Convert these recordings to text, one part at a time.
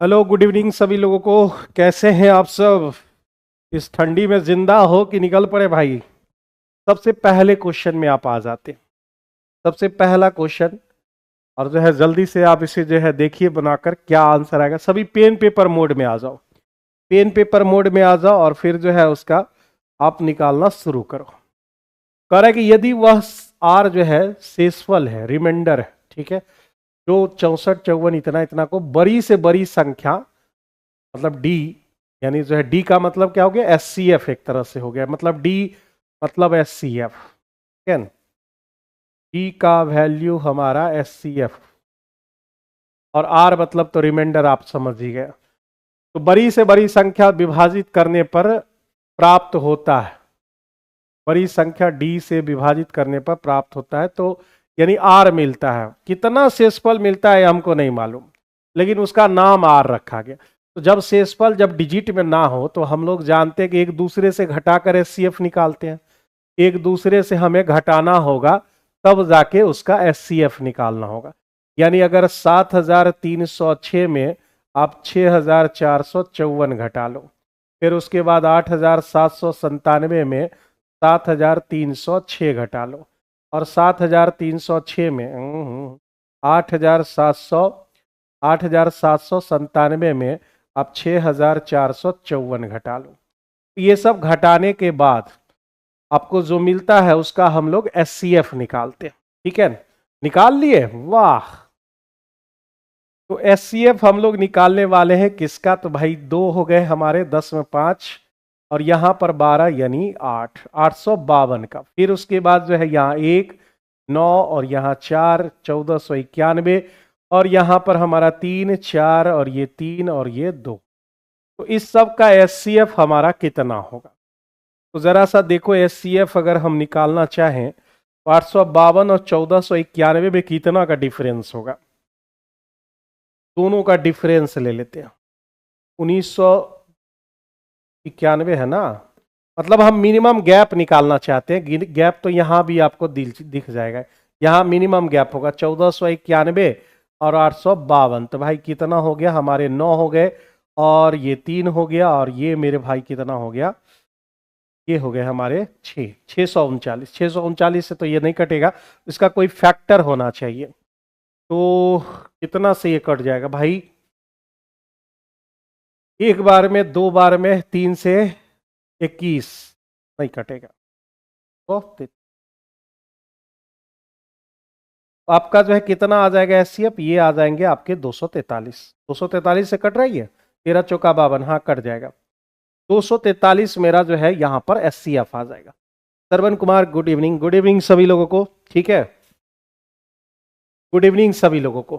Hello, good evening सभी लोगों को। कैसे हैं आप सब? इस ठंडी में जिंदा हो कि निकल पड़े भाई? सबसे पहले क्वेश्चन में आप आ जाते हैं। सबसे पहला क्वेश्चन, और जो है जल्दी से आप इसे जो है देखिए बनाकर क्या आंसर आएगा। सभी पेन पेपर मोड में आ जाओ। पेन पेपर मोड में आ जाओ और फिर जो है उसका आप निकालना शुरू करो। कह रहा है कि यदि वह आर जो है शेषफल है, रिमाइंडर है, ठीक है, जो 64 54 इतना इतना को बड़ी से बड़ी संख्या, मतलब डी, यानी जो है डी का मतलब क्या हो गया? एस सी एफ एक तरह से हो गया। मतलब डी मतलब एस सी एफ, ठीक है। डी का वैल्यू हमारा एस सी एफ, और आर मतलब तो रिमाइंडर, आप समझ ही गए। तो बड़ी से बड़ी संख्या विभाजित करने पर प्राप्त होता है, बड़ी संख्या डी से विभाजित करने पर प्राप्त होता है, तो यानी आर मिलता है। कितना शेषफल मिलता है हमको नहीं मालूम, लेकिन उसका नाम आर रखा गया। तो जब शेषफल जब डिजिट में ना हो तो हम लोग जानते हैं कि एक दूसरे से घटाकर एचसीएफ निकालते हैं। एक दूसरे से हमें घटाना होगा, तब जाके उसका एचसीएफ निकालना होगा। यानी अगर 7306 में आप 6454 घटा लो, फिर उसके बाद 8797 में 7306 घटा लो, और 7306 में 8797 में आप 6454 घटा लो। ये सब घटाने के बाद आपको जो मिलता है उसका हम लोग एचसीएफ निकालते हैं, ठीक है। निकाल लिए, वाह। तो एचसीएफ हम लोग निकालने वाले हैं किसका? तो भाई दो हो गए हमारे, 10 में 5 और यहां पर 12 यानी 8, 852 का। फिर उसके बाद जो है यहाँ 1 9 और यहाँ 4 1491, और यहां पर हमारा 3 4 और ये 3 और ये 2। तो इस सब का एचसीएफ हमारा कितना होगा? तो जरा सा देखो, एचसीएफ अगर हम निकालना चाहें तो 852 और 1491 में कितना का डिफरेंस होगा? दोनों का डिफरेंस ले लेते हैं। 1991 है ना, मतलब हम मिनिमम गैप निकालना चाहते हैं। गैप तो यहां भी आपको दिख जाएगा, यहां मिनिमम गैप होगा 1491 और 852। तो भाई कितना हो गया? हमारे 9 हो गए, और ये 3 हो गया, और ये मेरे भाई कितना हो गया? ये हो गए हमारे 639। 639 से तो ये नहीं कटेगा, इसका कोई फैक्टर होना चाहिए। तो कितना से ये कट जाएगा भाई? एक बार में, दो बार में, 3 से 21 नहीं कटेगा। तो आपका जो है कितना आ जाएगा एचसीएफ? ये आ जाएंगे आपके 243। 243 से कट रही है, 13 चौका 52, हाँ कट जाएगा। 243 मेरा जो है यहां पर एचसीएफ आ जाएगा। Sarvan Kumar, good evening. Good evening सभी लोगों को, ठीक है। गुड इवनिंग सभी लोगों को।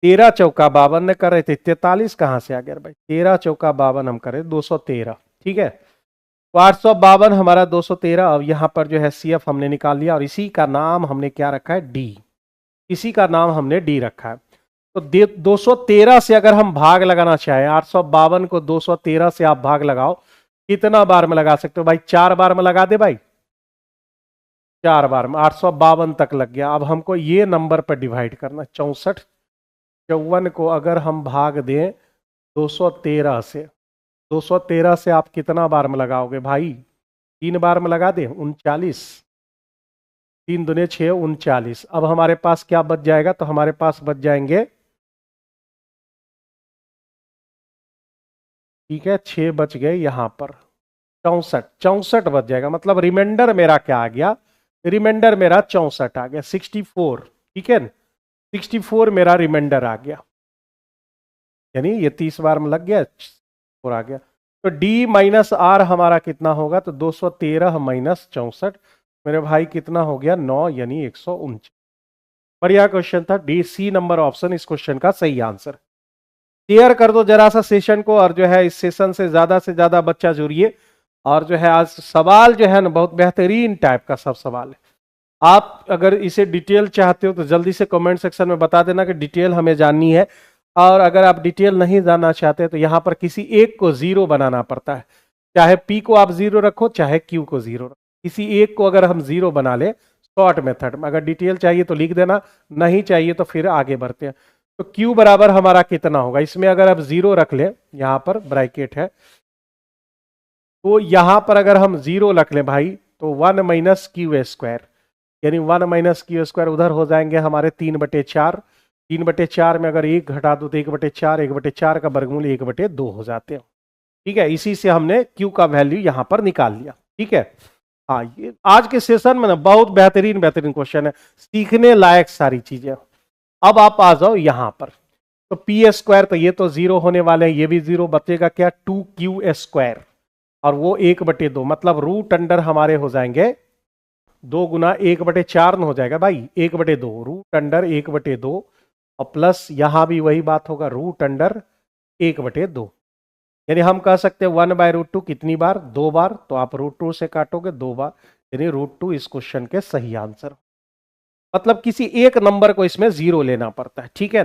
13 चौका 52 ने कर रहे थे, 43 कहां से आ गया भाई? 13 चौका 52 हम करे 213, ठीक है। तो 852 हमारा 213। अब यहां पर जो है सीएफ हमने निकाल लिया, और इसी का नाम हमने क्या रखा है? डी। इसी का नाम हमने डी रखा है। तो 213 से अगर हम भाग लगाना चाहें, 852 को 213 से आप भाग लगाओ, कितना बार में लगा सकते हो भाई? 4 बार में लगा दे भाई, 4 बार में 852 तक लग गया। अब हमको ये नंबर पर डिवाइड करना, 64 54 को अगर हम भाग दें 213 से, 213 से आप कितना बार में लगाओगे भाई? 3 बार में लगा दें, 39। 3 दूने 6, 39। अब हमारे पास क्या बच जाएगा? तो हमारे पास बच जाएंगे, ठीक है, 6 बच गए यहां पर, 64 64 बच जाएगा। मतलब रिमाइंडर मेरा क्या आ गया? रिमाइंडर मेरा 64 आ गया, 64, ठीक है। 64 मेरा रिमाइंडर आ गया, यानी ये 30 बार में लग गया और आ गया। तो डी माइनस आर हमारा कितना होगा? तो 213 माइनस 64, मेरे भाई कितना हो गया? 9, यानी 149। बढ़िया क्वेश्चन था। डी, सी नंबर ऑप्शन इस क्वेश्चन का सही आंसर। शेयर कर दो जरा सा सेशन को, और जो है इस सेशन से ज्यादा बच्चा जुड़िए। और जो है आज सवाल जो है ना, बहुत बेहतरीन टाइप का सब सवाल है। आप अगर इसे डिटेल चाहते हो तो जल्दी से कमेंट सेक्शन में बता देना कि डिटेल हमें जाननी है। और अगर आप डिटेल नहीं जानना चाहते तो यहाँ पर किसी एक को जीरो बनाना पड़ता है। चाहे पी को आप जीरो रखो, चाहे क्यू को जीरो रखो, किसी एक को अगर हम जीरो बना ले शॉर्ट मेथड में। अगर डिटेल चाहिए तो लिख देना, नहीं चाहिए तो फिर आगे बढ़ते हैं। तो Q बराबर हमारा कितना होगा, इसमें अगर आप जीरो रख ले, यहां पर ब्रैकेट है, तो यहां पर अगर हम जीरो रख ले भाई, तो 1 माइनस क्यू स्क्वायर, यानी 1 माइनस क्यू स्क्वायर उधर हो जाएंगे हमारे 3/4। 3/4 में अगर एक घटा दो तो 1/4, 1/4 का वर्गमूल 1/2 हो जाते हैं। ठीक है, इसी से हमने Q का वैल्यू यहां पर निकाल लिया। ठीक है, हाँ, ये आज के सेशन में ना बहुत बेहतरीन बेहतरीन क्वेश्चन है, सीखने लायक सारी चीजें। अब आप आ जाओ यहां पर, तो पी स्क्वायर, तो ये तो जीरो होने वाले हैं, ये भी जीरो, बचेगा क्या 2Q², और वो 1/2, मतलब रूट अंडर हमारे हो जाएंगे 2 गुना 1/4 हो जाएगा भाई, 1/2 रूट अंडर 1/2, और प्लस यहां भी वही बात होगा, रूट अंडर 1/2। यानी हम कह सकते हैं 1/√2 कितनी बार, 2 बार, तो आप √2 से काटोगे 2 बार, यानी √2 इस क्वेश्चन के सही आंसर। मतलब किसी एक नंबर को इसमें जीरो लेना पड़ता है। ठीक है,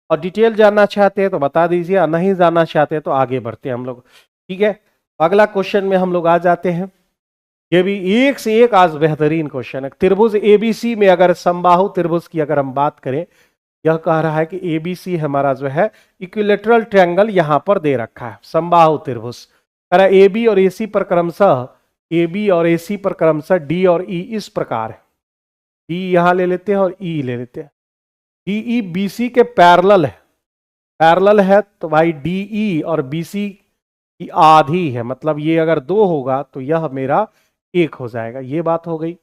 और डिटेल जानना चाहते हैं तो बता दीजिए, और नहीं जानना चाहते हैं तो आगे बढ़ते हैं हम लोग। ठीक है, अगला क्वेश्चन में हम लोग आ जाते हैं। ये भी एक से एक आज बेहतरीन क्वेश्चन है। त्रिभुज एबीसी में अगर समबाहु त्रिभुज की अगर हम बात करें, यह कह रहा है कि एबीसी हमारा जो है इक्विलेटरल ट्रायंगल यहां पर दे रखा है, समबाहु त्रिभुज। कह रहा है एबी और एसी पर क्रमशः, एबी और एसी पर क्रमशः डी और ई इस प्रकार है। डी यहां ले लेते हैं और ई ले लेते हैं। डीई बीसी के पैरेलल है, पैरेलल है तो भाई डीई और बीसी की आधी है, मतलब ये अगर 2 होगा तो यह मेरा 1 हो जाएगा, ये बात हो गई।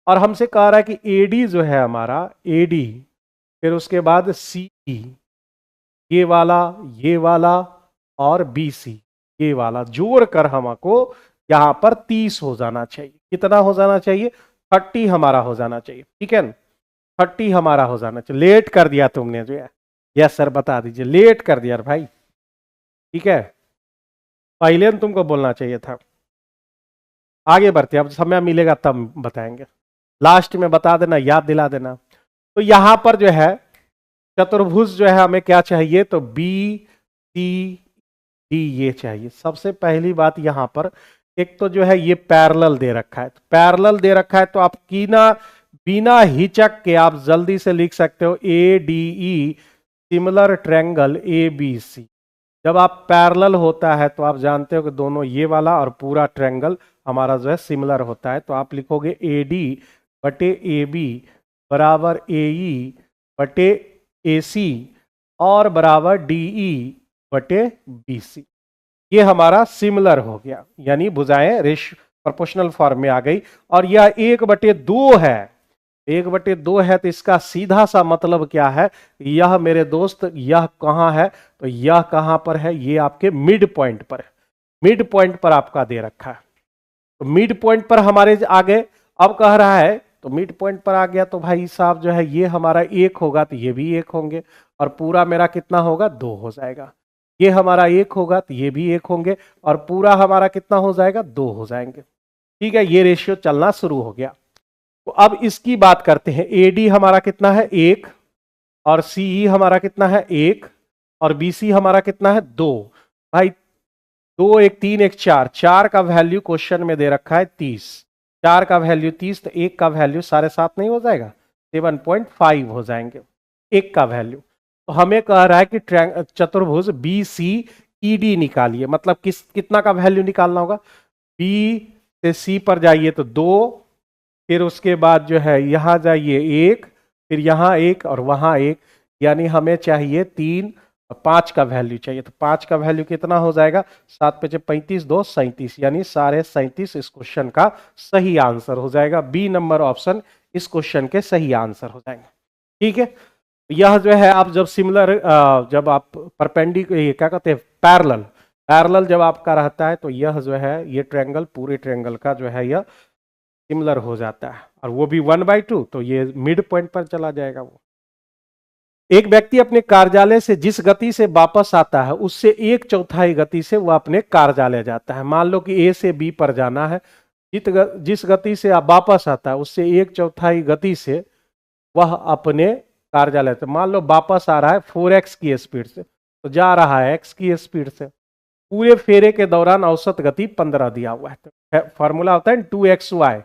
और हमसे कह रहा है कि एडी जो है हमारा, एडी, फिर उसके बाद सीई, ये वाला और बीसी, ये वाला जोड़कर हमको यहां पर 30 हो जाना चाहिए। कितना हो जाना चाहिए, 30 हमारा हो जाना चाहिए। ठीक है, 30 हमारा हो जाना चाहिए। लेट कर दिया तुमने जो है, यस सर बता दीजिए, लेट कर दिया भाई। ठीक है, पहले तुमको बोलना चाहिए था। आगे बढ़ते, अब समय मिलेगा तब बताएंगे, लास्ट में बता देना, याद दिला देना। तो यहां पर जो है चतुर्भुज जो है हमें क्या चाहिए, तो बी सी डी ये चाहिए। सबसे पहली बात यहां पर एक तो जो है ये पैरेलल दे रखा है, तो पैरेलल दे रखा है तो आप बिना हिचक के आप जल्दी से लिख सकते हो a d e similar triangle a b c. जब आप पैरेलल होता है तो आप जानते हो कि दोनों ये वाला और पूरा ट्रायंगल हमारा जो है सिमिलर होता है, तो आप लिखोगे ए डी बटे ए बी बराबर ए ई बटे ए सी और बराबर डी ई बटे बी सी। ये हमारा सिमिलर हो गया, यानी भुजाएं रेश प्रोपोर्शनल फॉर्म में आ गई। और यह 1/2 है, 1/2 है, तो इसका सीधा सा मतलब क्या है, यह मेरे दोस्त यह कहां है, तो यह कहां पर है, ये आपके मिड पॉइंट पर है, मिड पॉइंट पर आपका दे रखा है। तो मिड पॉइंट पर हमारे आ गए। अब कह रहा है तो मिड पॉइंट पर आ गया तो भाई साहब जो है ये हमारा 1 होगा तो ये भी 1 होंगे, और पूरा मेरा कितना होगा, 2 हो जाएगा। ये हमारा 1 होगा तो ये भी 1 होंगे, और पूरा हमारा कितना हो जाएगा, 2 हो जाएंगे। ठीक है, ये रेशियो चलना शुरू हो गया। तो अब इसकी बात करते हैं। एडी हमारा कितना है, 1, और सीई हमारा कितना है, 1, और बीसी हमारा कितना है, 2। भाई 2 1 3 1 4, 4 का वैल्यू क्वेश्चन में दे रखा है 30, 4 का वैल्यू 30, तो 1 का वैल्यू 7.5 नहीं हो जाएगा, 7.5 हो जाएंगे 1 का वैल्यू। तो हमें कह रहा है कि चतुर्भुज बी सी ई डी निकालिए, मतलब कितना का वैल्यू निकालना होगा, बी से सी पर जाइए तो 2, फिर उसके बाद जो है यहां जाइए 1, फिर यहां 1 और वहां 1, यानी हमें चाहिए 3, 5 का वैल्यू चाहिए। तो 5 का वैल्यू कितना हो जाएगा, 7 5 35 2 37, यानी 37.5 इस क्वेश्चन का सही आंसर हो जाएगा। बी नंबर ऑप्शन इस क्वेश्चन के सही आंसर हो जाएंगे। ठीक है, यह जो है आप जब सिमिलर, जब आप परपेंडिकुलर क्या कहते हैं, पैरेलल, पैरेलल जब आपका रहता है तो यह जो है ये ट्रायंगल, पूरे ट्रायंगल का जो है यह सिमिलर हो जाता है, और वो भी 1/2, तो ये मिड पॉइंट पर चला जाएगा। वो एक व्यक्ति अपने कार्यालय से जिस गति से वापस आता है उससे 1/4 गति से वह अपने कार्यालय जाता है। मान लो कि ए से बी पर जाना है, जिस गति से आप वापस आता है उससे 1/4 गति से वह अपने कार्यालय से, मान लो वापस आ रहा है 4x की स्पीड से, तो जा रहा है x की स्पीड से। पूरे फेरे के दौरान औसत गति 15 दिया हुआ है। फॉर्मूला होता है 2xy,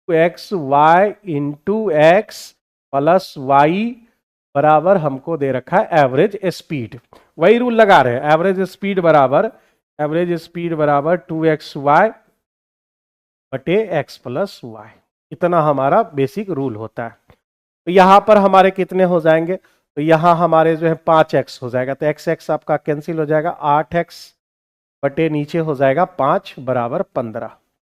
2xy into x plus Y बराबर हमको दे रखा है एवरेज स्पीड। वही रूल लगा रहे हैं, एवरेज स्पीड बराबर 2xy बटे x प्लस वाई। इतना हमारा बेसिक रूल होता है। तो यहां पर हमारे कितने हो जाएंगे, तो यहां हमारे जो है 5x हो जाएगा, तो x आपका कैंसिल हो जाएगा, 8x बटे नीचे हो जाएगा 5 बराबर 15।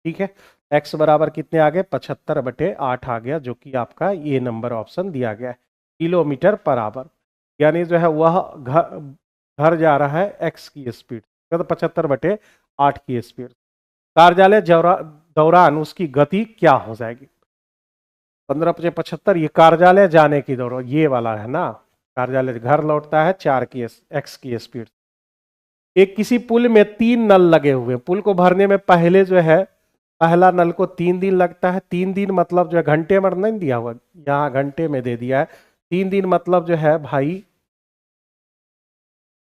ठीक है, x बराबर कितने आ गए, 75 बटे 8 आ गया, जो कि आपका ये नंबर ऑप्शन दिया गया है, किलोमीटर पर आवर। यानी जो है वह घर जा रहा है x की स्पीड, तो 75 बटे 8 की स्पीड। कार्यालय दौरान उसकी गति क्या हो जाएगी, 15 बचे 75, ये कार्यालय जाने की दौरान, ये वाला है ना, कार्यालय घर लौटता है 4 की x की स्पीड। एक किसी पुल में 3 नल लगे हुए, पुल को भरने में पहले जो है पहला नल को 3 दिन लगता है। 3 दिन मतलब जो है घंटे में नहीं दिया हुआ, यहाँ घंटे में दे दिया है। 3 दिन मतलब जो है भाई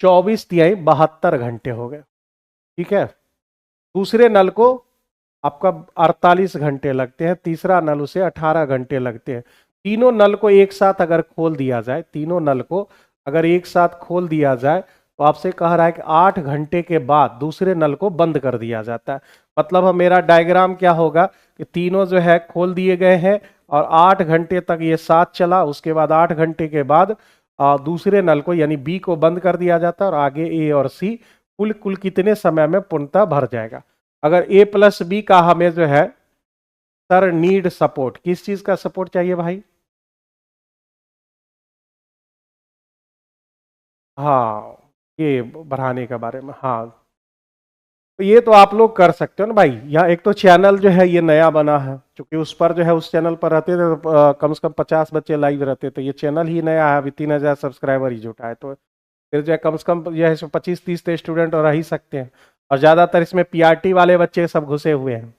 24 तिहाई 72 घंटे हो गए। ठीक है, दूसरे नल को आपका 48 घंटे लगते हैं, तीसरा नल उसे 18 घंटे लगते हैं। तीनों नल को एक साथ अगर खोल दिया जाए, तीनों नल को अगर एक साथ खोल दिया जाए, तो आपसे कह रहा है कि 8 घंटे के बाद दूसरे नल को बंद कर दिया जाता है। मतलब मेरा डायग्राम क्या होगा कि तीनों जो है खोल दिए गए हैं और 8 घंटे तक ये साथ चला, उसके बाद 8 घंटे के बाद दूसरे नल को यानी बी को बंद कर दिया जाता है और आगे ए और सी कुल कितने समय में पूर्णतः भर जाएगा। अगर ए प्लस बी का हमें जो है सर नीड सपोर्ट, किस चीज का सपोर्ट चाहिए भाई, हाँ ये बढ़ाने के बारे में, हाँ तो ये तो आप लोग कर सकते हो ना भाई। यहाँ एक तो चैनल जो है ये नया बना है, क्योंकि उस पर जो है उस चैनल पर रहते थे तो कम से कम 50 बच्चे लाइव रहते, तो ये चैनल ही नया है, अभी 3000 सब्सक्राइबर ही जुटा है, तो फिर जो है कम से कम जो है इसमें 25-30 तो स्टूडेंट रह ही सकते हैं, और ज्यादातर इसमें पीआरटी वाले बच्चे सब घुसे हुए हैं।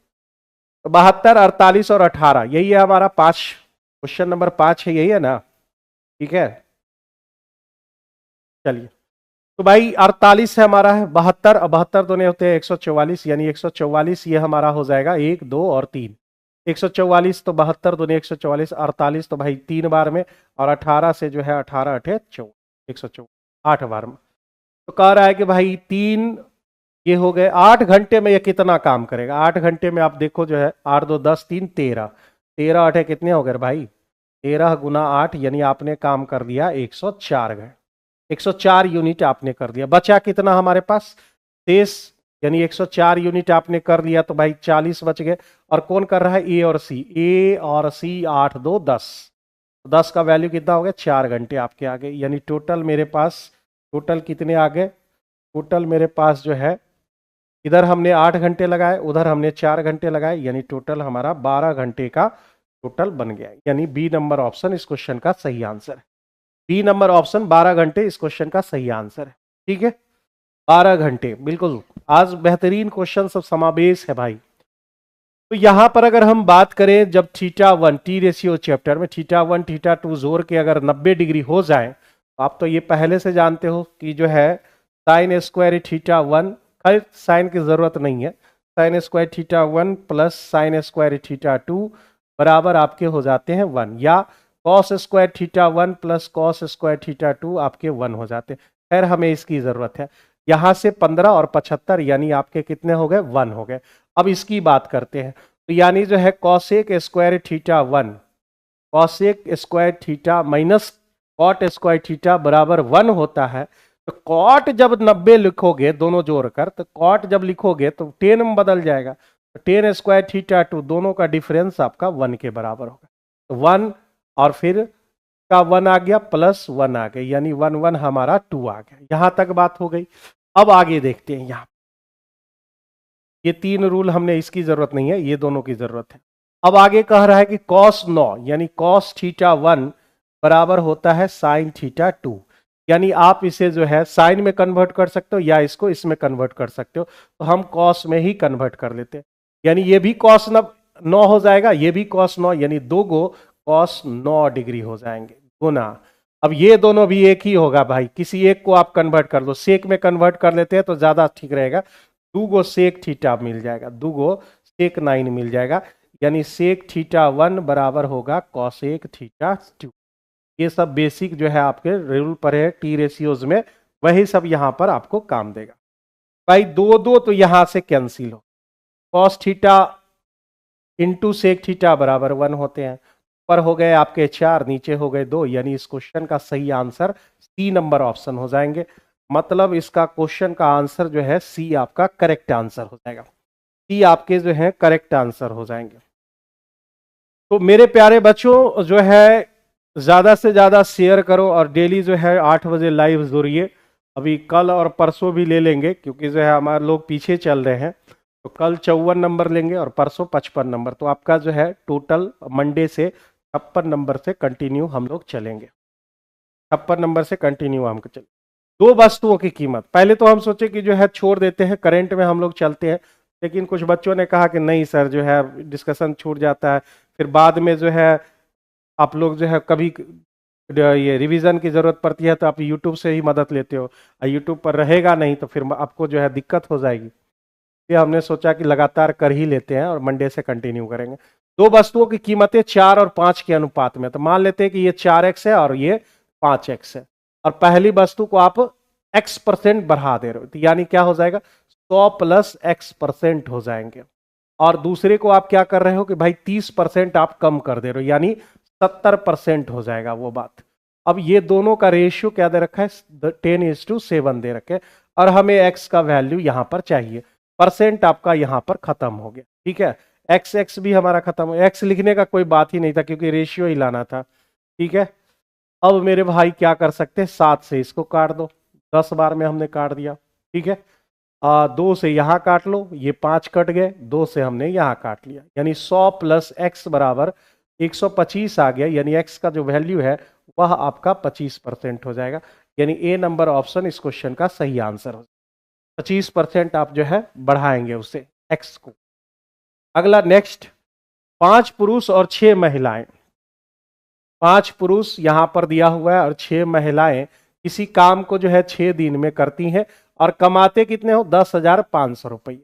तो 72, 48 और 18 यही है हमारा 5, क्वेश्चन नंबर 5 है, यही है ना। ठीक है, चलिए तो भाई 48 है हमारा, है 72, 72 दोनों होते हैं 144, यानी 144 ये हमारा हो जाएगा 1, 2 और 3। 144 तो 72 दोनों 144, 48 तो भाई 3 बार में, और 18 से जो है 18 अठे 124, 8 बार में। तो कह रहा है कि भाई 3 ये हो गए, 8 घंटे में ये कितना काम करेगा। 8 घंटे में आप देखो जो है 8 2 10 3 13, 13 अठे कितने हो गए भाई, 13 गुना 8, यानी आपने काम कर दिया 104 घंटे, 104 यूनिट आपने कर दिया। बचा कितना हमारे पास शेष, यानी 104 यूनिट आपने कर दिया, तो भाई 40 बच गए। और कौन कर रहा है, ए और सी, ए और सी 8 2 10, 10 का वैल्यू कितना हो गया, 4 घंटे आपके आ गए। यानी टोटल मेरे पास, टोटल कितने आ गए, टोटल मेरे पास जो है इधर हमने 8 घंटे लगाए, उधर हमने 4 घंटे लगाए, यानी टोटल हमारा 12 घंटे का टोटल बन गया। यानी बी नंबर ऑप्शन इस क्वेश्चन का सही आंसर है। बी नंबर ऑप्शन 12 घंटे इस क्वेश्चन का सही आंसर है। ठीक है, 12 घंटे बिल्कुल। आज बेहतरीन क्वेश्चन सब समावेश है भाई। तो यहां पर अगर हम बात करें, जब θ1 टी रेशियो चैप्टर में θ1 θ2 जोड़ के अगर 90 डिग्री हो जाए, तो आप तो ये पहले से जानते हो कि जो है साइन स्क्वायर θ1, खैर साइन की जरूरत नहीं है, sine square θ1 plus sine square θ2 बराबर आपके हो जाते हैं 1, या cos square θ1 plus cos square θ2 आपके 1 हो जाते हैं। खैर हमें इसकी जरूरत है। यहां से 15 और 75 यानी आपके कितने हो गए, 1 हो गए। अब इसकी बात करते हैं, तो यानी जो है cosec square θ1, cosec square theta minus cot square theta बराबर 1 होता है। तो कॉट जब 90 लिखोगे दोनों जोड़कर, तो कॉट जब लिखोगे तो 10 में बदल जाएगा, तो 10 स्क्वायर थीटा 2, दोनों का डिफरेंस आपका 1 के बराबर होगा। तो 1 और फिर का 1 आ गया प्लस 1 आ गया, यानी 1 1 हमारा 2 आ गया। यहां तक बात हो गई। अब आगे देखते हैं, यहां ये 3 रूल हमने इसकी जरूरत नहीं है, ये दोनों की जरूरत है। अब आगे कह रहा है कि cos 9 यानी cos θ1 बराबर होता है sin θ2, यानी आप इसे जो है साइन में कन्वर्ट कर सकते हो या इसको इसमें कन्वर्ट कर सकते हो, तो हम cos में ही कन्वर्ट कर लेते हैं। यानी ये भी cos 9 हो जाएगा, ये भी cos 9, यानी 2 गो cos 9 डिग्री हो जाएंगे गुना। अब ये दोनों भी एक ही होगा भाई, किसी एक को आप कन्वर्ट कर दो, सेक में कन्वर्ट कर लेते हैं तो ज्यादा ठीक रहेगा। 2 गो सेक थीटा मिल जाएगा, 2 गो सेक 9 मिल जाएगा, यानी सेक θ1 बराबर होगा कॉसेक θ2। ये सब बेसिक जो है आपके रूल पर है टी रेशियोज में, वही सब यहां पर आपको काम देगा। भाई दो दो तो यहां से कैंसिल हो, cos theta into sec theta बराबर 1 होते हैं। ऊपर हो गए आपके 4, नीचे हो गए 2, यानी इस क्वेश्चन का सही आंसर सी नंबर ऑप्शन हो जाएंगे। मतलब इसका क्वेश्चन का आंसर जो है सी आपका करेक्ट आंसर हो जाएगा। सी आपके जो है करेक्ट आंसर हो जाएंगे। तो मेरे प्यारे बच्चों जो है ज्यादा से ज्यादा शेयर करो और डेली जो है 8 बजे लाइव जुड़िए। अभी कल और परसों भी ले लेंगे क्योंकि जो है हमारे लोग पीछे चल रहे हैं, तो कल 54 नंबर लेंगे और परसों 55 नंबर। तो आपका जो है टोटल मंडे से 56 नंबर से कंटिन्यू हम लोग चलेंगे, 56 नंबर से कंटिन्यू हम चलेंगे। दो वस्तुओं की कीमत, पहले तो हम सोचे कि जो है छोड़ देते हैं, करंट में हम लोग चलते हैं, लेकिन कुछ बच्चों ने कहा कि नहीं सर जो है डिस्कशन छूट जाता है, फिर बाद में जो है आप लोग जो है कभी ये रिवीजन की जरूरत पड़ती है तो आप यूट्यूब से ही मदद लेते हो, यूट्यूब पर रहेगा नहीं तो फिर आपको जो है दिक्कत हो जाएगी। ये हमने सोचा कि लगातार कर ही लेते हैं और मंडे से कंटिन्यू करेंगे। दो वस्तुओं की कीमतें 4 और 5 के अनुपात में, तो मान लेते हैं कि ये 4x है और ये 5x है, और पहली वस्तु को आप x% बढ़ा दे रहे हो, तो यानी क्या हो जाएगा 100 प्लस x% हो जाएंगे। और दूसरे को आप क्या कर रहे हो कि भाई 30% आप कम कर दे रहे हो, यानी 70% हो जाएगा वो बात। अब ये दोनों का रेशियो क्या दे रखा है 10:7 दे रखे, और हमें x का वैल्यू यहां पर चाहिए। परसेंट आपका यहां पर खत्म हो गया, ठीक है, x भी हमारा खत्म हो, x लिखने का कोई बात ही नहीं था क्योंकि रेशियो ही लाना था, ठीक है। अब मेरे भाई क्या कर सकते हैं, 7 से इसको काट दो, 10 बार में हमने काट दिया, ठीक है। 2 से यहां काट लो, ये 5 कट गए, 2 से हमने यहां काट लिया, यानी 100 प्लस x बराबर 125 आ गया, यानी x का जो वैल्यू है वह आपका 25% हो जाएगा, यानी ए नंबर ऑप्शन इस क्वेश्चन का सही आंसर हो। 25% आप जो है बढ़ाएंगे उसे x को। अगला नेक्स्ट, 5 पुरुष और 6 महिलाएं, 5 पुरुष यहां पर दिया हुआ है और 6 महिलाएं किसी काम को जो है 6 दिन में करती हैं और कमाते कितने हो 10,500 रुपये।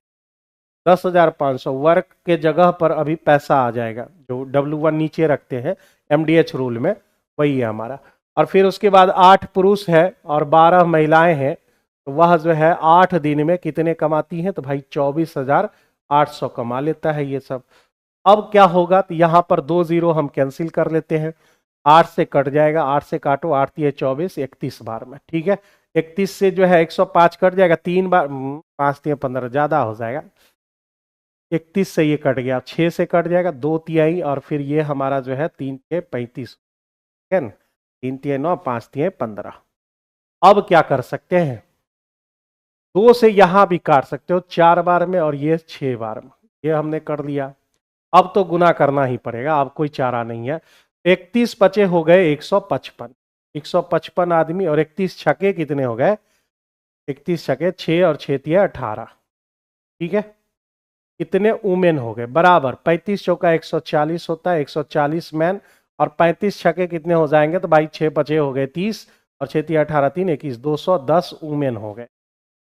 10,500 वर्क के जगह पर अभी पैसा आ जाएगा, जो W1 नीचे रखते हैं MDH रूल में, वही है हमारा। और फिर उसके बाद 8 पुरुष है और 12 महिलाएं हैं, तो वह जो है 8 दिन में कितने कमाती हैं, तो भाई 24,800 कमा लेता है ये सब। अब क्या होगा, तो यहां पर 2 जीरो हम कैंसिल कर लेते हैं, 8 से कट जाएगा, 8 से काटो, 8 3 24, 31 बार में, ठीक है। 31 से जो है 105 कट जाएगा, 3 बार, 5 3 15 ज्यादा हो जाएगा, 31 से ये कट गया, 6 से कट जाएगा, 2 तिहाई, और फिर ये हमारा जो है 3 3 35, ठीक है ना, 3 3 9, 5 3 15। अब क्या कर सकते हैं, 2 से यहां भी काट सकते हो 4 बार में और ये 6 बार में, ये हमने कर लिया। अब तो गुना करना ही पड़ेगा, अब कोई चारा नहीं है। 31 पचे हो गए 155, 155 आदमी, और 31 छके कितने हो गए, 31 छके 6 और 6 तिया 18, ठीक है। कितने वुमेन हो गए, बराबर 35 चौका 140 होता है, 140 मैन, और 35 छके कितने हो जाएंगे, तो भाई 6 बचे हो गए 30, और 6 तिया 18 3 21, 210 वुमेन हो गए।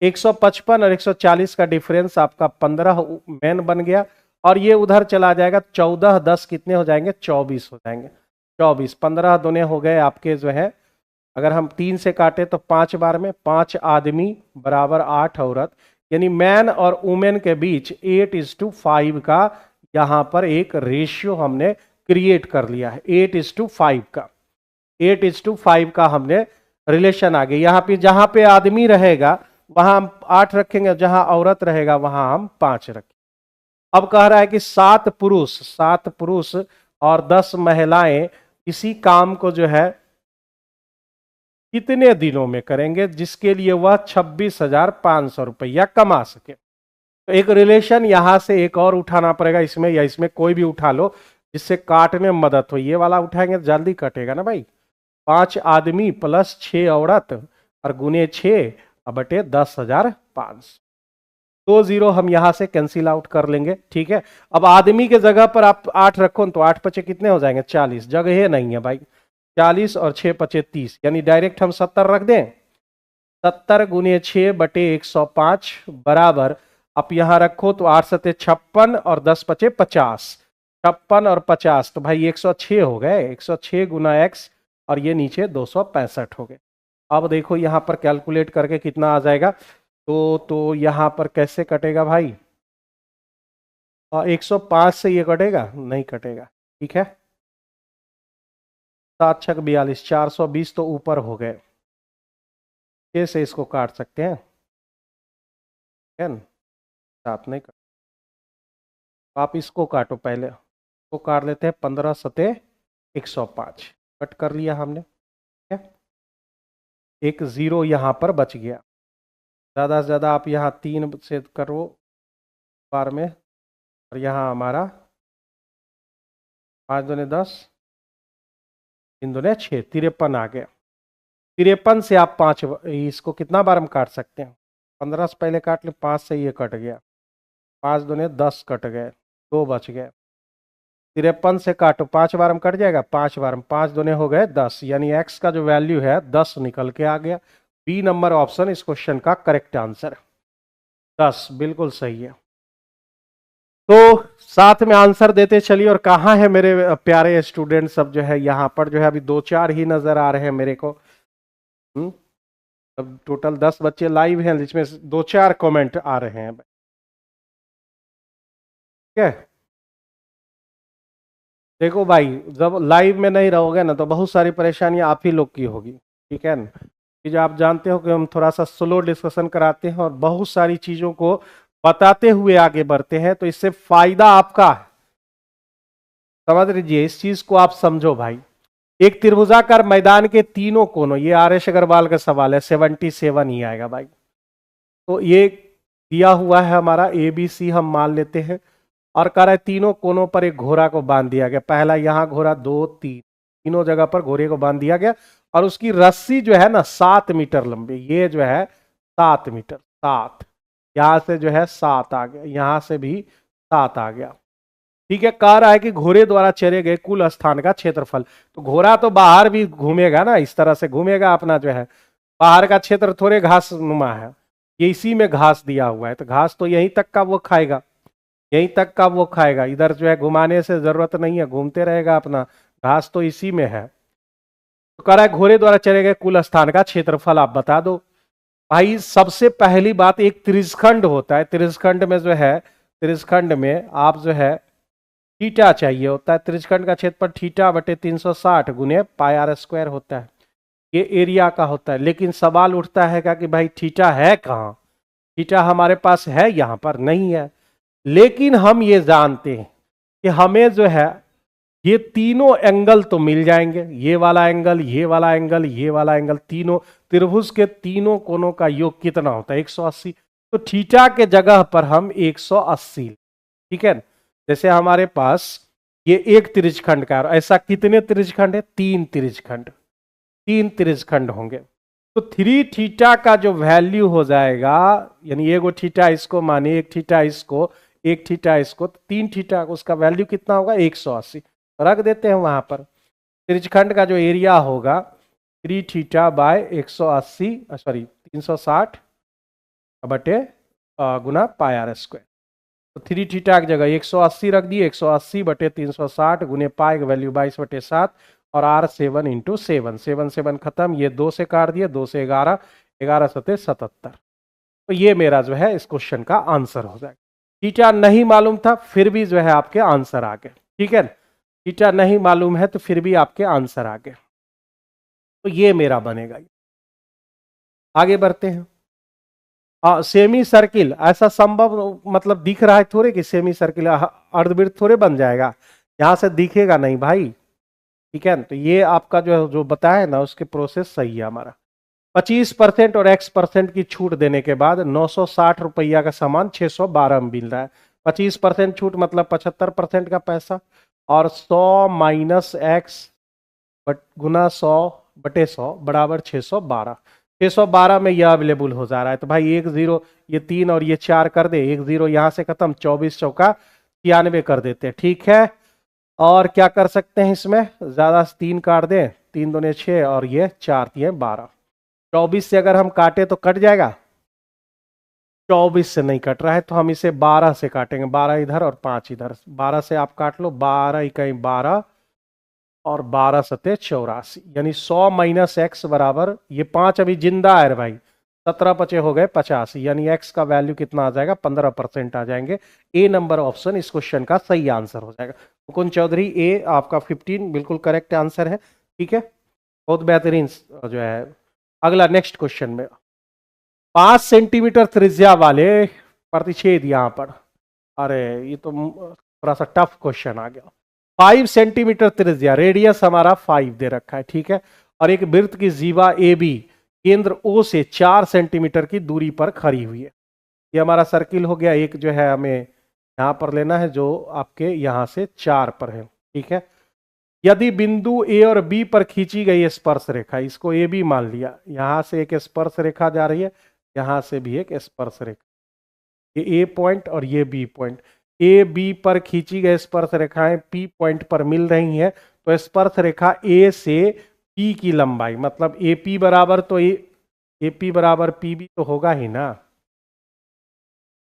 155 और 140 का डिफरेंस आपका 15 मैन बन गया, और ये उधर चला जाएगा, 14 10 कितने हो जाएंगे, 24 हो जाएंगे, 24, 15 दोने हो गए आपके जो है, अगर हम 3 से काटे तो 5 बार में, 5 आदमी बराबर 8 औरत, यानी मैन और वुमेन के बीच 8:5 का यहां पर एक रेशियो हमने क्रिएट कर लिया है, 8:5 का, 8:5 का हमने रिलेशन आ गया। यहां पे जहां पे आदमी रहेगा वहां हम 8 रखेंगे, जहां औरत रहेगा वहां हम 5 रखेंगे। अब कह रहा है कि 7 पुरुष और 10 महिलाएं इसी काम को जो है कितने दिनों में करेंगे, जिसके लिए वह 26,500 रुपया कमा सके। तो एक रिलेशन यहां से एक और उठाना पड़ेगा इसमें, या इसमें कोई भी उठा लो जिससे काटने में मदद हो। ये वाला उठाएंगे तो जल्दी कटेगा ना भाई, 5 आदमी प्लस 6 औरत और गुने 6 बटे 10,500, 2 जीरो हम यहां से कैंसिल आउट कर लेंगे, ठीक है। अब आदमी के जगह पर आप 8 रखो तो 8 पचे कितने हो जाएंगे, 40, जगह नहीं है भाई, 40 और 6 पचे 30, यानी डायरेक्ट हम 70 रख दें, 70 गुने 6 बटे 105 बराबर, आप यहां रखो तो 8 सते 56 और 10 पचे 50, 56 और 50, तो भाई 106 हो गए, 106 गुना x और ये नीचे 265 हो गए। अब देखो यहाँ पर कैलकुलेट करके कितना आ जाएगा। तो यहाँ पर कैसे कटेगा भाई, 105 से ये कटेगा, नहीं कटेगा। ठीक है, 7 छक 42, 420 तो ऊपर हो गए। कैसे इसको काट सकते हैं, है ना, सात नहीं काट, आप इसको काटो पहले, इसको काट लेते हैं। 15 सते 105 कट कर लिया हमने। ठीक है, एक जीरो यहाँ पर बच गया। ज़्यादा से ज़्यादा आप यहाँ 3 से करो बार में, और यहाँ हमारा 5 दूने 10, 3 दूने 6, 53 आ गया। 53 से आप 5, इसको कितना बार हम काट सकते हैं, 15 से पहले काट ले, 5 से ये कट गया, 5 दूने 10 कट गए, 2 बच गए। 53 से काटो, 5 बार हम कट जाएगा, 5 बार हम, 5 दूने हो गए 10, यानी x का जो वैल्यू है 10 निकल के आ गया। बी नंबर ऑप्शन इस क्वेश्चन का करेक्ट आंसर, 10 बिल्कुल सही है। तो साथ में आंसर देते चलिए। और कहाँ है मेरे प्यारे स्टूडेंट सब, जो है यहाँ पर जो है अभी 2-4 ही नजर आ रहे हैं मेरे को। अब टोटल 10 बच्चे लाइव हैं, जिसमें 2-4 कमेंट आ रहे हैं। ठीक है, देखो भाई, जब लाइव में नहीं रहोगे ना तो बहुत सारी परेशानियां आप ही लोग की होगी। ठीक है ना, कि जो आप जानते हो कि हम थोड़ा सा स्लो डिस्कशन कराते हैं और बहुत सारी चीजों को बताते हुए आगे बढ़ते हैं, तो इससे फायदा आपका है। समझ लीजिए, इस चीज को आप समझो भाई। एक त्रिभुजाकार मैदान के तीनों कोनों, ये आर.एस. अग्रवाल का सवाल है, 77 ही आएगा भाई। तो ये दिया हुआ है हमारा ABC, हम मान लेते हैं, और कह रहा है तीनों कोनों पर एक घोड़ा को बांध दिया गया। पहला यहां घोड़ा, 2 3, तीनों जगह पर घोड़े को बांध दिया गया, और उसकी रस्सी जो है ना 7 मीटर लंबी, ये जो है 7 मीटर, 7, यहां से जो है 7 आ गया, यहां से भी 7 आ गया। ठीक है, कह रहा है कि घोड़े द्वारा चरे गए कुल स्थान का क्षेत्रफल। तो घोड़ा तो बाहर भी घूमेगा ना, इस तरह से घूमेगा अपना, जो है बाहर का क्षेत्र थोड़े घास नुमा है, ये इसी में घास दिया हुआ है, तो घास तो यहीं तक का वो खाएगा, यहीं तक का वो खाएगा, इधर जो है घुमाने से जरूरत नहीं है, घूमते रहेगा अपना, घास तो इसी में है। तो कह रहा है घोड़े द्वारा चले गए कुल स्थान का क्षेत्रफल आप बता दो। भाई सबसे पहली बात, एक त्रिज्यखंड होता है, त्रिज्यखंड में जो है, त्रिज्यखंड में आप जो है थीटा चाहिए होता है। त्रिज्यखंड का क्षेत्रफल थीटा बटे 360 गुने पाई आर स्क्वायर होता है, ये एरिया का होता है। लेकिन सवाल उठता है कि भाई थीटा है कहाँ, थीटा हमारे पास है यहाँ पर नहीं है। लेकिन हम ये जानते हैं कि हमें जो है ये तीनों एंगल तो मिल जाएंगे, ये वाला एंगल, ये वाला एंगल, ये वाला एंगल, तीनों त्रिभुज के तीनों कोनों का योग कितना होता है, 180। तो थीटा के जगह पर हम 180, ठीक है। जैसे हमारे पास ये एक त्रिज्यखंड का, ऐसा कितने त्रिज्यखंड है, 3 त्रिज्यखंड, 3 त्रिज्यखंड होंगे। तो 3 थीटा का जो वैल्यू हो जाएगा, यानी एगो थीटा इसको माने, एक थीटा इसको, एक थीटा इसको, 3 थीटा, उसका वैल्यू कितना होगा, 180 रख देते हैं वहां पर। त्रिज्यखंड का जो एरिया होगा 3 थीटा बाय 180, सॉरी 360 बटे गुना पाई आर स्क्वायर। तो 3 थीटा की जगह 180 रख दिए, 180 बटे 360 गुने पाई का वैल्यू 22/7, और R 7 इंटू 7, 7 7 खत्म, ये 2 से काट दिए, 2 से 11, 11 सते 77। तो ये मेरा जो है इस क्वेश्चन का आंसर हो जाएगा। थीटा नहीं मालूम था, फिर भी जो है आपके आंसर आ गए। ठीक है, थीटा नहीं मालूम है तो फिर भी आपके आंसर आ गए, तो ये मेरा बनेगा। आगे बढ़ते हैं। सेमी सर्किल, ऐसा संभव मतलब दिख रहा है थोड़े कि सेमी सर्किल अर्धवृत्त थोड़े बन जाएगा, यहां से दिखेगा नहीं भाई। ठीक है, तो ये आपका जो बताया ना उसके प्रोसेस सही है हमारा। 25% और X% की छूट देने के बाद 960 रुपया का सामान 612 में मिल रहा है। 25% छूट मतलब 75% का पैसा, और 100 माइनस एक्स गुना 100 बटे 100 बराबर 612। 612 में यह अवेलेबल हो जा रहा है। तो भाई 1 0, ये 3 और ये 4 कर दे, 1 0 यहां से खत्म, 24 चौका 96 कर देते हैं। ठीक है, और क्या कर सकते हैं इसमें, ज्यादा से 3 काट दें, 3 दूने 6 और ये 4 3 12। 24 से अगर हम काटे तो कट जाएगा, 24 से नहीं कट रहा है तो हम इसे 12 से काटेंगे, 12 इधर और 5 इधर, 12 से आप काट लो, 12 इकाई 12, और 12 सते 84, यानी 100 माइनस एक्स बराबर, ये 5 अभी जिंदा है भाई, 17 बचे हो गए 50, यानी एक्स का वैल्यू कितना आ जाएगा, 15% आ जाएंगे। ए नंबर ऑप्शन इस क्वेश्चन का सही आंसर हो जाएगा। मुकुंद चौधरी ए आपका 15 बिल्कुल करेक्ट आंसर है। ठीक है, बहुत बेहतरीन जो है। अगला नेक्स्ट क्वेश्चन में 5 सेंटीमीटर त्रिज्या वाले प्रतिच्छेद यहां पर, अरे ये तो थोड़ा सा टफ क्वेश्चन आ गया। 5 सेंटीमीटर त्रिज्या, रेडियस हमारा 5 दे रखा है, ठीक है, और एक वृत्त की जीवा ए बी केंद्र ओ से 4 सेंटीमीटर की दूरी पर खड़ी हुई है। ये हमारा सर्किल हो गया। एक जो है हमें यहां पर लेना है जो आपके यहां से 4 पर है, ठीक है। यदि बिंदु ए और बी पर खींची गई स्पर्श रेखा, इसको ए बी मान लिया, यहां से एक स्पर्श रेखा जा रही है, यहां से भी एक स्पर्श रेखा, ये ए पॉइंट और ये बी पॉइंट, ए बी पर खींची गई स्पर्श रेखाएं पी पॉइंट पर मिल रही हैं, तो स्पर्श रेखा ए से पी की लंबाई, मतलब ए पी बराबर, तो ए पी बराबर पी बी तो होगा ही ना।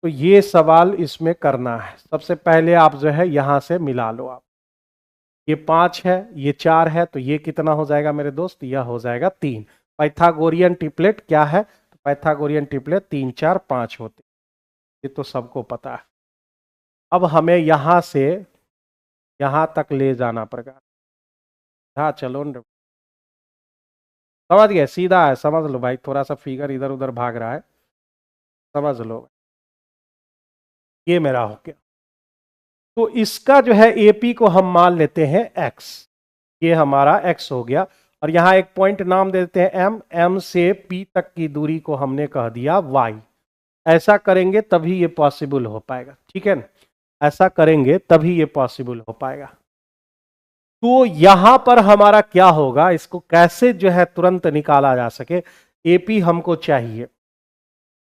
तो ये सवाल इसमें करना है। सबसे पहले आप जो है यहां से मिला लो आप, ये 5 है, ये 4 है, तो ये कितना हो जाएगा मेरे दोस्त, यह हो जाएगा 3। पाइथागोरियन ट्रिपलेट क्या है, तो पाइथागोरियन ट्रिपलेट 3 4 5 होते, ये तो सबको पता है। अब हमें यहां से यहां तक ले जाना पड़ेगा। हाँ चलो समझ गए, सीधा है, समझ लो भाई, थोड़ा सा फिगर इधर उधर भाग रहा है, समझ लो। ये मेरा हो गया। तो इसका जो है एपी को हम मान लेते हैं एक्स, ये हमारा एक्स हो गया, और यहां एक पॉइंट नाम दे देते हैं एम, एम से पी तक की दूरी को हमने कह दिया वाई। ऐसा करेंगे तभी ये पॉसिबल हो पाएगा, ठीक है ना, ऐसा करेंगे तभी ये पॉसिबल हो पाएगा। तो यहां पर हमारा क्या होगा, इसको कैसे जो है तुरंत निकाला जा सके, एपी हमको चाहिए।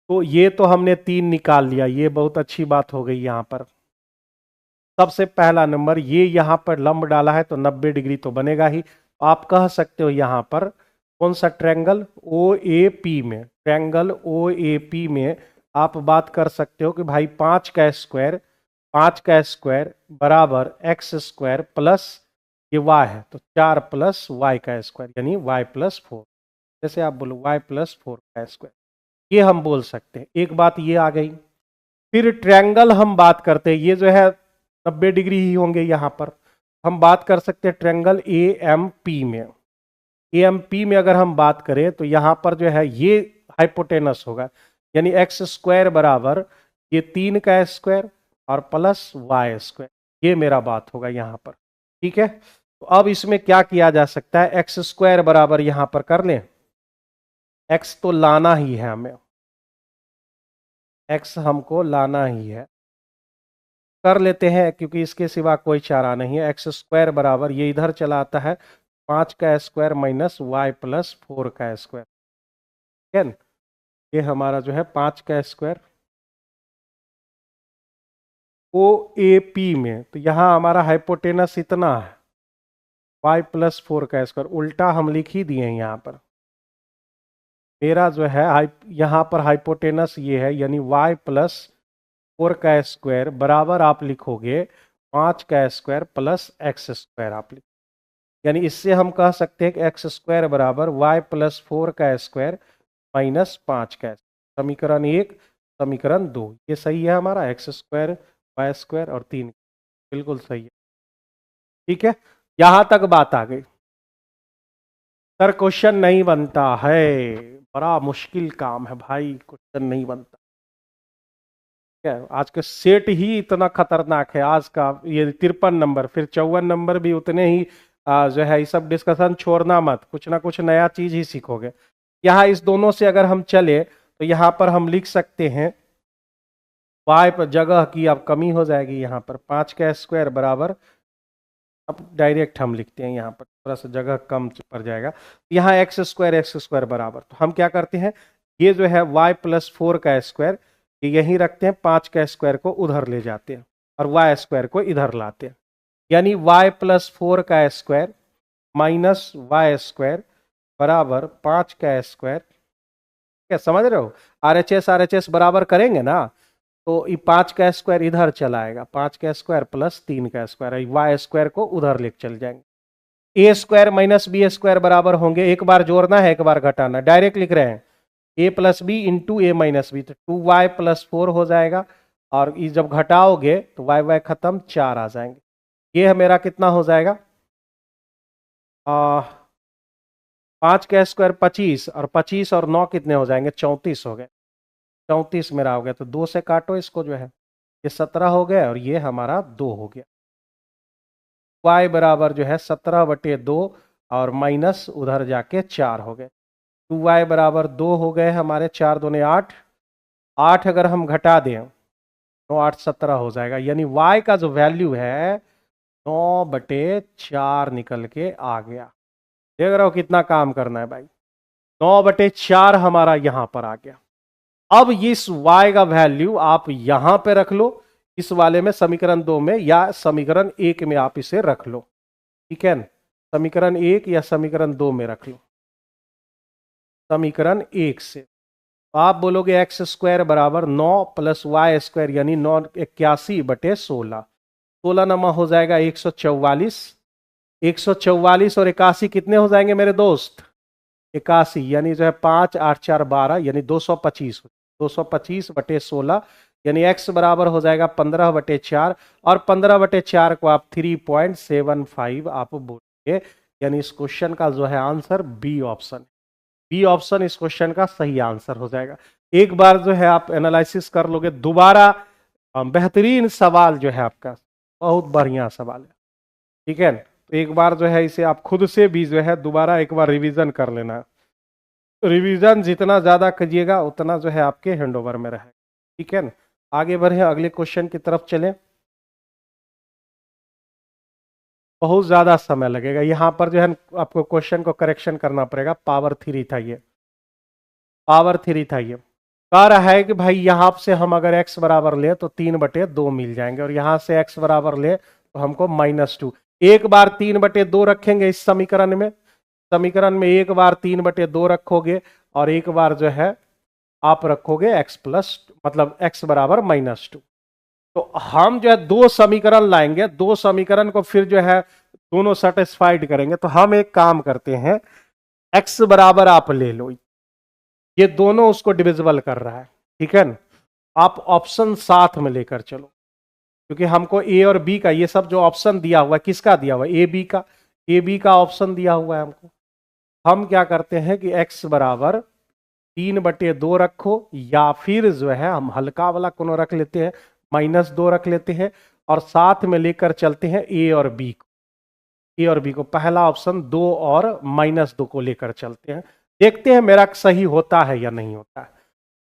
तो ये तो हमने 3 निकाल लिया, ये बहुत अच्छी बात हो गई। यहां पर सबसे पहला नंबर, ये यहां पर लंब डाला है तो 90 डिग्री तो बनेगा ही। आप कह सकते हो यहां पर कौन सा ट्रायंगल, ओ ए पी में, ट्रायंगल ओ ए पी में आप बात कर सकते हो कि भाई 5 का स्क्वायर बराबर एक्स स्क्वायर प्लस ये वाई है, तो 4 प्लस वाई का स्क्वायर, यानी वाई प्लस 4। जैसे आप बोलो वाई प्लस 4 का स्क्वायर, ये हम बोल सकते हैं। एक बात ये आ गई। फिर ट्रायंगल हम बात करते हैं, ये जो है 90 डिग्री ही होंगे यहां पर। हम बात कर सकते हैं ट्रायंगल ए एम पी में। ए एम पी में अगर हम बात करें तो यहां पर जो है ये हाइपोटेनस होगा, यानी एक्स स्क्वायर बराबर ये 3 का स्क्वायर और प्लस वाई स्क्वायर, ये मेरा बात होगा यहां पर, ठीक है। तो अब इसमें क्या किया जा सकता है, एक्स स्क्वायर बराबर यहां पर कर लें, एक्स तो लाना ही है हमें, एक्स हमको लाना ही है, कर लेते हैं क्योंकि इसके सिवा कोई चारा नहीं है। एक्स स्क्वायर बराबर ये इधर चला आता है 5 का स्क्वायर माइनस वाई प्लस 4 का स्क्वायर, ठीक है। ये हमारा जो है 5 का स्क्वायर ओ ए पी में, तो यहां हमारा हाइपोटेनस इतना है वाई प्लस 4 का स्क्वायर, उल्टा हम लिख ही दिए हैं यहां पर। मेरा जो है यहां पर हाइपोटेनस ये है, यानी वाई प्लस 4 का स्क्वायर बराबर आप लिखोगे 5 का स्क्वायर प्लस एक्स स्क्वायर आप लिखो, यानी इससे हम कह सकते हैं कि एक्स स्क्वायर बराबर वाई प्लस 4 का स्क्वायर माइनस 5 का स्क्वायर। समीकरण 1 समीकरण 2 ये सही है हमारा, एक्स स्क्वायर वाई स्क्वायर और 3 बिल्कुल सही है, ठीक है। यहां तक बात आ गई। सर क्वेश्चन नहीं बनता है, बड़ा मुश्किल काम है भाई, क्वेश्चन नहीं बनता है। आज का सेट ही इतना खतरनाक है, आज का ये 53 नंबर, फिर 54 नंबर भी उतने ही जो है, ये सब डिस्कशन छोड़ना मत, कुछ ना कुछ नया चीज ही सीखोगे। यहाँ इस दोनों से अगर हम चले तो यहाँ पर हम लिख सकते हैं वाई पर जगह की अब कमी हो जाएगी, यहाँ पर 5 का स्क्वायर बराबर, अब डायरेक्ट हम लिखते हैं, यहाँ पर थोड़ा सा जगह कम पड़ जाएगा। यहाँ एक्स स्क्वायर बराबर, तो हम क्या करते हैं, ये जो है वाई प्लस 4 का स्क्वायर ये यहीं रखते हैं, 5 का स्क्वायर को उधर ले जाते हैं और वाई स्क्वायर को इधर लाते हैं, यानी वाई प्लस 4 का स्क्वायर माइनस वाई स्क्वायर बराबर 5 का स्क्वायर। क्या समझ रहे हो, आर एच एस बराबर करेंगे ना, तो ये 5 का स्क्वायर इधर चला आएगा, 5 का स्क्वायर प्लस 3 का स्क्वायर, वाई स्क्वायर को उधर लेके चल जाएंगे, ए स्क्वायर माइनस बी स्क्वायर बराबर होंगे, एक बार जोड़ना है एक बार घटाना, डायरेक्ट लिख रहे हैं ए प्लस बी इंटू ए माइनस बी, तो 2y प्लस 4 हो जाएगा। और ये जब घटाओगे तो वाई वाई खत्म, 4 आ जाएंगे। ये मेरा कितना हो जाएगा, 5 का स्क्वायर 25, और 25 और 9 कितने हो जाएंगे, 34 हो गए। 34 मेरा हो गया, तो 2 से काटो इसको जो है, ये 17 हो गया और ये हमारा 2 हो गया। y बराबर जो है 17/2 और माइनस उधर जाके 4 हो गए। 2y बराबर 2 हो गए हमारे, 4 दूने 8, 8 अगर हम घटा दें तो 8 17 हो जाएगा, यानी y का जो वैल्यू है 9/4 निकल के आ गया। देख रहे हो कितना काम करना है भाई, 9/4 हमारा यहां पर आ गया। अब इस y का वैल्यू आप यहां पे रख लो, इस वाले में समीकरण 2 में या समीकरण 1 में आप इसे रख लो, ठीक है। समीकरण 1 या समीकरण 2 में रख लो। समीकरण 1 से तो आप बोलोगे एक्स स्क्वायर बराबर 9 प्लस वाई स्क्वायर यानी 9 81/16, 16 नमा हो जाएगा 144, 144 और 81 कितने हो जाएंगे मेरे दोस्त, 81, यानी जो है 5 8 4 12 यानी 225, 225/16 यानी x बराबर हो जाएगा 15/4, और 15/4 को आप 3.75 आप बोलेंगे, यानी इस क्वेश्चन का जो है answer b option, b option इस क्वेश्चन का सही आंसर हो जाएगा। एक बार जो है आप एनालिसिस कर लोगे दोबारा, बेहतरीन सवाल जो है आपका, बहुत बढ़िया सवाल है, ठीक है। तो एक बार जो है इसे आप खुद से भी जो है दोबारा एक बार रिवीजन कर लेना, रिवीजन जितना ज्यादा कीजिएगा उतना जो है आपके हैंडओवर में रहेगा, ठीक है। आगे बढ़े, अगले क्वेश्चन की तरफ चलें। बहुत ज्यादा समय लगेगा यहां पर जो है आपको क्वेश्चन को करेक्शन करना पड़ेगा, पावर 3 था ये, पावर 3 था ये। कह रहा है कि भाई यहां से हम अगर x बराबर ले तो 3/2 मिल जाएंगे, और यहां से x बराबर ले तो हमको -2। एक बार 3/2 रखेंगे इस समीकरण में, समीकरण में एक बार 3/2 रखोगे और एक बार जो है आप रखोगे x प्लस, मतलब x बराबर -2। तो हम जो है दो समीकरण लाएंगे, दो समीकरण को फिर जो है दोनों सेटिस्फाइड करेंगे। तो हम एक काम करते हैं, x बराबर आप ले लो, ये दोनों उसको डिविजिबल कर रहा है, ठीक है। आप ऑप्शन साथ में लेकर चलो, क्योंकि हमको ए और बी का ये सब जो ऑप्शन दिया हुआ है, किसका दिया हुआ है, ए बी का, ए बी का ऑप्शन दिया हुआ है हमको। हम क्या करते हैं कि x बराबर 3/2 रखो, या फिर जो है हम हल्का वाला कोनो रख लेते हैं, -2 रख लेते हैं, और साथ में लेकर चलते हैं ए और बी को, ए और बी को, पहला ऑप्शन 2 और -2 को लेकर चलते हैं, देखते हैं मेरा सही होता है या नहीं होता है।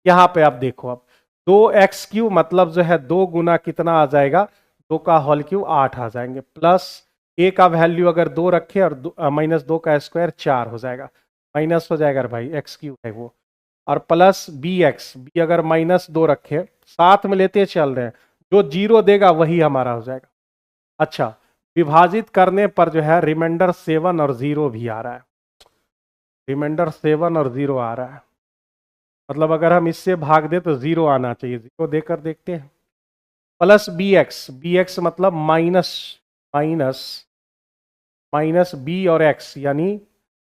यहां पे आप देखो, अब 2x³ मतलब जो है 2 गुना कितना आ जाएगा, 2 का होल क्यूब 8 आ जाएंगे, प्लस a का वैल्यू अगर 2 रखे और -2 का स्क्वायर 4 हो जाएगा, माइनस हो जाएगा भाई, x³ है वो, और प्लस bx, अगर -2 रखे, साथ में लेते चल रहे हैं, जो 0 देगा वही हमारा हो जाएगा। अच्छा, विभाजित करने पर जो है रिमाइंडर 7 और 0 भी आ रहा है, रिमाइंडर 7 और 0 आ रहा है, मतलब अगर हम इससे भाग दे तो 0 आना चाहिए, 0 देकर देखते हैं। प्लस bx मतलब माइनस माइनस माइनस बी और x, यानी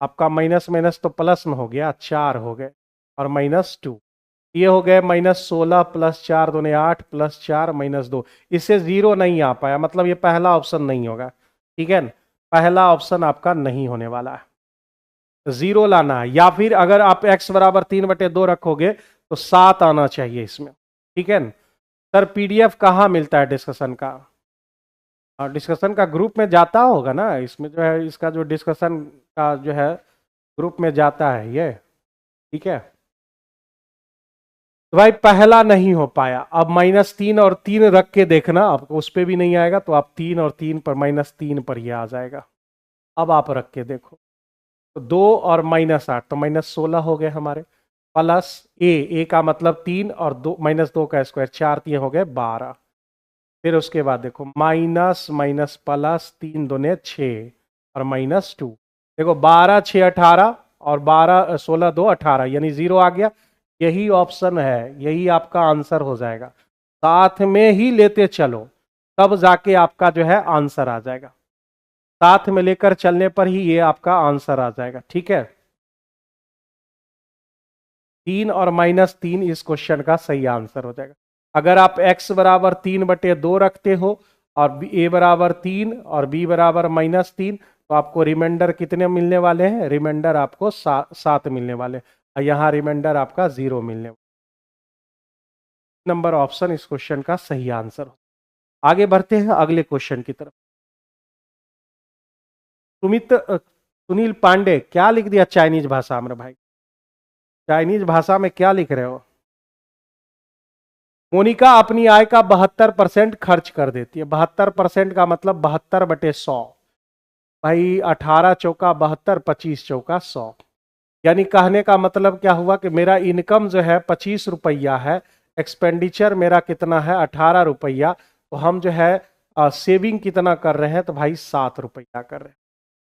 आपका माइनस माइनस तो प्लस में हो गया, 4 हो गए, और -2, ये हो गए -16 प्लस 4 दूने 8 प्लस 4 -2, इससे 0 नहीं आ पाया, मतलब ये पहला ऑप्शन नहीं होगा, ठीक है। पहला ऑप्शन आपका नहीं होने वाला है, 0 लाना है, या फिर अगर आप x बराबर 3/2 रखोगे तो 7 आना चाहिए इसमें, ठीक है। सर पीडीएफ कहाँ मिलता है डिस्कशन का, और डिस्कशन का ग्रुप में जाता होगा ना, इसमें जो है इसका जो डिस्कशन का जो है ग्रुप में जाता है ये, ठीक है। तो भाई पहला नहीं हो पाया, अब -3 और 3 रख के देखना, आपको उस पर भी नहीं आएगा तो आप 3 और 3 पर -3 पर ये आ जाएगा। अब आप रख के देखो, तो 2 और -8 तो -16 हो गए हमारे, प्लस ए का मतलब 3 और 2 -2 का स्क्वायर 4 3 हो गए 12, फिर उसके बाद देखो माइनस माइनस प्लस 3 दूने 6 और -2, देखो 12 6 18 और 12 16 2 18 यानी 0 आ गया, यही ऑप्शन है, यही आपका आंसर हो जाएगा। साथ में ही लेते चलो, तब जाके आपका जो है आंसर आ जाएगा। साथ में लेकर चलने पर ही ये आपका आंसर आ जाएगा। ठीक है, 3 और -3 इस क्वेश्चन का सही आंसर हो जाएगा। अगर आप x बराबर 3/2 रखते हो और a बराबर 3 और b बराबर -3, तो आपको रिमाइंडर कितने मिलने वाले हैं? रिमाइंडर आपको 7 मिलने वाले, और यहाँ रिमाइंडर आपका 0 मिलने वाला। नंबर ऑप्शन इस क्वेश्चन का सही आंसर हो। आगे बढ़ते हैं अगले क्वेश्चन की तरफ। सुनील पांडे क्या लिख दिया चाइनीज भाषा में भाई? चाइनीज भाषा में क्या लिख रहे हो? मोनिका अपनी आय का 72% खर्च कर देती है। 72% का मतलब 72/100। भाई 18 चौका 72, 25 चौका 100। यानी कहने का मतलब क्या हुआ कि मेरा इनकम जो है 25 रुपया है, एक्सपेंडिचर मेरा कितना है 18 रुपया, तो हम जो है सेविंग कितना कर रहे हैं? तो भाई 7 रुपया कर रहे हैं।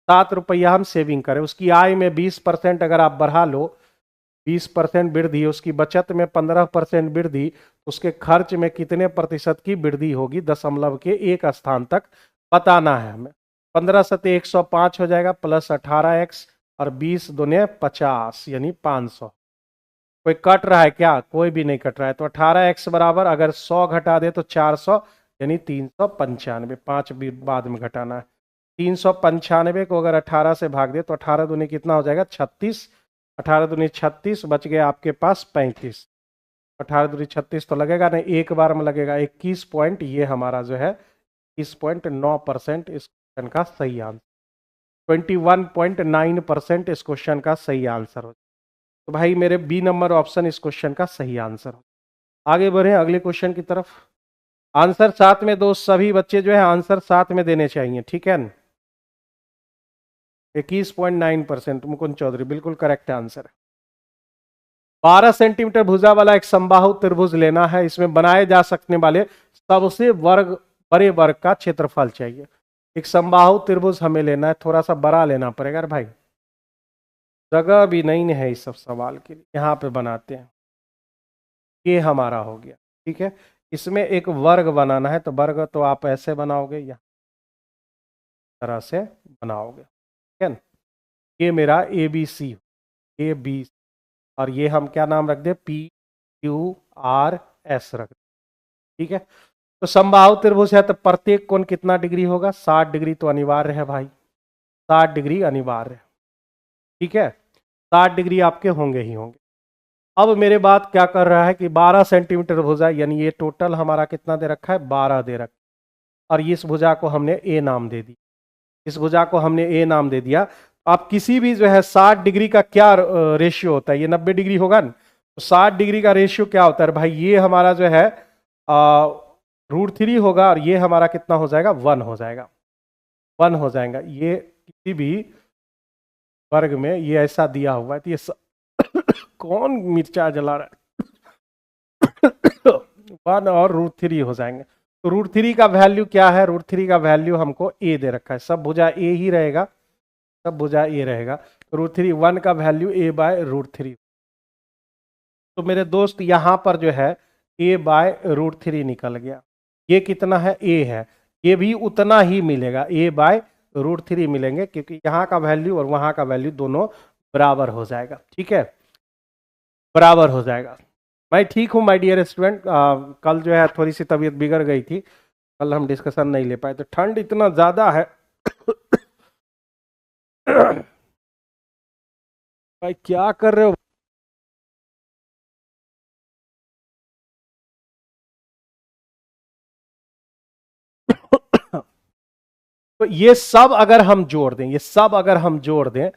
7 रुपया हम सेविंग करें। उसकी आय में 20% अगर आप बढ़ा लो, 20% वृद्धि, उसकी बचत में 15% वृद्धि, तो उसके खर्च में कितने प्रतिशत की वृद्धि होगी? दशमलव के एक स्थान तक बताना है हमें। 15 सते 105 हो जाएगा, प्लस 18x और 20 दूने 50 यानी 500। कोई कट रहा है क्या? कोई भी नहीं कट रहा है। तो 18x बराबर अगर 100 घटा दे तो 400 यानी 395। 5 भी बाद में घटाना है। 395 को अगर 18 से भाग दे तो 18 दूनी कितना हो जाएगा? 36। 18 दूनी 36, बच गया आपके पास 35। 18 दूनी 36 तो लगेगा नहीं, एक बार में लगेगा 21 पॉइंट। ये हमारा जो है 21.9% इस क्वेश्चन का सही आंसर। 21.9% इस क्वेश्चन का सही आंसर हो। तो भाई मेरे बी नंबर ऑप्शन इस क्वेश्चन का सही आंसर हो। आगे बढ़े अगले क्वेश्चन की तरफ। आंसर साथ में दो, सभी बच्चे जो है आंसर साथ में देने चाहिए, ठीक है। 21.9% मुकुंद चौधरी बिल्कुल करेक्ट आंसर है। 12 सेंटीमीटर भुजा वाला एक समबाहु त्रिभुज लेना है। इसमें बनाए जा सकने वाले सबसे बड़े वर्ग का क्षेत्रफल चाहिए। एक समबाहु त्रिभुज हमें लेना है, थोड़ा सा बड़ा लेना पड़ेगा भाई, जगह भी नहीं है इस सब सवाल के लिए। यहाँ पे बनाते हैं, ये हमारा हो गया, ठीक है। इसमें एक वर्ग बनाना है, तो वर्ग तो आप ऐसे बनाओगे, या तरह से बनाओगे, ठीक है ना। ये मेरा ABC, AB, और ये हम क्या नाम रख दे? PQRS रख दे, ठीक है। तो समबाहु त्रिभुज है, तो प्रत्येक कोण कितना डिग्री होगा? 60 डिग्री तो अनिवार्य है भाई, 60 डिग्री अनिवार्य है, ठीक है। 60 डिग्री आपके होंगे ही होंगे। अब मेरे बात क्या कर रहा है कि 12 सेंटीमीटर भुजा, यानी ये टोटल हमारा कितना दे रखा है? 12 दे रखा है। और इस भुजा को हमने ए नाम दे दिया, इस भुजा को हमने ए नाम दे दिया। आप किसी भी जो है 60 डिग्री का क्या रेशियो होता है? ये 90 डिग्री होगा ना, तो 60 डिग्री का रेशियो क्या होता है भाई? ये हमारा जो है √3 होगा, और ये हमारा कितना हो जाएगा? 1 हो जाएगा, 1 हो जाएगा। ये किसी भी वर्ग में ये ऐसा दिया हुआ है, तो ये कौन मिर्चा जला रहा है? 1 और √3 हो जाएंगे। तो √3 का वैल्यू क्या है? √3 का वैल्यू हमको ए दे रखा है, सब भुजा ए ही रहेगा, सब भुजा ए रहेगा। तो √3, 1 का वैल्यू a/√3। तो मेरे दोस्त यहां पर जो है a/√3 निकल गया। ये कितना है? a है, ये भी उतना ही मिलेगा, a/√3 मिलेंगे, क्योंकि यहाँ का वैल्यू और वहां का वैल्यू दोनों बराबर हो जाएगा, ठीक है, बराबर हो जाएगा। मैं ठीक हूँ माय डियर स्टूडेंट। कल जो है थोड़ी सी तबीयत बिगड़ गई थी, कल हम डिस्कशन नहीं ले पाए, तो ठंड इतना ज़्यादा है भाई क्या कर रहे हो? तो ये सब अगर हम जोड़ दें, ये सब अगर हम जोड़ दें,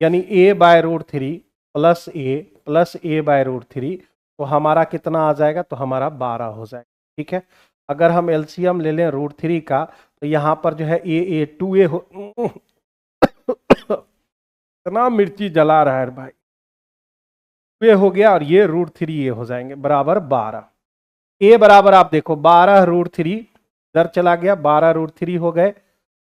यानी a/√3 प्लस a/√3, तो हमारा कितना आ जाएगा? तो हमारा 12 हो जाएगा, ठीक है। अगर हम एलसीएम ले लें √3 का, तो यहां पर जो है a 2a हो इतना मिर्ची जला रहा है भाई, ये हो गया, और ये √3a हो जाएंगे, बराबर 12। a बराबर आप देखो 12 √3 इधर चला गया, 12 √3 हो गए,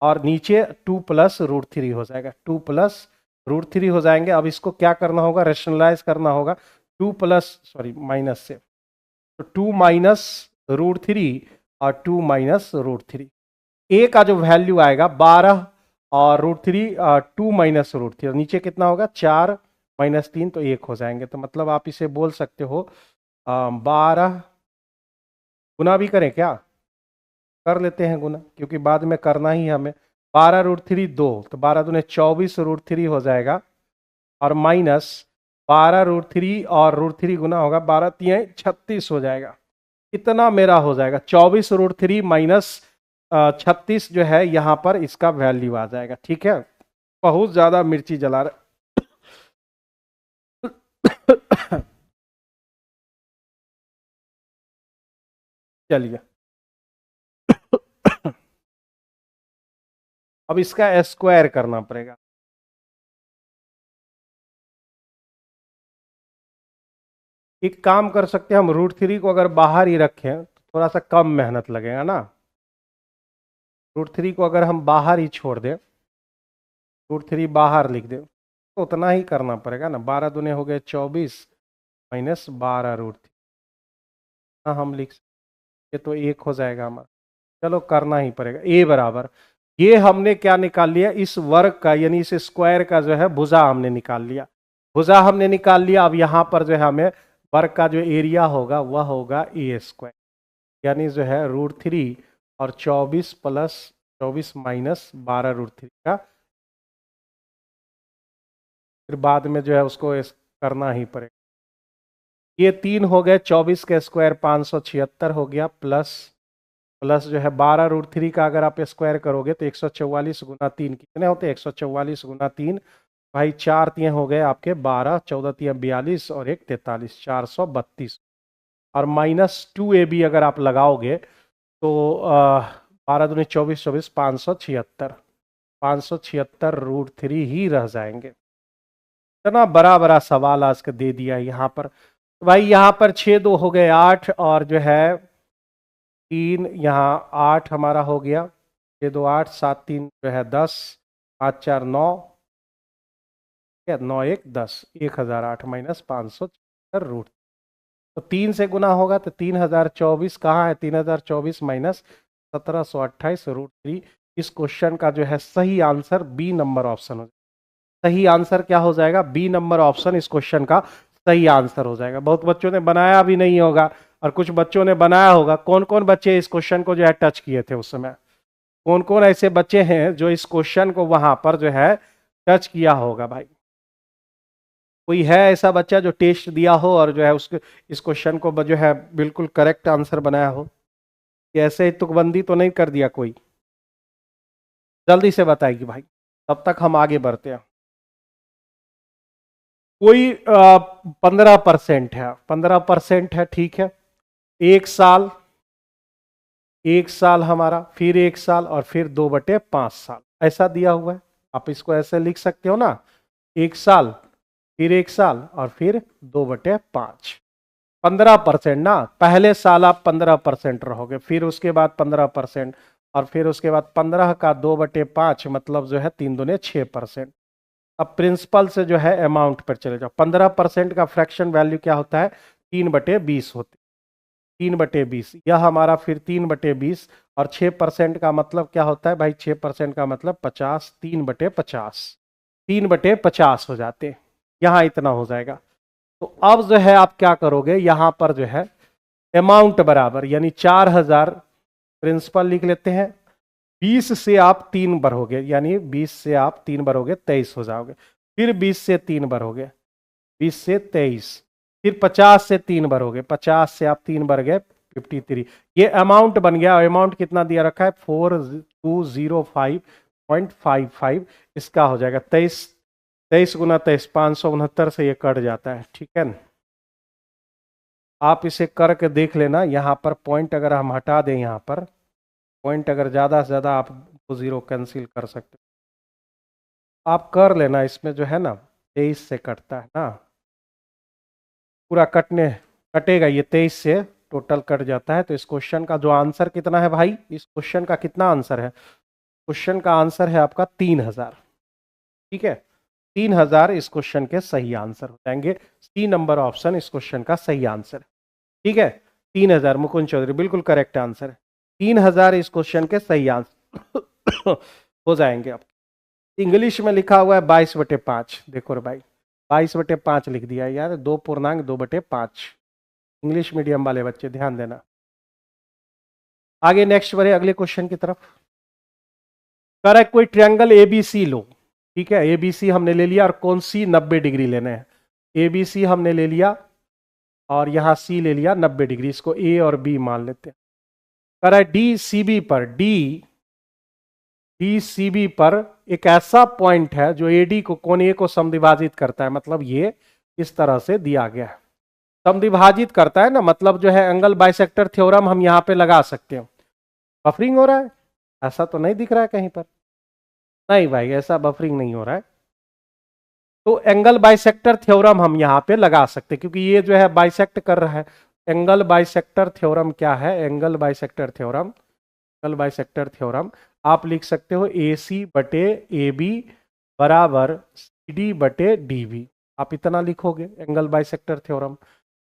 और नीचे 2 प्लस √3 हो जाएगा, 2 प्लस √3 हो जाएंगे। अब इसको क्या करना होगा? रेशनलाइज करना होगा। 2 प्लस, सॉरी माइनस से, तो 2 माइनस √3 और 2 माइनस √3, ए का जो वैल्यू आएगा 12 और √3 2 माइनस √3, नीचे कितना होगा 4 माइनस 3 तो 1 हो जाएंगे। तो मतलब आप इसे बोल सकते हो 12 गुना भी करें क्या, कर लेते हैं गुना क्योंकि बाद में करना ही है हमें। 12 √3 2, तो 12 दूने 24 √3 हो जाएगा, और माइनस 12 √3 और √3 गुना होगा 12 3 36 हो जाएगा। इतना मेरा हो जाएगा 24 √3 माइनस 36 जो है यहाँ पर इसका वैल्यू आ जाएगा। ठीक है, बहुत ज्यादा मिर्ची जला रहा चलिए अब इसका स्क्वायर करना पड़ेगा। एक काम कर सकते हैं हम, √3 को अगर बाहर ही रखें तो थोड़ा सा कम मेहनत लगेगा ना। √3 को अगर हम बाहर ही छोड़ दें, √3 बाहर लिख दें तो उतना ही करना पड़ेगा ना। 12 दूने हो गए 24 माइनस 12 √3, हाँ हम लिख सकते, तो 1 हो जाएगा हमारा। चलो करना ही पड़ेगा। ए बराबर, ये हमने क्या निकाल लिया, इस वर्ग का यानी इस स्क्वायर का जो है भुजा हमने निकाल लिया। भुजा हमने निकाल लिया। अब यहाँ पर जो है हमें वर्ग का जो एरिया होगा वह होगा A², यानी जो है √3 और 24 प्लस 24 माइनस 12 √3 का, फिर बाद में जो है उसको करना ही पड़ेगा। ये 3 हो गए, 24 का स्क्वायर 576 हो गया, प्लस प्लस जो है 12 √3 का अगर आप स्क्वायर करोगे तो 144 गुना 3 कितने होते हैं, 144 गुना 3 भाई, 4 3 हो गए आपके 12, 14 3 42 और 1 43, 432, और -2ab अगर आप लगाओगे तो 12 दूनी 24 24 576, 576 √3 ही रह जाएंगे। इतना बड़ा बड़ा सवाल आज का दे दिया यहाँ पर। तो भाई यहाँ पर 6 2 हो गए 8, और जो है 3 यहाँ 8 हमारा हो गया, 6 2 8, 7 3 जो है 10, 5 4 9, 9 1 10, 1008 माइनस 576 √। तो 3 से गुना होगा तो 3024 कहाँ है, 3024 माइनस 1728 √3। इस क्वेश्चन का जो है सही आंसर बी नंबर ऑप्शन हो जाएगा। सही आंसर क्या हो जाएगा, बी नंबर ऑप्शन इस क्वेश्चन का सही आंसर हो जाएगा। बहुत बच्चों ने बनाया भी नहीं होगा और कुछ बच्चों ने बनाया होगा। कौन कौन बच्चे इस क्वेश्चन को जो है टच किए थे उस समय, कौन कौन ऐसे बच्चे हैं जो इस क्वेश्चन को वहां पर जो है टच किया होगा भाई। कोई है ऐसा बच्चा जो टेस्ट दिया हो और जो है उसके इस क्वेश्चन को जो है बिल्कुल करेक्ट आंसर बनाया हो, कि ऐसे ही तुकबंदी तो नहीं कर दिया कोई, जल्दी से बताएगी भाई, तब तक हम आगे बढ़ते हैं। कोई 15% है, 15% है, ठीक है। 1 साल, 1 साल हमारा, फिर 1 साल और फिर 2/5 साल ऐसा दिया हुआ है। आप इसको ऐसे लिख सकते हो ना, 1 साल फिर 1 साल और फिर 2/5, 15% ना। पहले साल आप 15% रहोगे, फिर उसके बाद 15%, और फिर उसके बाद 15 का 2/5 मतलब जो है 3 दूने 6%। अब प्रिंसिपल से जो है अमाउंट पर चले जाओ। 15% का फ्रैक्शन वैल्यू क्या होता है, 3/20 होती, 3/20, यह हमारा फिर 3/20, और 6% का मतलब क्या होता है भाई, 6% का मतलब 50, 3/50, 3/50 हो जाते हैं। यहाँ इतना हो जाएगा। तो अब जो है आप क्या करोगे, यहां पर जो है अमाउंट बराबर यानी 4000 प्रिंसिपल लिख लेते हैं। 20 से आप 3 भरोगे, यानी 20 से आप 3 भरोगे 23 हो जाओगे। फिर 20 से 3 भरोगे, 20 से 23, फिर 50 से 3 भरोगे, 50 से आप 3 भर गए 53। ये अमाउंट बन गया। अमाउंट कितना दिया रखा है, 4205.55, इसका हो जाएगा 23, 23 गुना 23, 569 से ये कट जाता है, ठीक है ना। आप इसे करके देख लेना। यहाँ पर पॉइंट अगर हम हटा दें, यहाँ पर पॉइंट अगर ज़्यादा से ज़्यादा आप 0 कैंसिल कर सकते हो। आप कर लेना, इसमें जो है ना 23 से कटता है ना, पूरा कटेगा ये 23 से टोटल कट जाता है। तो इस क्वेश्चन का जो आंसर कितना है भाई, इस क्वेश्चन का कितना आंसर है, क्वेश्चन का आंसर है आपका 3000, ठीक है। 3000 इस क्वेश्चन के सही आंसर हो जाएंगे। सी नंबर ऑप्शन इस क्वेश्चन का सही आंसर है, ठीक है। 3000 मुकुंद चौधरी बिल्कुल करेक्ट आंसर है। 3000 इस क्वेश्चन के सही आंसर हो जाएंगे आप। इंग्लिश में लिखा हुआ है 22/5। देखो रे भाई, 22/5 लिख दिया है यार, 2.2/5। इंग्लिश मीडियम वाले बच्चे ध्यान देना। आगे नेक्स्ट बढ़े अगले क्वेश्चन की तरफ। कह रहा है कोई ट्रायंगल एबीसी लो, ठीक है, एबीसी हमने ले लिया और कौन सी 90 डिग्री लेना है। एबीसी हमने ले लिया और यहां सी ले लिया 90 डिग्री, इसको ए और बी मान लेते हैं। कह रहा है डीसीबी पर, डीसीबी पर एक ऐसा पॉइंट है जो एडी को, कोण ए को समद्विभाजित करता है, मतलब ये इस तरह से दिया गया है, समद्विभाजित करता है ना, मतलब जो है एंगल बाइसेक्टर थ्योरम हम यहां पे लगा सकते हैं। बफरिंग हो रहा है? ऐसा तो नहीं दिख रहा है कहीं पर, नहीं भाई ऐसा बफरिंग नहीं हो रहा है। तो एंगल बाइसेक्टर थ्योरम हम यहां पे लगा सकते हैं, क्योंकि ये जो है बाइसेक्ट कर रहा है। एंगल बाइसेक्टर थ्योरम क्या है? Angle bisector theorem, angle bisector theorem आप लिख सकते हो AC/AB बराबर CD/DB। आप इतना लिखोगे एंगल बाइसेक्टर थ्योरम।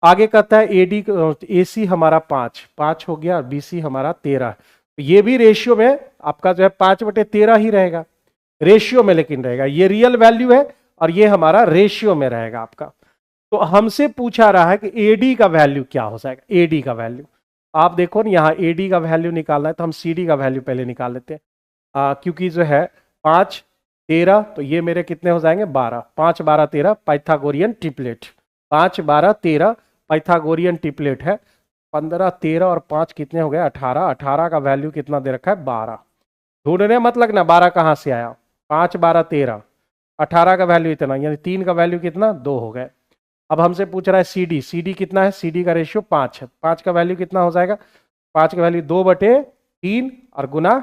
आगे कहता है AC हमारा 5 हो गया, BC हमारा 13। ये भी रेशियो में आपका जो है 5/13 ही रहेगा, रेशियो में लेकिन रहेगा। ये रियल वैल्यू है और ये हमारा रेशियो में रहेगा आपका। तो हमसे पूछा रहा है कि AD का वैल्यू क्या हो जाएगा। AD का वैल्यू आप देखो ना, यहाँ AD का वैल्यू निकालना है तो हम CD का वैल्यू पहले निकाल लेते हैं। क्योंकि जो है 5 13, तो ये मेरे कितने हो जाएंगे 12, 5 12 13 पाइथागोरियन ट्रिपलेट, 5 12 13 पाइथागोरियन ट्रिपलेट है। 15 13 और 5 कितने हो गए 18, 18 का वैल्यू कितना दे रखा है 12। ढूंढने मत लगना 12 कहां से आया, 5 12 13, 18 का वैल्यू इतना, यानी 3 का वैल्यू कितना 2 हो गए। अब हमसे पूछ रहा है CD, CD कितना है, CD का रेशियो 5 है, 5 का वैल्यू कितना हो जाएगा, 5 का वैल्यू 2/3 और गुना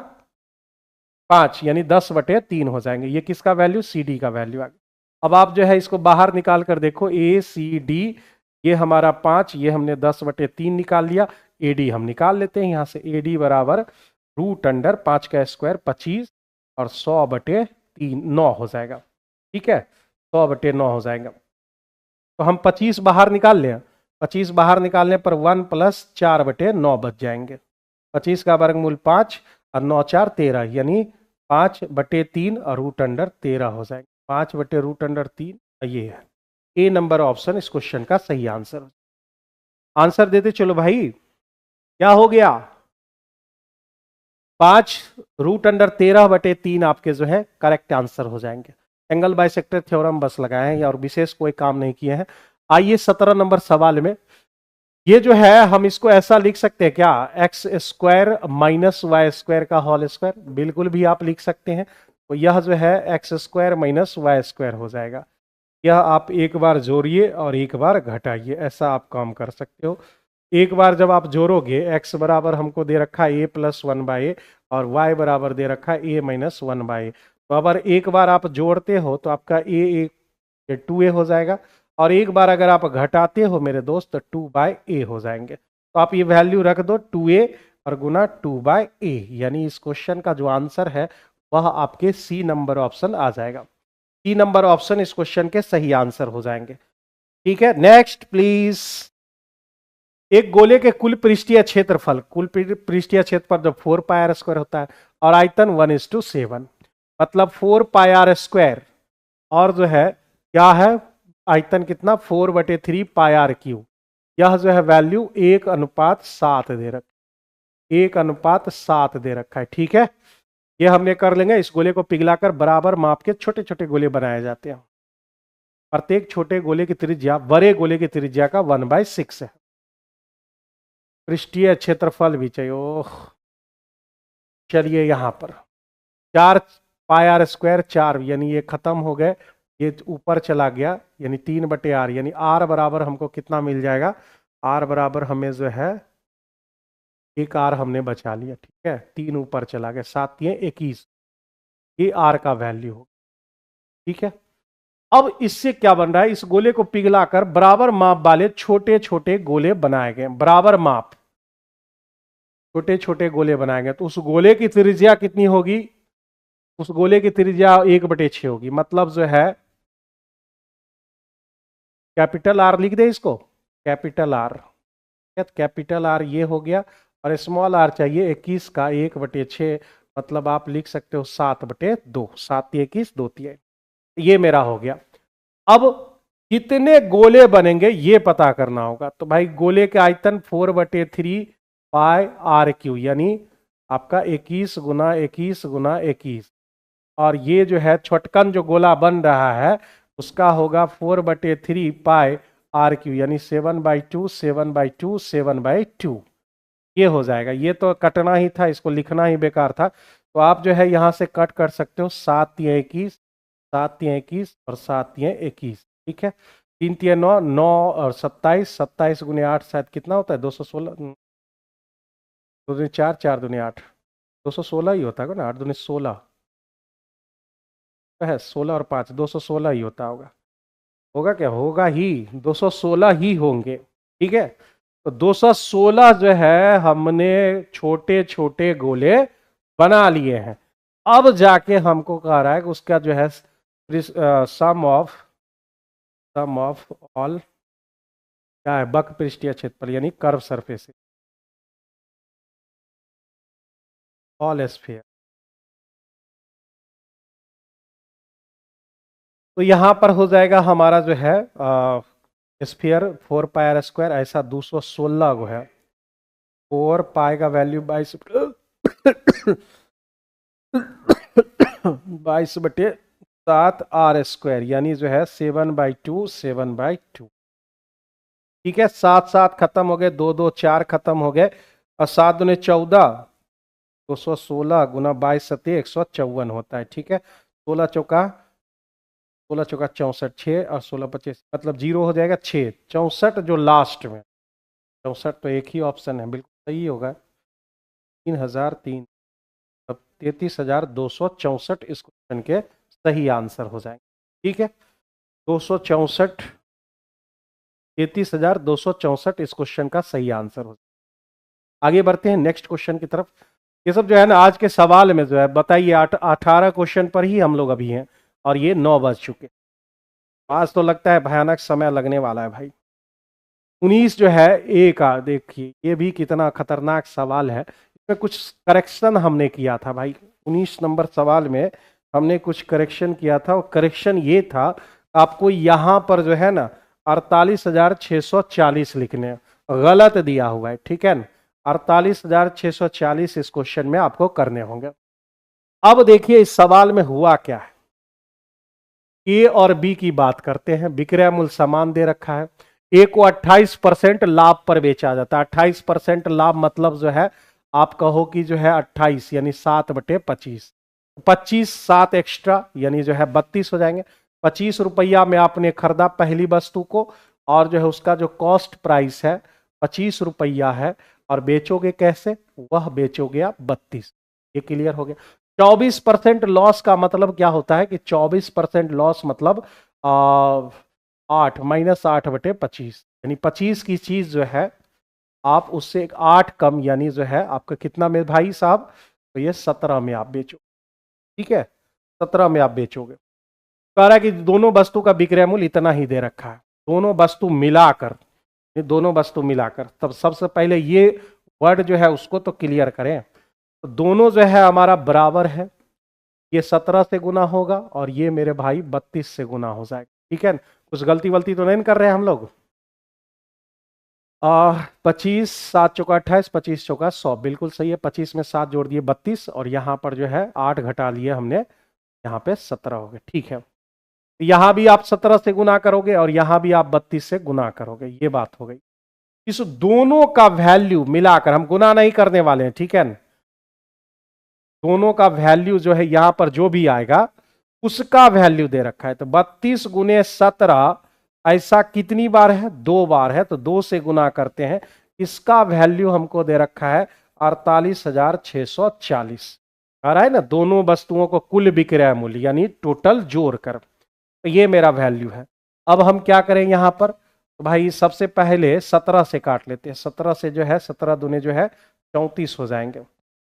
5 यानी 10/3 हो जाएंगे। ये किसका वैल्यू, CD का वैल्यू आ गया। अब आप जो है इसको बाहर निकाल कर देखो, ACD ये हमारा 5, ये हमने 10/3 निकाल लिया। AD हम निकाल लेते हैं यहां से, AD बराबर √5 का स्क्वायर 25 और 100/3 9 हो जाएगा, ठीक है, 100/9 हो जाएगा। तो हम 25 बाहर निकाल लें, 25 बाहर निकालने पर 1 + 4/9 बच जाएंगे। 25 का वर्गमूल 5 और 9 4 13, यानी 5/3 और √13 हो जाएंगे। 5/√3 ये है ए नंबर ऑप्शन इस क्वेश्चन का सही आंसर। आंसर देते चलो भाई, क्या हो गया 5√13/3 आपके जो है करेक्ट आंसर हो जाएंगे। एंगल बाइसेक्टर थ्योरम बस लगाए हैं और विशेष कोई काम नहीं किए हैं। आइए 17 नंबर सवाल में, ये जो है हम इसको ऐसा लिख सकते हैं क्या, x² - y² का होल स्क्वायर, बिल्कुल भी आप लिख सकते हैं। तो यह जो है x² - y² हो जाएगा। यह आप एक बार जोड़िए और एक बार घटाइए, ऐसा आप काम कर सकते हो। एक बार जब आप जोड़ोगे, x बराबर हमको दे रखा है a + 1/a और y बराबर दे रखा है a - 1/a। तो अगर एक बार आप जोड़ते हो तो आपका a 2a हो जाएगा, और एक बार अगर आप घटाते हो मेरे दोस्त तो 2/a हो जाएंगे। तो आप ये वैल्यू रख दो 2a और गुना 2/a, यानी इस क्वेश्चन का जो आंसर है वह आपके C नंबर ऑप्शन आ जाएगा। C नंबर ऑप्शन इस क्वेश्चन के सही आंसर हो जाएंगे, ठीक है। नेक्स्ट प्लीज, एक गोले के कुल पृष्ठीय क्षेत्रफल, कुल पृष्ठीय क्षेत्रफल जब 4πr² होता है और आयतन 1:7, मतलब 4πr² और जो है क्या है आयतन कितना 4/3πr³। यह जो है वैल्यू 1:7 दे रखा, 1:7 दे रखा है, ठीक है। ये हमने कर लेंगे। इस गोले को पिघलाकर बराबर माप के छोटे छोटे गोले बनाए जाते हैं। प्रत्येक छोटे गोले की त्रिज्या बड़े गोले की त्रिज्या का 1/6 है। पृष्ठीय क्षेत्रफल भी चाहिए। ओह, चलिए यहां पर 4πr², 4 यानी ये खत्म हो गए, ये ऊपर चला गया, यानी 3/r, यानी r बराबर हमको कितना मिल जाएगा, r बराबर हमें जो है एक r हमने बचा लिया, ठीक है, 3 ऊपर चला गया, 7 × 21, ये r का वैल्यू हो, ठीक है। अब इससे क्या बन रहा है, इस गोले को पिघलाकर बराबर माप वाले छोटे छोटे गोले बनाए गए, बराबर माप छोटे छोटे गोले बनाए गए। तो उस गोले की त्रिज्या कितनी होगी, उस गोले की त्रिज्या 1/6 होगी, मतलब जो है कैपिटल R लिख दे इसको, कैपिटल R, कैपिटल R ये हो गया, और स्मॉल r चाहिए 21 का 1/6, मतलब आप लिख सकते हो 7/2, 7×21, 2×3। ये मेरा हो गया। अब कितने गोले बनेंगे ये पता करना होगा। तो भाई गोले के आयतन 4/3 πr³ यानी आपका 21 × 21 × 21। और ये जो है छोटकन जो गोला बन रहा है उसका होगा 4/3 πr³ यानी 7/2, 7/2, 7/2। ये हो जाएगा। ये तो कटना ही था, इसको लिखना ही बेकार था। तो आप जो है यहां से कट कर सकते हो 7×3 = 21, 7×3 = 21 और 7×3 = 21। ठीक है, 3×3 = 9, 9 और 27, 27 × 8 शायद कितना होता है 216, 2×4, 4×2 = 8, 216 ही होता है ना, 8×2 = 16 है, 16 और 5 216 ही होता होगा। होगा क्या, होगा ही 216 ही होंगे। ठीक है, तो 216 जो है हमने छोटे छोटे गोले बना लिए हैं। अब जाके हमको कह रहा है कि उसका जो है सम ऑफ ऑल क्या है, वक्र पृष्ठीय क्षेत्रफल यानी कर्व सरफेस ऑल स्फीयर। तो यहां पर हो जाएगा हमारा जो है स्फीयर 4πr², ऐसा 216 गो है। 4π का वैल्यू 22 22/7 r² यानी जो है 7/2, 7/2। ठीक है, 7 7 खत्म हो गए, 2 2 4 खत्म हो गए और 7 दूने 14, 216 × 22 = 154 होता है। ठीक है, 16 चौका 64, 6 और 16×25 मतलब 0 हो जाएगा 6, 64 जो लास्ट में, 64 तो एक ही ऑप्शन है, बिल्कुल सही होगा 3003। अब 33,264 इस क्वेश्चन के सही आंसर हो जाएंगे। ठीक है, 264, 33,264 इस क्वेश्चन का सही आंसर हो। आगे बढ़ते हैं नेक्स्ट क्वेश्चन की तरफ। ये सब जो है ना आज के सवाल में जो है बताइए 18 क्वेश्चन पर ही हम लोग अभी हैं और ये 9 बज चुके। आज तो लगता है भयानक समय लगने वाला है भाई। 19 जो है ए का देखिए, ये भी कितना खतरनाक सवाल है। इसमें कुछ करेक्शन हमने किया था भाई। 19 नंबर सवाल में हमने कुछ करेक्शन किया था और करेक्शन ये था, आपको यहां पर जो है ना 48,640 लिखने गलत दिया हुआ है। ठीक है ना, 48,640 इस क्वेश्चन में आपको करने होंगे। अब देखिए इस सवाल में हुआ क्या है। ए और बी की बात करते हैं, विक्रय मूल्य समान दे रखा है। ए को 28% लाभ पर बेचा जाता है। 28% लाभ मतलब जो है आप कहो कि जो है 28 यानी 7/25, 25 7 एक्स्ट्रा यानी जो है 32 हो जाएंगे। 25 रुपया में आपने खरीदा पहली वस्तु को और जो है उसका जो कॉस्ट प्राइस है 25 रुपया है और बेचोगे कैसे, वह बेचोगे आप 32। ये क्लियर हो गया। 24% लॉस का मतलब क्या होता है कि 24% लॉस मतलब 8 -8/25 यानी 25 की चीज जो है आप उससे एक 8 कम यानी जो है आपका कितना में भाई साहब, तो ये 17 में आप बेचो। ठीक है, 17 में आप बेचोगे। कह रहा है कि दोनों वस्तु का विक्रय मूल्य इतना ही दे रखा है, दोनों वस्तु मिलाकर, ये दोनों वस्तु मिलाकर। तब सबसे पहले ये वर्ड जो है उसको तो क्लियर करें। तो दोनों जो है हमारा बराबर है, ये 17 से गुना होगा और ये मेरे भाई 32 से गुना हो जाएगा। ठीक है, कुछ गलती वलती तो नहीं कर रहे हैं हम लोग। 25 7 चौका 28, 25 चौका 100, बिल्कुल सही है। 25 में 7 जोड़ दिए 32 और यहाँ पर जो है 8 घटा लिए हमने, यहाँ पे 17 हो गए। ठीक है, यहां भी आप 17 से गुना करोगे और यहां भी आप 32 से गुना करोगे, ये बात हो गई। इस दोनों का वैल्यू मिलाकर, हम गुना नहीं करने वाले हैं, ठीक है ना, दोनों का वैल्यू जो है यहां पर जो भी आएगा उसका वैल्यू दे रखा है। तो 32 × 17 ऐसा कितनी बार है, 2 बार है, तो 2 से गुना करते हैं। इसका वैल्यू हमको दे रखा है 48,640। आ रहा है ना, दोनों वस्तुओं को कुल विक्रय मूल्य यानी टोटल जोड़कर, तो ये मेरा वैल्यू है। अब हम क्या करें यहां पर, तो भाई सबसे पहले 17 से काट लेते हैं। 17 से जो है 17 दूने जो है 34 हो जाएंगे।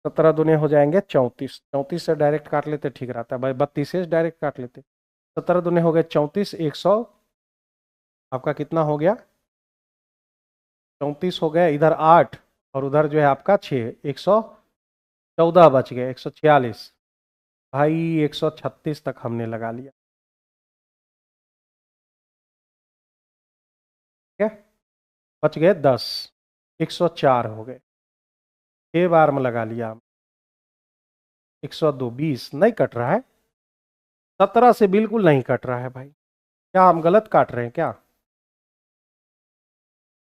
17 दूने हो जाएंगे 34, 34 से डायरेक्ट काट लेते ठीक रहता है भाई, 32 से डायरेक्ट काट लेते। 17 दूने हो गए 34, 100 आपका कितना हो गया 34 हो गया, इधर 8 और उधर जो है आपका 6, 100 14 बच गए, 146 भाई, 136 तक हमने लगा लिया। ठीक है, बच गए 10, 104 हो गए, 6 बार में लगा लिया हम। 102, 20 नहीं कट रहा है, 17 से बिल्कुल नहीं कट रहा है भाई। क्या हम गलत काट रहे हैं क्या?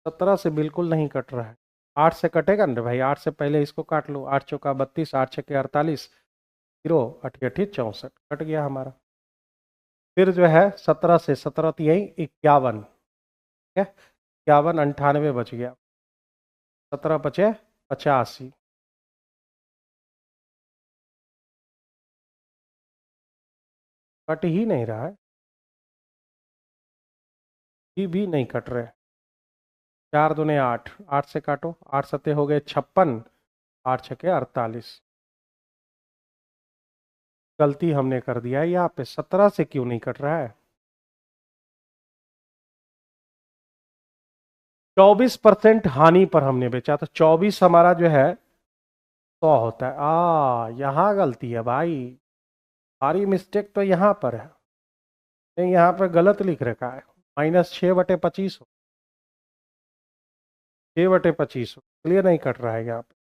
17 से बिल्कुल नहीं कट रहा है। 8 से कटेगा ना भाई, 8 से पहले इसको काट लो। 8 चौका 32, 8 छक्के 48, 0 अठी 64, कट गया हमारा। फिर जो है 17 से 17 तो यही 51, ठीक है, 51, 98 बच गया, 17 बचे 85। कट ही नहीं रहा है, ये भी नहीं कट रहे। 4 दूने 8, 8 से काटो, 8 सत्ते हो गए 56, 8 छक्के 48। गलती हमने कर दिया है यहाँ पे, 17 से क्यों नहीं कट रहा है? 24% हानि पर हमने बेचा, तो 24 हमारा जो है 100 होता है। यहाँ गलती है भाई, हमारी मिस्टेक तो यहाँ पर है। नहीं, यहाँ पर गलत लिख रखा है, -6/25 हो, 6/25 हो, इसलिए नहीं कट रहा है यहाँ पे।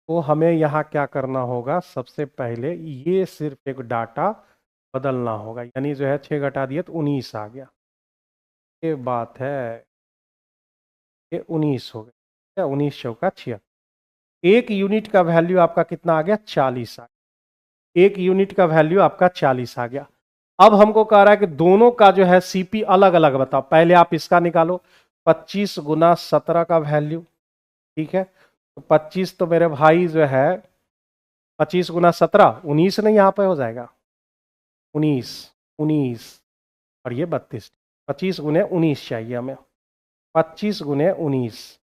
तो हमें यहाँ क्या करना होगा, सबसे पहले ये सिर्फ एक डाटा बदलना होगा, यानी जो है 6 घटा दिए तो 19 आ गया। ये बात है, ये 19 हो गया, 19 चौका 76। 1 यूनिट का वैल्यू आपका कितना आ गया? 40 आ गया। 1 यूनिट का वैल्यू आपका 40 आ गया। अब हमको कह रहा है कि दोनों का जो है सीपी अलग अलग बताओ। पहले आप इसका निकालो, 25 गुना 17 का वैल्यू, ठीक है। तो 25 तो मेरे भाई जो है 25 गुना 17, 19 नहीं यहाँ पे हो जाएगा, 19, 19 और ये 32। 25 गुने 19 चाहिए हमें, 25 गुने 19।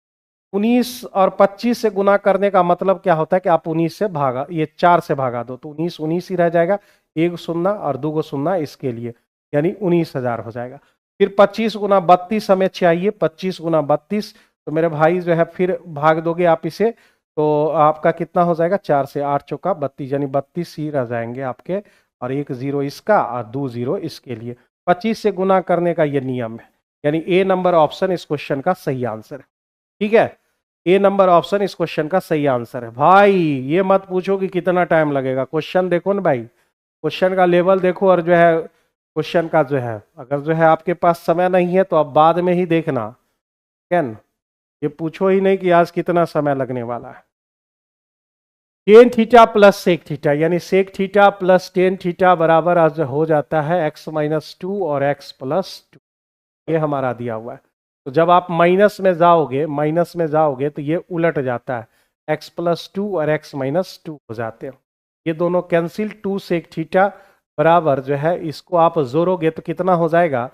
19 और 25 से गुना करने का मतलब क्या होता है कि आप 19 से भागा, ये 4 से भागा दो तो 19 19 ही रह जाएगा। 1 शून्य और 2 शून्य इसके लिए, यानी 19,000 हो जाएगा। फिर 25 गुना 32 हमें चाहिए, 25 गुना 32, तो मेरे भाई जो है फिर भाग दोगे आप इसे, तो आपका कितना हो जाएगा? 4 से 8 चौका 32, यानी 32 ही रह जाएंगे आपके, और 1 0 इसका और 2 0 इसके लिए। 25 से गुना करने का ये नियम है, यानी ए नंबर ऑप्शन इस क्वेश्चन का सही आंसर है। ठीक है, ए नंबर ऑप्शन इस क्वेश्चन का सही आंसर है। भाई ये मत पूछो कि कितना टाइम लगेगा, क्वेश्चन देखो ना भाई, क्वेश्चन का लेवल देखो, और जो है क्वेश्चन का जो है, अगर जो है आपके पास समय नहीं है तो आप बाद में ही देखना, कैन ये पूछो ही नहीं कि आज कितना समय लगने वाला है। Tan theta plus sec theta, यानी sec theta plus tan theta बराबर आज हो जाता है x-2 और x+2, ये हमारा दिया हुआ है। तो जब आप माइनस में जाओगे, माइनस में जाओगे तो ये उलट जाता है, x+2 और x-2 हो जाते हैं, ये दोनों कैंसिल। 2 सेक थीटा बराबर जो है, इसको आप जोड़ोगे तो कितना हो जाएगा?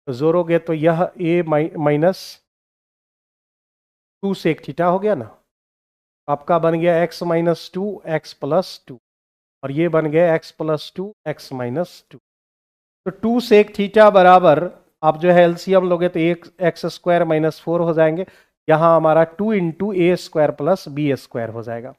जोड़ोगे तो यह a -2 सेक थीटा हो गया ना, आपका बन गया x-2 x+2, और ये बन गया x+2 x-2। तो 2 सेक थीटा बराबर, आप जो है एलसीएम लोगे तो एक x² - 4 हो जाएंगे। यहां हमारा 2 इंटू a² प्लस b² हो जाएगा।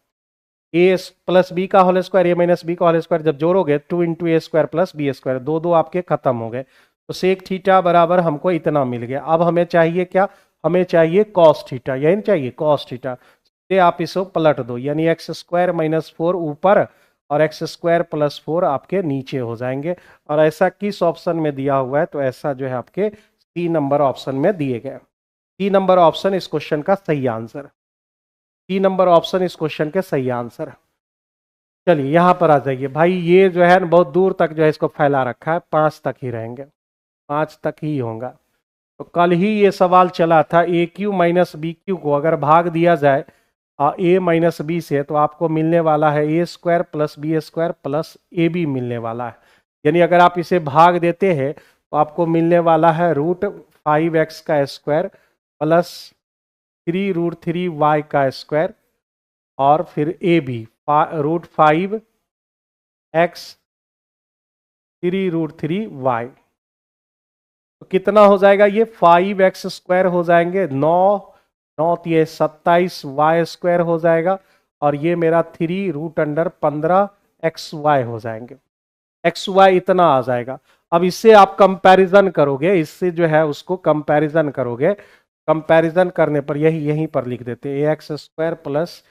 a प्लस बी का whole square, a minus b का होल स्क्वायर जब जोड़ोगे 2 इंटू a² प्लस b², दो दो आपके खत्म हो गए। तो सेक थीटा बराबर हमको इतना मिल गया। अब हमें चाहिए क्या? हमें चाहिए कॉस थीटा, यही चाहिए कॉस थीटा। से आप इसको पलट दो, यानी x² - 4 ऊपर और x² प्लस 4 आपके नीचे हो जाएंगे। और ऐसा किस ऑप्शन में दिया हुआ है? तो ऐसा जो है आपके सी नंबर ऑप्शन में दिए गए। सी नंबर ऑप्शन इस क्वेश्चन का सही आंसर, सी नंबर ऑप्शन इस क्वेश्चन के सही आंसर है। चलिए यहां पर आ जाइए भाई, ये जो है बहुत दूर तक जो है इसको फैला रखा है, 5 तक ही रहेंगे, 5 तक ही होगा। तो कल ही ये सवाल चला था, ए क्यू माइनस बी क्यू को अगर भाग दिया जाए a माइनस बी से, तो आपको मिलने वाला है a² plus b² plus A B मिलने वाला है। यानी अगर आप इसे भाग देते हैं तो आपको मिलने वाला है √5x का स्क्वायर प्लस 3√3y का स्क्वायर, और फिर ए बी √5x 3√3y। तो कितना हो जाएगा? ये 5x² हो जाएंगे, 9 9 ये 27 y² हो जाएगा, और ये मेरा 3√15 XY हो जाएंगे। XY इतना आ जाएगा। अब इससे आप कंपैरिजन करोगे, इससे जो है उसको कंपैरिजन करोगे, कंपैरिजन करने पर यहीं पर लिख देते हैं ax² plus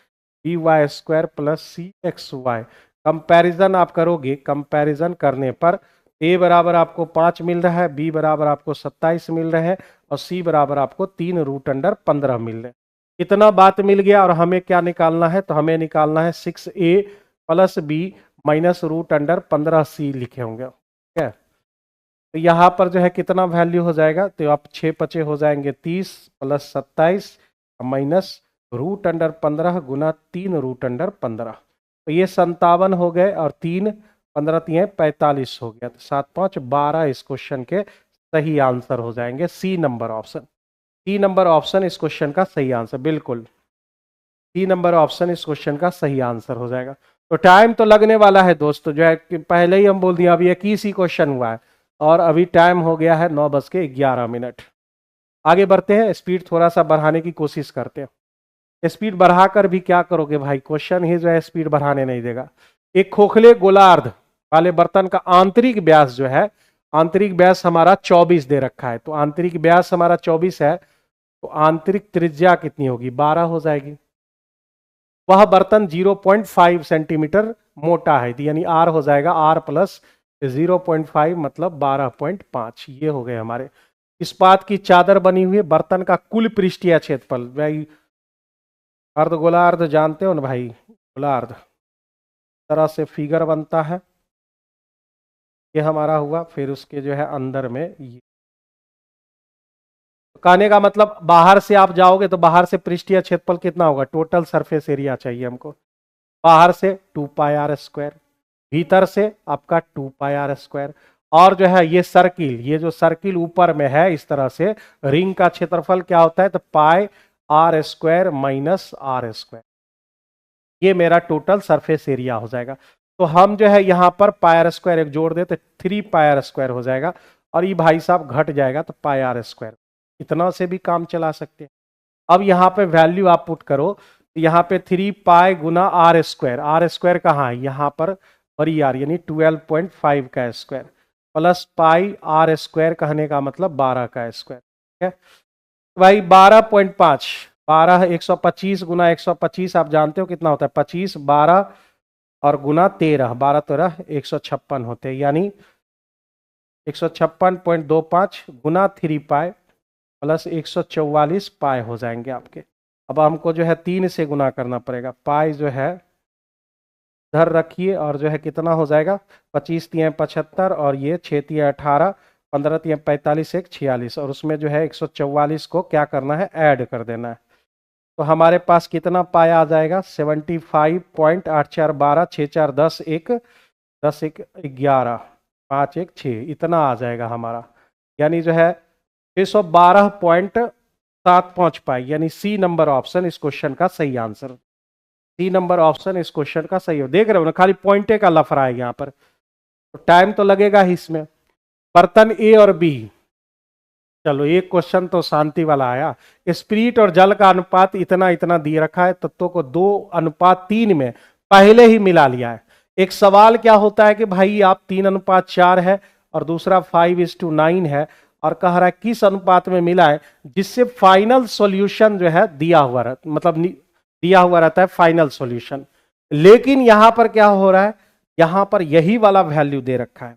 by² plus cxy। Comparison आप करोगे, कंपैरिजन करने पर a बराबर आपको 5 मिल रहा है, b बराबर आपको 27 मिल रहे हैं और c बराबर आपको 3√15 मिल रहे हैं। इतना बात मिल गया और हमें क्या निकालना है, तो हमें निकालना है 6a plus b minus √15c लिखे होंगे। ठीक है, तो यहाँ पर जो है कितना वैल्यू हो जाएगा, तो आप 6 पचे हो जाएंगे 30 प्लस 27 माइनस √15 गुना 3√15, तो ये 57 हो गए और 3 15 3 45 हो गया, तो 7 5 12 इस क्वेश्चन के सही आंसर हो जाएंगे। C number option, c number option इस क्वेश्चन का सही आंसर, बिल्कुल सी नंबर ऑप्शन इस क्वेश्चन का सही आंसर हो जाएगा। तो टाइम तो लगने वाला है दोस्तों, जो है कि पहले ही हम बोल दिए, अभी 21 ही क्वेश्चन हुआ है और अभी टाइम हो गया है 9:11। आगे बढ़ते हैं, स्पीड थोड़ा सा बढ़ाने की कोशिश करते हैं। स्पीड बढ़ाकर भी क्या करोगे भाई, क्वेश्चन ही जो है स्पीड बढ़ाने नहीं देगा। एक खोखले गोलार्ध वाले बर्तन का आंतरिक व्यास जो है, आंतरिक व्यास हमारा 24 दे रखा है, तो आंतरिक व्यास हमारा 24 है, तो आंतरिक त्रिज्या कितनी होगी, 12 हो जाएगी। वह बर्तन 0.5 सेंटीमीटर मोटा है, यानी आर हो जाएगा आर प्लस 0.5 मतलब 12.5। ये हो गए हमारे। इस्पात की चादर बनी हुई बर्तन का कुल पृष्ठीय क्षेत्रफल, भाई अर्ध गोलार्ध जानते हो ना भाई, गोलार्ध तरह से फिगर बनता है, ये हमारा हुआ। फिर उसके जो है अंदर में ये, कहने का मतलब बाहर से आप जाओगे तो बाहर से पृष्ठीय क्षेत्रफल कितना होगा, टोटल सरफेस एरिया चाहिए हमको, बाहर से 2πr², भीतर से आपका 2πr², और जो है ये सर्किल, ये जो सर्किल ऊपर में है इस तरह से, रिंग का क्षेत्रफल क्या होता है, तो πr² माइनस r², ये मेरा टोटल सरफेस एरिया हो जाएगा। तो हम जो है यहाँ पर πr² एक जोड़ दे तो 3πr² हो जाएगा, और ये भाई साहब घट जाएगा तो πr², इतना से भी काम चला सकते हैं। अब यहाँ पे वैल्यू आप पुट करो, तो यहाँ पे 3π गुना r², कहाँ है यहाँ पर बड़ी आर, यानी 12.5 का स्क्वायर प्लस πr² कहने का मतलब 12 का स्क्वायर। ठीक है भाई, 12.5, 12 125 गुना 125 आप जानते हो कितना होता है, 25 12 और गुना 13, 12 13 156 होते हैं, यानी 156.25 गुना 3π प्लस 144 पाई हो जाएंगे आपके। अब हमको जो है 3 से गुना करना पड़ेगा, पाई जो है इधर रखिए और जो है कितना हो जाएगा, 25 3 75 और ये 6 3 18, 15 3 45 1 46, और उसमें जो है 144 को क्या करना है, ऐड कर देना है। तो हमारे पास कितना पाया आ जाएगा, 75.84 12 6 4 10 1 10 1 11 5 1 6, इतना आ जाएगा हमारा, यानी जो है 612.75 पाई, यानी सी नंबर ऑप्शन इस क्वेश्चन का सही आंसर, सी नंबर ऑप्शन इस क्वेश्चन का सही हो। देख रहे हो ना, खाली पॉइंटे का लफड़ा है यहाँ पर, तो टाइम तो लगेगा ही इसमें। बर्तन ए और बी, चलो एक क्वेश्चन तो शांति वाला आया। स्पिरिट और जल का अनुपात इतना इतना दे रखा है, तत्वों को 2:3 में पहले ही मिला लिया है। एक सवाल क्या होता है कि भाई आप 3:4 है और दूसरा 5:9 है, और कह रहा है किस अनुपात में मिला है, जिससे फाइनल सॉल्यूशन जो है दिया हुआ रहता, मतलब दिया हुआ रहता है फाइनल सॉल्यूशन। लेकिन यहां पर क्या हो रहा है, यहां पर यही वाला वैल्यू दे रखा है,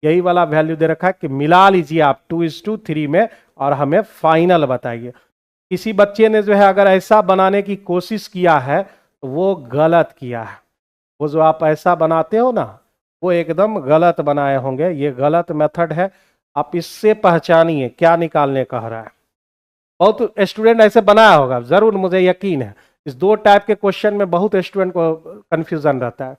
यही वाला वैल्यू दे रखा है कि मिला लीजिए आप 2:3 में और हमें फाइनल बताइए। किसी बच्चे ने जो है अगर ऐसा बनाने की कोशिश किया है तो वो गलत किया है, वो जो आप ऐसा बनाते हो ना वो एकदम गलत बनाए होंगे, ये गलत मेथड है। आप इससे पहचानिए क्या निकालने कह रहा है। बहुत स्टूडेंट ऐसे बनाया होगा जरूर, मुझे यकीन है। इस दो टाइप के क्वेश्चन में बहुत स्टूडेंट को कंफ्यूजन रहता है।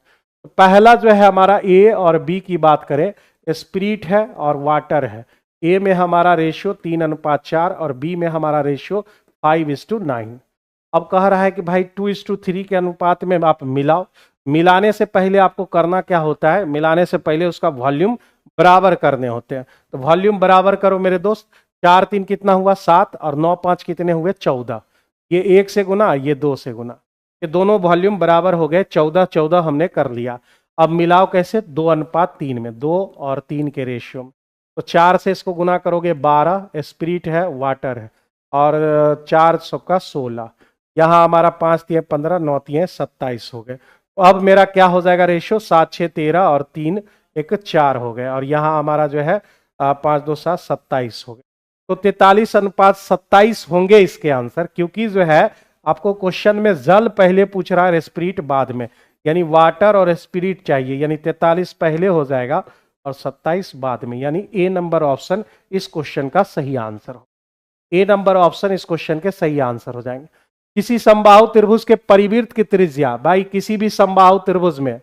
पहला जो है हमारा ए और बी की बात करें, स्पिरिट है और वाटर है। ए में हमारा रेशियो 3:4 और बी में हमारा रेशियो 5:9। अब कह रहा है कि भाई 2:3 के अनुपात में आप मिलाओ। मिलाने से पहले आपको करना क्या होता है, मिलाने से पहले उसका वॉल्यूम बराबर करने होते हैं। तो वॉल्यूम बराबर करो मेरे दोस्त, 4 3 कितना हुआ 7 और 9 5 कितने हुए 14। ये 1 से गुना, ये 2 से गुना, ये दोनों वॉल्यूम बराबर हो गए, 14-14 हमने कर लिया। अब मिलाओ कैसे, 2:3 में, 2 और 3 के रेशियो में। तो 4 से इसको गुना करोगे 12, स्पिरिट है, वाटर है, और 4 का 16, यहाँ हमारा 5 तिये 15, 9 तिये 27 हो गए। तो अब मेरा क्या हो जाएगा रेशियो, 7 6 13 और 3 1 4 हो गए, और यहाँ हमारा जो है 5 2 7 27 हो गए। तो 43:27 होंगे इसके आंसर, क्योंकि जो है आपको क्वेश्चन में जल पहले पूछ रहा है, स्पिरिट बाद में, यानी वाटर और स्पिरिट चाहिए, यानी 43 पहले हो जाएगा और 27 बाद में, यानी ए नंबर ऑप्शन इस क्वेश्चन का सही आंसर हो। ए नंबर ऑप्शन इस क्वेश्चन के सही आंसर हो जाएंगे। किसी समबाहु त्रिभुज के परिवृत्त की त्रिज्या, भाई किसी भी समबाहु त्रिभुज में,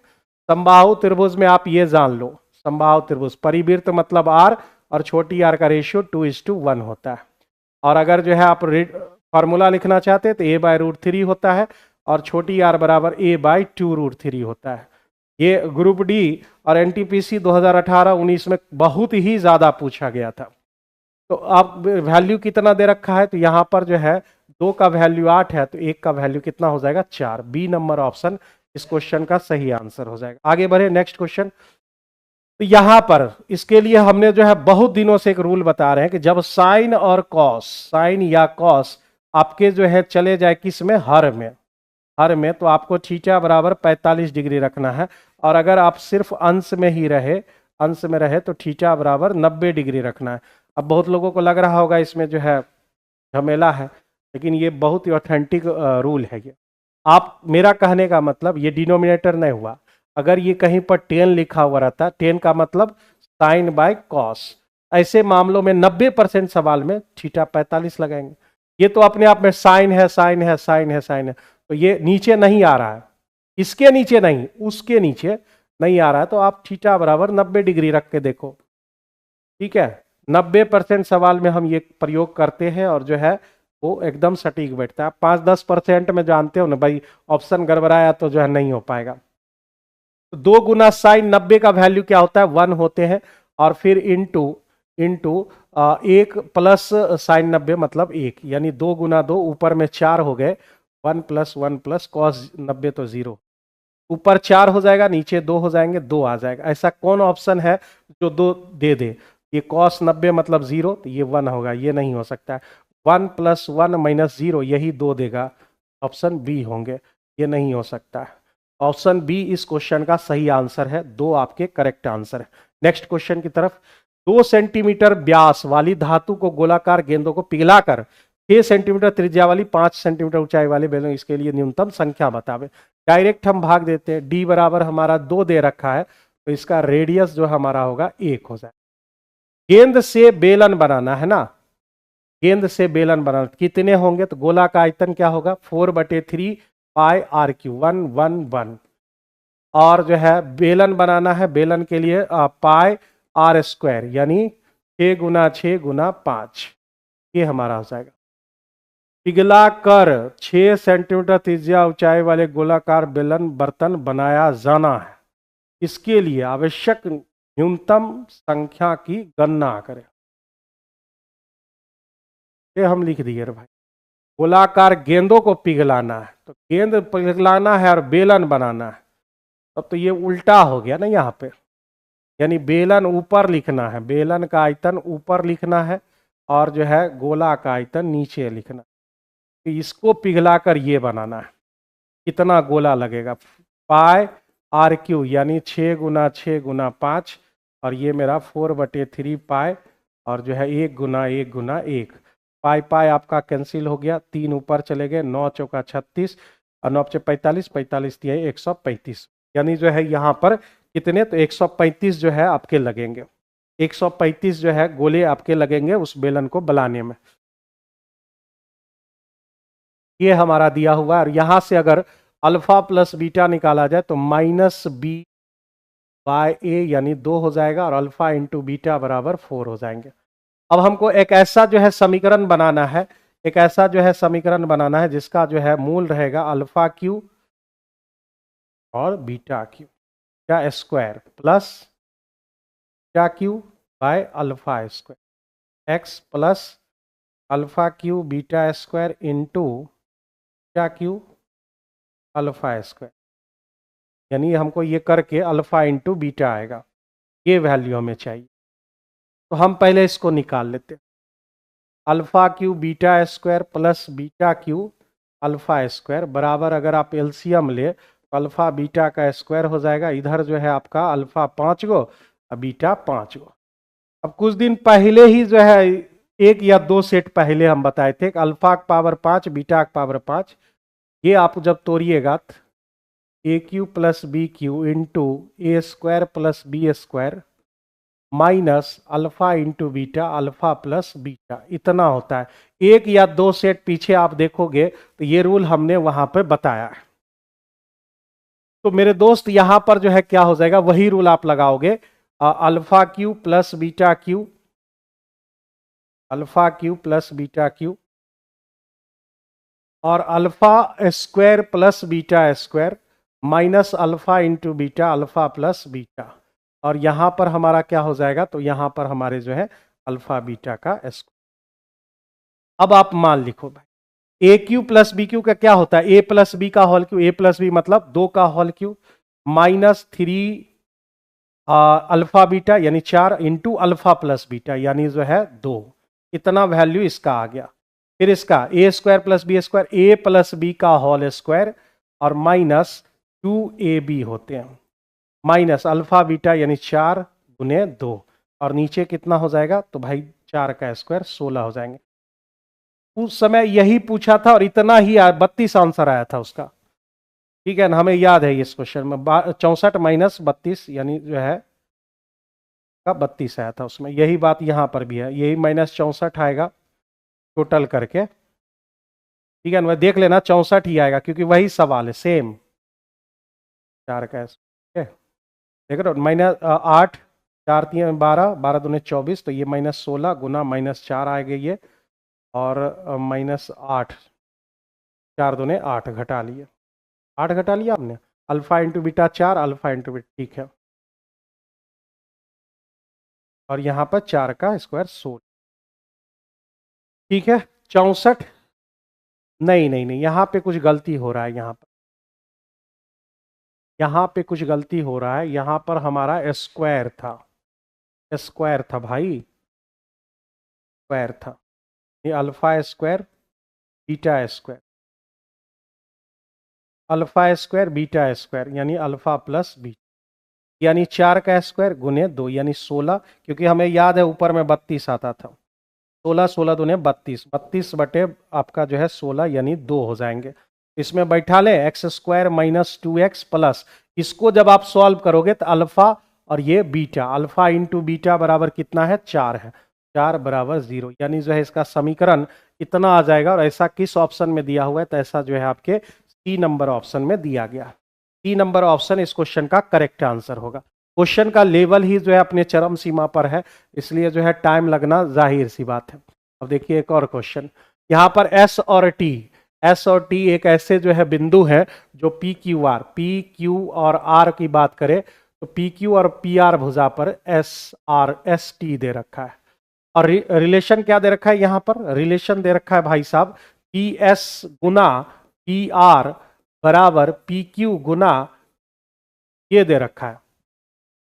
समबाहु त्रिभुज में आप ये जान लो, समबाहु त्रिभुज परिवृत्त मतलब आर, और छोटी आर का रेशियो 2:1 होता है। और अगर जो है आप फॉर्मूला लिखना चाहते हैं तो a/√3 होता है, और छोटी आर बराबर a/2√3 होता है। ये ग्रुप डी और एनटीपीसी 2018-19 में बहुत ही ज्यादा पूछा गया था। तो अब वैल्यू कितना दे रखा है, तो यहां पर जो है 2 का वैल्यू 8 है, तो 1 का वैल्यू कितना हो जाएगा, 4। बी नंबर ऑप्शन इस क्वेश्चन का सही आंसर हो जाएगा। आगे बढ़े, नेक्स्ट क्वेश्चन। तो यहां पर इसके लिए हमने जो है बहुत दिनों से एक रूल बता रहे हैं कि जब साइन और कॉस, साइन या कॉस आपके जो है चले जाए किस में, हर में, हर में, तो आपको थीटा बराबर 45 डिग्री रखना है। और अगर आप सिर्फ अंश में ही रहे, अंश में रहे, तो थीटा बराबर 90 डिग्री रखना है। अब बहुत लोगों को लग रहा होगा इसमें जो है झमेला है, लेकिन ये बहुत ही ऑथेंटिक रूल है ये। आप, मेरा कहने का मतलब ये डिनोमिनेटर नहीं हुआ, अगर ये कहीं पर 10 लिखा हुआ रहता, 10 का मतलब साइन बाय कॉस, ऐसे मामलों में 90% सवाल में थीटा 45 लगाएंगे। ये तो अपने आप में साइन है, साइन है, साइन है, साइन है, तो ये नीचे नहीं आ रहा है, इसके नीचे नहीं, उसके नीचे नहीं आ रहा है, तो आप थीटा बराबर 90 डिग्री रख के देखो, ठीक है। 90% सवाल में हम ये प्रयोग करते हैं, और जो है वो एकदम सटीक बैठता है। 5-10% में जानते हो ना भाई, ऑप्शन गड़बड़ाया तो जो है नहीं हो पाएगा। तो 2 गुना साइन 90 का वैल्यू क्या होता है, 1 होते हैं, और फिर इंटू इंटू 1 प्लस साइन 90 मतलब 1, यानी 2 गुना 2, ऊपर में 4 हो गए, 1 + 1 प्लस कॉस 90 तो 0, ऊपर 4 हो जाएगा, नीचे 2 हो जाएंगे, 2 आ जाएगा। ऐसा कौन ऑप्शन है जो 2 दे दे, ये कॉस 90 मतलब 0, तो ये 1 होगा, ये नहीं हो सकता है। 1 + 1 - 0 यही 2 देगा, ऑप्शन बी होंगे, ये नहीं हो सकता है। ऑप्शन बी इस क्वेश्चन का सही आंसर है, 2 आपके करेक्ट आंसर है। नेक्स्ट क्वेश्चन की तरफ। 2 सेंटीमीटर व्यास वाली धातु को गोलाकार गेंदों को पिघलाकर 6 सेंटीमीटर त्रिज्या वाली 5 सेंटीमीटर ऊंचाई वाले बैलून, इसके लिए न्यूनतम संख्या बतावे। डायरेक्ट हम भाग देते हैं, डी बराबर हमारा 2 दे रखा है, तो इसका रेडियस जो हमारा होगा 1 हो जाए। गेंद से बेलन बनाना है ना, गेंद से बेलन बनाना कितने होंगे, तो गोला का आयतन क्या होगा, 4/3 पाई r³ 1 1 1, और जो है बेलन बनाना है, बेलन के लिए पाई r², यानी 6 × 6 × 5, ये हमारा हो जाएगा। पिघला कर 6 सेंटीमीटर त्रिज्या ऊंचाई वाले गोलाकार बेलन बर्तन बनाया जाना है, इसके लिए आवश्यक न्यूनतम संख्या की गणना करें। ये हम लिख दिए रे भाई, गोलाकार गेंदों को पिघलाना है, तो गेंद पिघलाना है और बेलन बनाना है, तब तो ये उल्टा हो गया ना यहाँ पे, यानी बेलन ऊपर लिखना है, बेलन का आयतन ऊपर लिखना है, और जो है गोला का आयतन नीचे लिखना, तो इसको पिघलाकर ये बनाना है। कितना गोला लगेगा, पाई r³ यानी 6 × 6 × 5, और ये मेरा 4/3 पाई, और जो है 1 × 1 × 1, पाई पाई आपका कैंसिल हो गया, 3 ऊपर चले गए, 9 × 4 = 36, और 9 × 45, 45 × 3 = 135, यानी जो है यहाँ पर कितने, तो 135 जो है आपके लगेंगे, 135 जो है गोले आपके लगेंगे उस बेलन को बनाने में। ये हमारा दिया हुआ है, और यहां से अगर अल्फा प्लस बीटा निकाला जाए तो -b/a यानी 2 हो जाएगा, और अल्फा × बीटा बराबर 4 हो जाएंगे। अब हमको एक ऐसा जो है समीकरण बनाना है, एक ऐसा जो है समीकरण बनाना है जिसका जो है मूल रहेगा α³ और β³ का square plus β³/α², x plus α³ β² into β³ alpha square, यानी हमको ये करके अल्फा इंटू बीटा आएगा, ये वैल्यू हमें चाहिए। तो हम पहले इसको निकाल लेते हैं। Alpha Q beta square plus beta Q alpha square बराबर, अगर आप एलसीएम ले तो अल्फा बीटा का स्क्वायर हो जाएगा। इधर जो है आपका अल्फा 5 गो और बीटा 5 गो। अब कुछ दिन पहले ही जो है, एक या दो सेट पहले हम बताए थे कि अल्फा का पावर 5 बीटा का पावर 5, ये आप जब तोड़िएगा तो A Q plus B Q into A square plus B square minus alpha into beta alpha plus beta, इतना होता है। एक या दो सेट पीछे आप देखोगे तो ये रूल हमने वहां पे बताया है। तो मेरे दोस्त यहां पर जो है क्या हो जाएगा, वही रूल आप लगाओगे, alpha Q plus beta Q, alpha Q plus beta Q और alpha square plus beta square minus alpha into beta alpha plus beta, और यहां पर हमारा क्या हो जाएगा, तो यहां पर हमारे जो है अल्फा बीटा का स्क्वायर। अब आप मान लिखो भाई, a Q plus B cube का क्या होता है, ए प्लस बी का whole cube, a plus b मतलब 2 का whole cube minus 3 alpha beta यानी 4 इंटू अल्फा प्लस बीटा यानी जो है 2, इतना वैल्यू इसका आ गया। फिर इसका ए स्क्वायर प्लस बी स्क्वायर, ए प्लस बी का होल स्क्वायर और माइनस 2ab होते हैं, माइनस अल्फा बीटा यानी 4 गुने 2, और नीचे कितना हो जाएगा, तो भाई 4 का स्क्वायर 16 हो जाएंगे। उस समय यही पूछा था और इतना ही 32 आंसर आया था उसका। ठीक है ना, हमें याद है इस क्वेश्चन में 64 माइनस 32 यानी जो है का 32 आया था उसमें। यही बात यहां पर भी है, यही माइनस 64 आएगा टोटल करके। ठीक है ना, देख लेना 64 ही आएगा क्योंकि वही सवाल है सेम। 4 का देख रहे हो, माइनस 8, 4 3 12, 12 दूने 24, तो ये माइनस 16 गुना माइनस 4 आएगा ये, और माइनस 8, 4 दूने 8 घटा लिए, 8 घटा लिया हमने, alpha into beta 4 alpha into beta, ठीक है, और यहां पर 4 का स्क्वायर 16। ठीक है 64, नहीं नहीं नहीं, यहां पे कुछ गलती हो रहा है, यहां पे कुछ गलती हो रहा है, यहां पर हमारा स्क्वायर था, स्क्वायर था भाई, स्क्वायर था, ये alpha square beta square, alpha square beta square यानी अल्फा प्लस बीटा, यानी 4 का स्क्वायर गुने 2 यानी 16, क्योंकि हमें याद है ऊपर में 32 आता था, 16 16 दूने 32, 32 बटे आपका जो है 16 यानी 2 हो जाएंगे। इसमें बैठा ले x square minus 2x plus, इसको जब आप सॉल्व करोगे तो अल्फा और ये बीटा, अल्फा इंटू बीटा बराबर कितना है, 4 है, 4 बराबर 0, यानी जो है इसका समीकरण इतना आ जाएगा। और ऐसा किस ऑप्शन में दिया हुआ है, तो ऐसा जो है आपके सी नंबर ऑप्शन में दिया गया। सी नंबर ऑप्शन इस क्वेश्चन का करेक्ट आंसर होगा। क्वेश्चन का लेवल ही जो है अपने चरम सीमा पर है, इसलिए जो है टाइम लगना जाहिर सी बात है। अब देखिए एक और क्वेश्चन, यहाँ पर एस और टी, एस और टी एक ऐसे जो है बिंदु है जो P Q R, P Q और आर की बात करें तो पी क्यू और पी आर भुजा पर एस आर एस टी दे रखा है, और रिलेशन क्या दे रखा है, यहाँ पर रिलेशन दे रखा है भाई साहब पी एस गुना पी आर बराबर पी क्यू गुना, ये दे रखा है।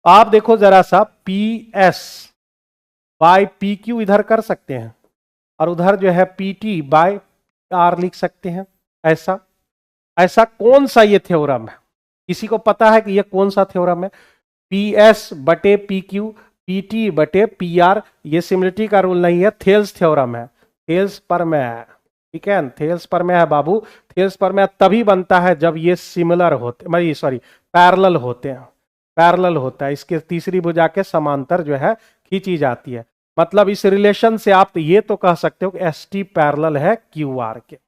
आप देखो जरा सा, P S by P Q इधर कर सकते हैं और उधर जो है पी टी बाय आर लिख सकते हैं, ऐसा ऐसा कौन सा ये थ्योरम है, किसी को पता है कि ये कौन सा थ्योरम है, पी एस बटे पी क्यू पी टी बटे पी आर, ये सिमिलरिटी का रूल नहीं है, थेल्स थ्योरम है, थेल्स पर में है। ठीक है, थेल्स पर में है बाबू, थेल्स पर में तभी बनता है जब ये सिमिलर होते, सॉरी पैरेलल होते हैं, पैरेलल होता है, इसके तीसरी भुजा के समांतर जो है खींची जाती है। मतलब इस रिलेशन से आप तो ये तो कह सकते हो कि एस टी पैरेलल है क्यू आर के,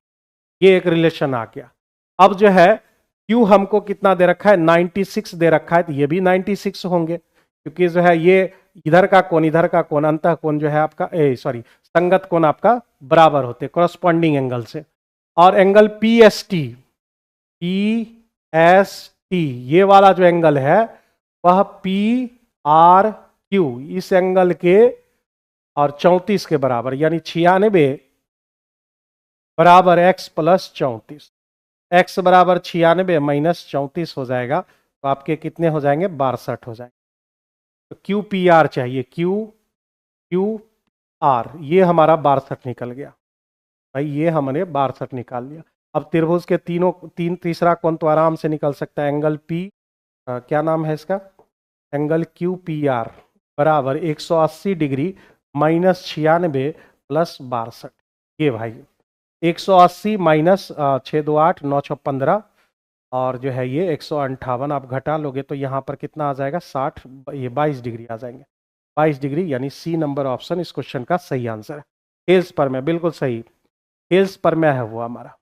ये एक रिलेशन आ गया। अब जो है क्यू हमको कितना दे रखा है, 96 दे रखा है, तो ये भी 96 होंगे, क्योंकि जो है ये इधर का कोण इधर का कोण अंतः कोण जो है आपका सॉरी संगत कोण आपका बराबर होते कॉरस्पॉन्डिंग एंगल से। और एंगल पी एस टी ये वाला जो एंगल है वह पी आर क्यू इस एंगल के और 34 के बराबर, यानी 96 बराबर x प्लस 34। x बराबर 96 माइनस 34 हो जाएगा, तो आपके कितने हो जाएंगे, 62 हो जाएंगे। तो क्यू पी आर चाहिए, क्यू क्यू आर, ये हमारा 62 निकल गया भाई, ये हमने 62 निकाल लिया। अब त्रिभुज के तीसरा कोण तो आराम से निकल सकता है, एंगल पी, क्या नाम है इसका, एंगल क्यू पी आर बराबर 180 डिग्री माइनस 96 प्लस 62। ये भाई 180 माइनस 6 2 8 9 6 15, और जो है ये 158 आप घटा लोगे तो यहाँ पर कितना आ जाएगा, 60, ये 22 डिग्री आ जाएंगे, 22 डिग्री, यानी सी नंबर ऑप्शन इस क्वेश्चन का सही आंसर है। हेल्स पर में, बिल्कुल सही, हेल्स पर में है वो हमारा।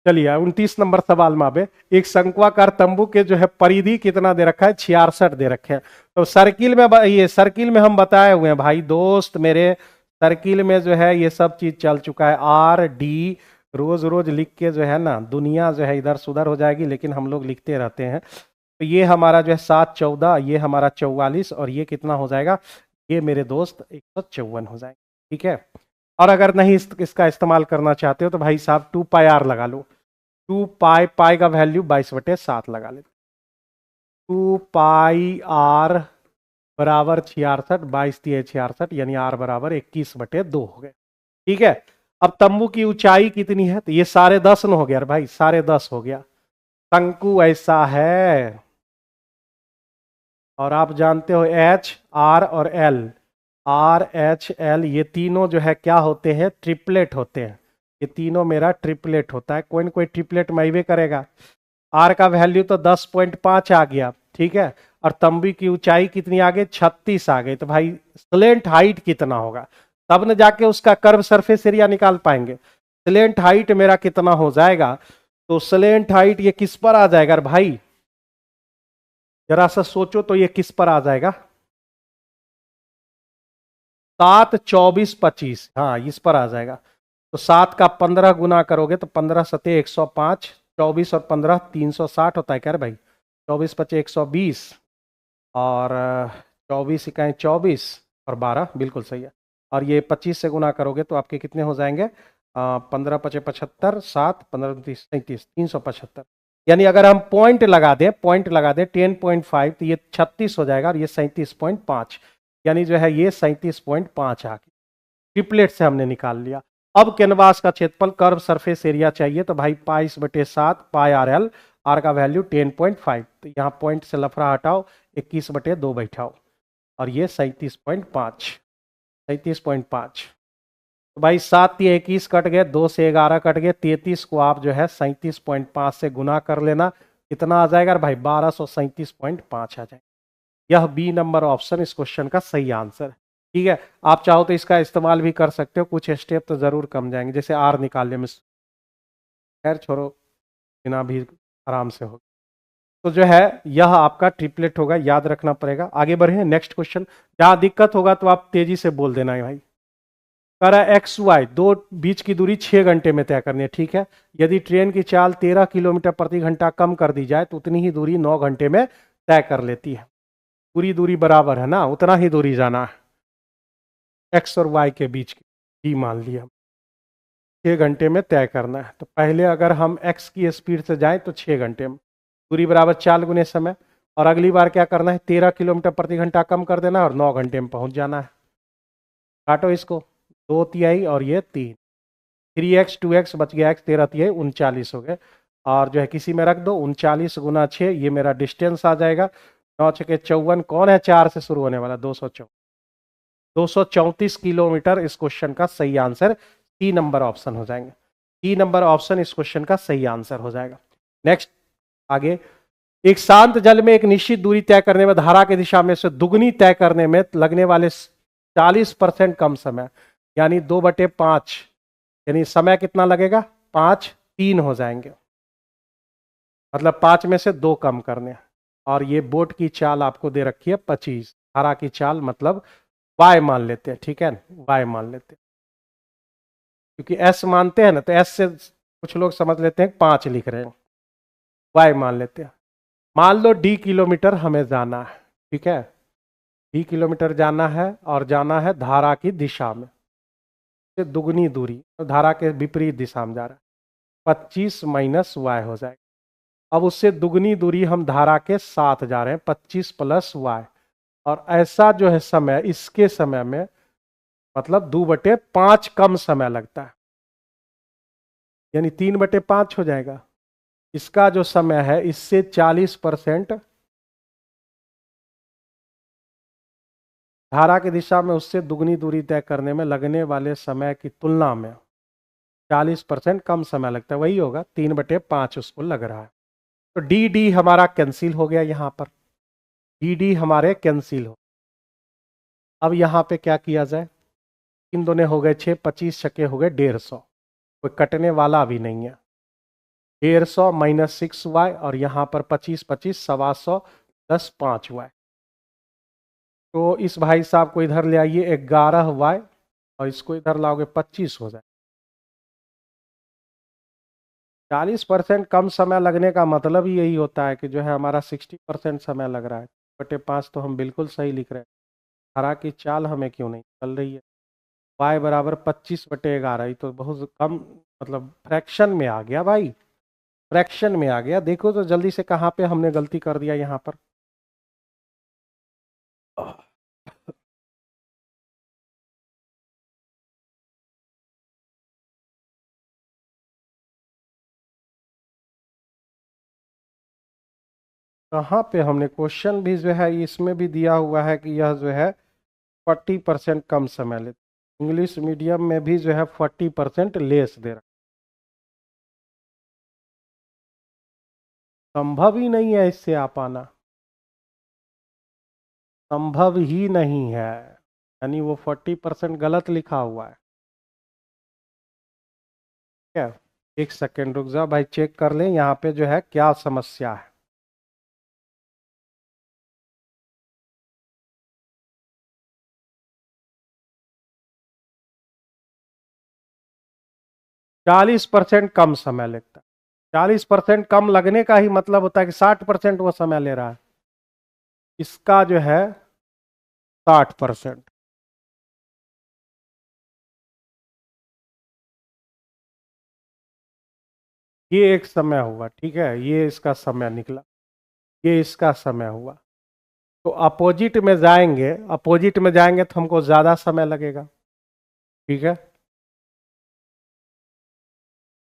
चलिए 29 नंबर सवाल में आवे, एक शंक्वाकार तंबू के जो है परिधि कितना दे रखा है, 66 दे रखे हैं। तो सर्किल में, ये सर्किल में हम बताए हुए हैं भाई दोस्त मेरे, सर्किल में जो है ये सब चीज चल चुका है, आर डी, रोज रोज लिख के जो है ना दुनिया जो है इधर सुधर हो जाएगी, लेकिन हम लोग लिखते रहते हैं। तो ये हमारा जो है 7 14, ये हमारा 44, और ये कितना हो जाएगा, ये मेरे दोस्त 154 हो जाएगा। ठीक है, और अगर नहीं इसका इस्तेमाल करना चाहते हो तो भाई साहब 2 पाई आर लगा लो, 2 पाई, पाई का वैल्यू 22/7 लगा लेते, 2 पाई आर बराबर 66, 22 × 66, यानी आर बराबर 21/2 हो गए। ठीक है, अब तंबू की ऊंचाई कितनी है, तो ये 10.5 न हो गया भाई, 10.5 हो गया। शंकु ऐसा है, और आप जानते हो एच आर और एल, आर एच एल ये तीनों जो है क्या होते हैं, ट्रिपलेट होते हैं, ये तीनों मेरा ट्रिपलेट होता है, कोई ना कोई ट्रिपलेट मैवे करेगा। आर का वैल्यू तो 10.5 आ गया, ठीक है, और तंबू की ऊंचाई कितनी आ गई, 36 आ गई, तो भाई स्लेंट हाइट कितना होगा, तब न जाके उसका कर्व सरफेस एरिया निकाल पाएंगे। स्लेंट हाइट मेरा कितना हो जाएगा, तो स्लेंट हाइट ये किस पर आ जाएगा भाई, जरा सा सोचो तो ये किस पर आ जाएगा, 7 24 25, हाँ इस पर आ जाएगा। तो 7 का 15 गुना करोगे तो 15 सते 105, 24 और 15 360 होता है क्या भाई, 24 25 120, और 24 इकाई 24 और 12, बिल्कुल सही है। और ये 25 से गुना करोगे तो आपके कितने हो जाएंगे, 15 5 75, 7 15 30 37, 375, यानी अगर हम पॉइंट लगा दें, 10.5, तो ये 36 हो जाएगा, और ये 37.5, यानी जो है ये 37.5 आ गया। ट्रिपलेट से हमने निकाल लिया। अब कैनवास का क्षेत्रफल, कर्व सरफेस एरिया चाहिए, तो भाई 22/7 पाई आर एल, आर का वैल्यू 10.5, तो यहाँ पॉइंट से लफड़ा हटाओ, 21/2 बैठाओ, और ये 37.5। तो भाई 7 या 21 कट गए, 2 से 11 कट गए, 33 को आप जो है 37.5 से गुना कर लेना, कितना आ जाएगा भाई, 1237.5 आ जाएगा। यह बी नंबर ऑप्शन इस क्वेश्चन का सही आंसर है। ठीक है, आप चाहो तो इसका इस्तेमाल भी कर सकते हो, कुछ स्टेप तो जरूर कम जाएंगे, जैसे आर निकालने में, खैर छोड़ो, बिना भी आराम से होगा। तो जो है यह आपका ट्रिपलेट होगा, याद रखना पड़ेगा। आगे बढ़े नेक्स्ट क्वेश्चन, जहां दिक्कत होगा तो आप तेजी से बोल देना है भाई। कह रहा है एक्स वाई दो बीच की दूरी 6 घंटे में तय करनी है, ठीक है, यदि ट्रेन की चाल 13 किलोमीटर प्रति घंटा कम कर दी जाए तो उतनी ही दूरी 9 घंटे में तय कर लेती है। पूरी दूरी बराबर है ना, उतना ही दूरी जाना है एक्स और वाई के बीच की, जी मान लिया 6 घंटे में तय करना है। तो पहले अगर हम एक्स की स्पीड से जाएं तो 6 घंटे में, दूरी बराबर 4 गुने समय, और अगली बार क्या करना है, 13 किलोमीटर प्रति घंटा कम कर देना है और 9 घंटे में पहुंच जाना है। काटो इसको, 2 तिहाई और ये 3, 3x 2x बच गया x, 13 तिहाई 39 हो गए, और जो है किसी में रख दो, 39 गुना 6, ये मेरा डिस्टेंस आ जाएगा, 9 छके 54, कौन है 4 से शुरू होने वाला, 234 किलोमीटर इस क्वेश्चन का सही आंसर, सी नंबर ऑप्शन हो जाएंगे, सी नंबर ऑप्शन इस क्वेश्चन का सही आंसर हो जाएगा। नेक्स्ट आगे, एक शांत जल में एक निश्चित दूरी तय करने में धारा की दिशा में से दुगनी तय करने में लगने वाले 40% कम समय, यानी 2/5, यानी समय कितना लगेगा, 5 3 हो जाएंगे, मतलब 5 में से 2 कम करने। और ये बोट की चाल आपको दे रखी है 25, धारा की चाल मतलब वाई मान लेते हैं, ठीक है, वाई मान लेते हैं, क्योंकि एस मानते हैं ना, तो एस से कुछ लोग समझ लेते हैं 5 लिख रहे हैं, वाई मान लेते हैं। मान लो डी किलोमीटर हमें जाना है, ठीक है, 20 किलोमीटर जाना है और जाना है धारा की दिशा में, से दुगनी दूरी, तो धारा के विपरीत दिशा में जा रहा है, 25 माइनस वाई हो जाएगा। अब उससे दुगनी दूरी हम धारा के साथ जा रहे हैं, 25 प्लस वाई, और ऐसा जो है समय, इसके समय में मतलब 2/5 कम समय लगता है, यानी 3/5 हो जाएगा। इसका जो समय है इससे 40% धारा की दिशा में उससे दुगनी दूरी तय करने में लगने वाले समय की तुलना में 40% कम समय लगता है, वही होगा 3/5 उसको लग रहा है। तो डी डी हमारा कैंसिल हो गया, यहां पर डी डी हमारे कैंसिल हो। अब यहां पे क्या किया जाए, इन दोनों हो गए 6, 25 छक्के हो गए 150, कोई कटने वाला भी नहीं है। 150 माइनस 6y, और यहां पर 25 25 125 10 5y। तो इस भाई साहब को इधर ले आइए 11y, और इसको इधर लाओगे 25 हो जाए। 40% कम समय लगने का मतलब ही यही होता है कि जो है हमारा 60% समय लग रहा है। 5 तो हम बिल्कुल सही लिख रहे हैं, धारा की चाल हमें क्यों नहीं चल रही है। y बराबर 25/11, ये तो बहुत कम, मतलब फ्रैक्शन में आ गया भाई, फ्रैक्शन में आ गया। देखो तो जल्दी से कहाँ पे हमने गलती कर दिया यहाँ पर। कहाँ पे हमने, क्वेश्चन भी जो है इसमें भी दिया हुआ है कि यह जो है 40% कम समय लेते, इंग्लिश मीडियम में भी जो है 40% लेस दे रहा। संभव ही नहीं है इससे आ पाना, संभव ही नहीं है, यानी वो 40% गलत लिखा हुआ है। क्या, एक सेकेंड रुक जा भाई, चेक कर लें यहाँ पे जो है क्या समस्या है। चालीस परसेंट कम समय लगता है। 40% कम लगने का ही मतलब होता है कि 60% वो समय ले रहा है, इसका जो है 60%। ये एक समय हुआ, ठीक है, ये इसका समय निकला, ये इसका समय हुआ। तो अपोजिट में जाएंगे, अपोजिट में जाएंगे तो हमको ज्यादा समय लगेगा, ठीक है।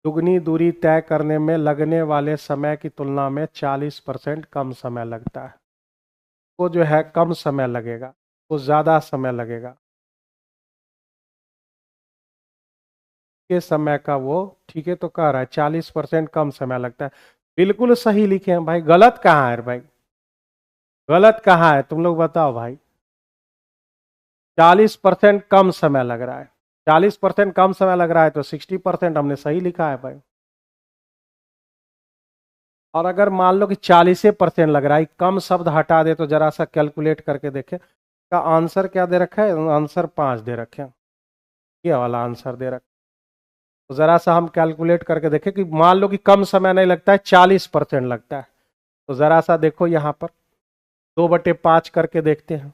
दुगनी दूरी तय करने में लगने वाले समय की तुलना में 40% कम समय लगता है, वो जो है कम समय लगेगा, वो ज्यादा समय लगेगा के समय का वो, ठीक है। तो कह रहा है 40% कम समय लगता है, बिल्कुल सही लिखे हैं भाई, गलत कहाँ है भाई, गलत कहाँ है तुम लोग बताओ भाई। 40% कम समय लग रहा है, 40% कम समय लग रहा है, तो 60% हमने सही लिखा है भाई। और अगर मान लो कि 40% लग रहा है, कम शब्द हटा दे तो जरा सा कैलकुलेट करके देखे, का आंसर क्या दे रखा है, आंसर 5 दे रखे हैं, ये वाला आंसर दे रखा। तो जरा सा हम कैलकुलेट करके देखें कि मान लो कि कम समय नहीं लगता है, 40% लगता है, तो जरा सा देखो यहाँ पर 2/5 करके देखते हैं,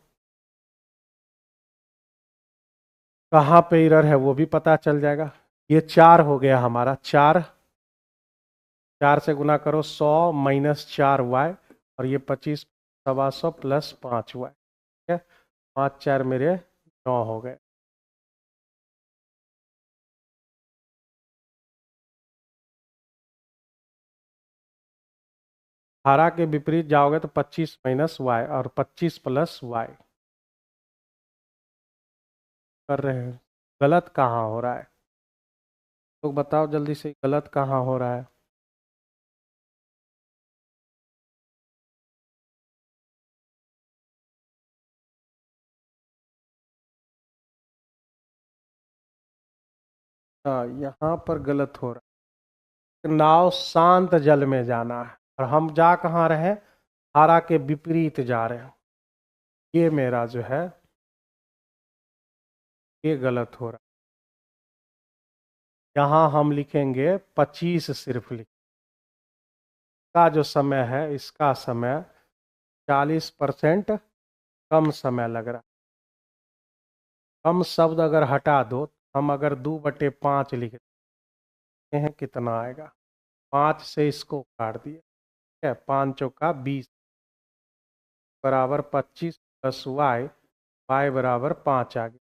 कहाँ पे एरर है वो भी पता चल जाएगा। ये 4 हो गया हमारा, 4, 4 से गुना करो 100 माइनस 4y, और ये 25 125 प्लस 5y, ठीक है। 5 4 मेरे 9 हो गए। धारा के विपरीत जाओगे तो 25 माइनस वाई और 25 प्लस वाई कर रहे हैं। गलत कहाँ हो रहा है तो बताओ जल्दी से, गलत कहाँ हो रहा है। हाँ, यहाँ पर गलत हो रहा है। नाव शांत जल में जाना है और हम जा कहाँ रहे हैं, धारा के विपरीत जा रहे हैं, ये मेरा जो है ये गलत हो रहा है। यहाँ हम लिखेंगे 25, सिर्फ लिख का जो समय है, इसका समय 40% कम समय लग रहा है। कम शब्द अगर हटा दो, हम अगर 2/5 लिखते हैं कितना आएगा? 5 से इसको काट दिया, ठीक है, 5 चौका 20 बराबर 25 प्लस y बराबर 5 आ गया।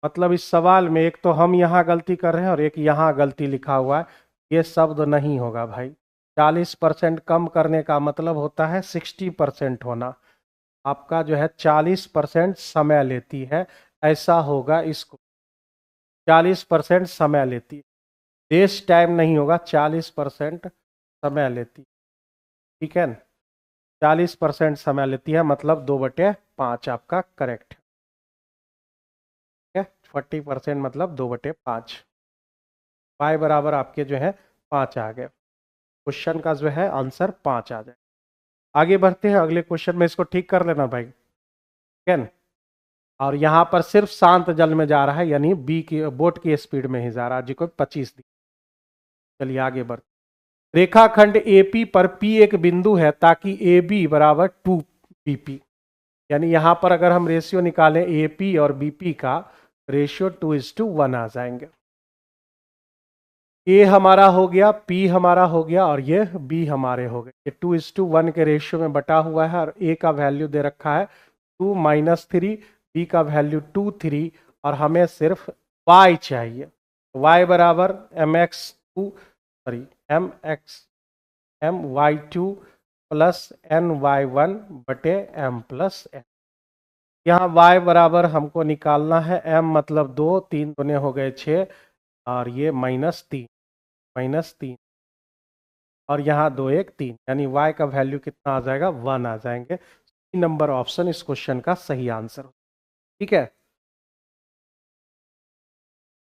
मतलब इस सवाल में एक तो हम यहाँ गलती कर रहे हैं और एक यहाँ गलती लिखा हुआ है, ये शब्द नहीं होगा भाई। 40% कम करने का मतलब होता है 60% होना। आपका जो है 40% समय लेती है, ऐसा होगा इसको। 40% समय लेती है, वेस्ट टाइम नहीं होगा, 40% समय लेती, ठीक है ना? 40% समय लेती है, मतलब 2/5 आपका करेक्ट है। 40% मतलब 2/5। y बराबर आपके जो है 5 आ गए। क्वेश्चन का जो है आंसर 5 आ जाए। आगे बढ़ते हैं अगले क्वेश्चन में, इसको ठीक कर लेना भाई, ठीक है ना? और यहाँ पर सिर्फ शांत जल में जा रहा है, यानी बी की बोट की स्पीड में ही जा रहा है जी, कोई 25 दी। चलिए आगे बढ़। रेखाखंड AP पर P एक बिंदु है ताकि AB बराबर 2BP, यानी यहां पर अगर हम रेशियो निकालें AP और BP का, रेशियो 2:1 आ जाएंगे। A हमारा हो गया, P हमारा हो गया और ये B हमारे हो गए। ये 2:1 के रेशियो में बटा हुआ है और A का वैल्यू दे रखा है 2 - 3, B का वैल्यू 2 3 और हमें सिर्फ Y चाहिए। Y बराबर my2 प्लस ny1 बटे m प्लस n। यहाँ y बराबर हमको निकालना है, m मतलब 2, 3 दूने हो गए 6 और ये -3 और यहाँ 2 1 3, यानी y का वैल्यू कितना आ जाएगा? 1 आ जाएंगे। 3 नंबर ऑप्शन इस क्वेश्चन का सही आंसर, ठीक है।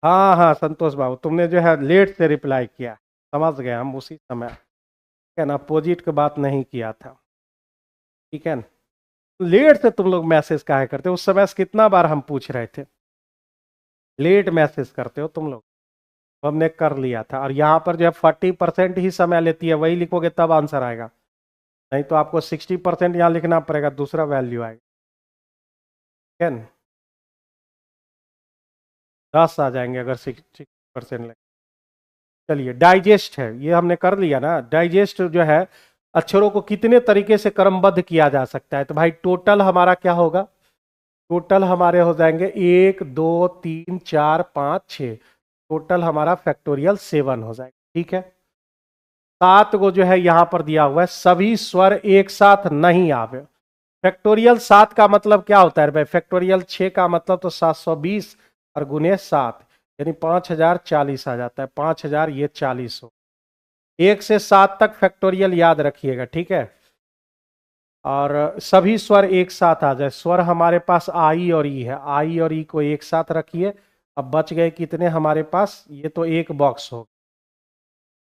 हाँ हाँ संतोष बाबू, तुमने जो है लेट से रिप्लाई किया, समझ गए हम उसी समय, ठीक है ना? अपोजिट की बात नहीं किया था, ठीक है ना? लेट से तुम लोग मैसेज काहे करते हो? उस समय से कितना बार हम पूछ रहे थे, लेट मैसेज करते हो तुम लोग, तो हमने कर लिया था। और यहाँ पर जो है 40% ही समय लेती है, वही लिखोगे तब आंसर आएगा, नहीं तो आपको 60% यहाँ लिखना पड़ेगा, दूसरा वैल्यू आएगा, ठीक है ना? 10 आ जाएंगे अगर 60% लगे। चलिए डाइजेस्ट है, ये हमने कर लिया ना। डाइजेस्ट जो है अक्षरों को कितने तरीके से क्रमबद्ध किया जा सकता है, तो भाई टोटल हमारा क्या होगा? टोटल हमारे हो जाएंगे 1 2 3 4 5 6, टोटल हमारा फैक्टोरियल 7 हो जाएगा, ठीक है। 7 को जो है यहां पर दिया हुआ है, सभी स्वर एक साथ नहीं आवे। फैक्टोरियल 7 का मतलब क्या होता है भाई? फैक्टोरियल 6 का मतलब तो 720 और गुने 7, यानी 5040 आ जाता है। 5000 ये 40 हो। 1 से 7 तक फैक्टोरियल याद रखिएगा, ठीक है। और सभी स्वर एक साथ आ जाए। स्वर हमारे पास आई और ई है, आई और ई को एक साथ रखिए। अब बच गए कितने हमारे पास? ये तो एक बॉक्स हो,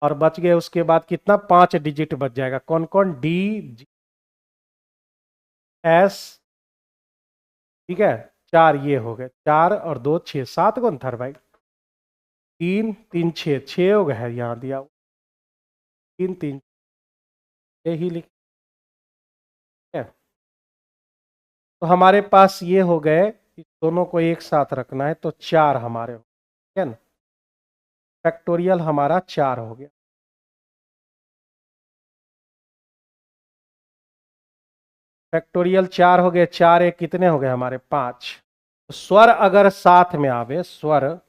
और बच गए उसके बाद कितना? 5 डिजिट बच जाएगा। कौन कौन? डी एस, ठीक है। 4 ये हो गए, 4 और 2 6, 7 कौन था भाई? 3 3 6, 6 हो गए, यहाँ दिया 3 3, यही लिख है। तो हमारे पास ये हो गए, इस दोनों को एक साथ रखना है तो 4 हमारे हो, ठीक है ना? फैक्टोरियल हमारा 4 हो गया। फैक्टोरियल 4 हो गए, 4 एक कितने हो गए हमारे? 5। स्वर अगर साथ में आवे, स्वर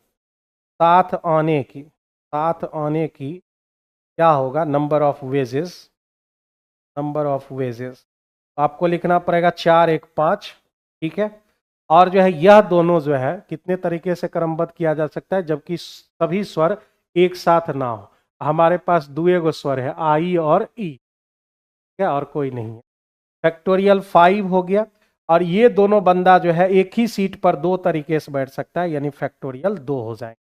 साथ आने की क्या होगा? Number of wages, number of wages आपको लिखना पड़ेगा 4 1 5, ठीक है। और जो है यह दोनों जो है कितने तरीके से क्रमबद्ध किया जा सकता है, जबकि सभी स्वर एक साथ ना हो। हमारे पास दुए गो स्वर है, आई और ई, क्या और कोई नहीं है। फैक्टोरियल 5 हो गया। और ये दोनों बंदा जो है एक ही सीट पर 2 तरीके से बैठ सकता है, यानी फैक्टोरियल 2 हो जाएंगे।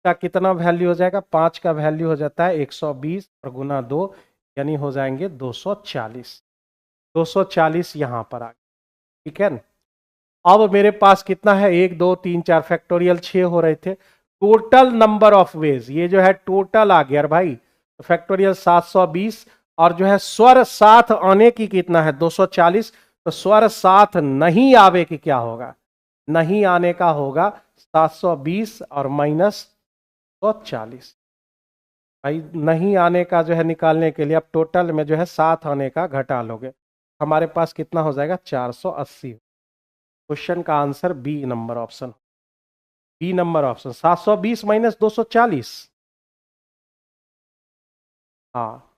का कितना वैल्यू हो जाएगा? 5 का वैल्यू हो जाता है 120 और गुना 2, यानी हो जाएंगे 240। 240 यहां पर आ गया, ठीक है ना? अब मेरे पास कितना है? 1 2 3 4, फैक्टोरियल 6 हो रहे थे। टोटल नंबर ऑफ वेज, ये जो है टोटल आ गया भाई, तो फैक्टोरियल 720। और जो है स्वर साथ आने की कितना है? 240। तो स्वर साथ नहीं आवे कि क्या होगा, नहीं आने का होगा 720 और माइनस 140। भाई नहीं आने का जो है निकालने के लिए अब टोटल में जो है साथ आने का घटा लोगे, हमारे पास कितना हो जाएगा 480। क्वेश्चन का answer b number option, b number option 720 minus 240। हाँ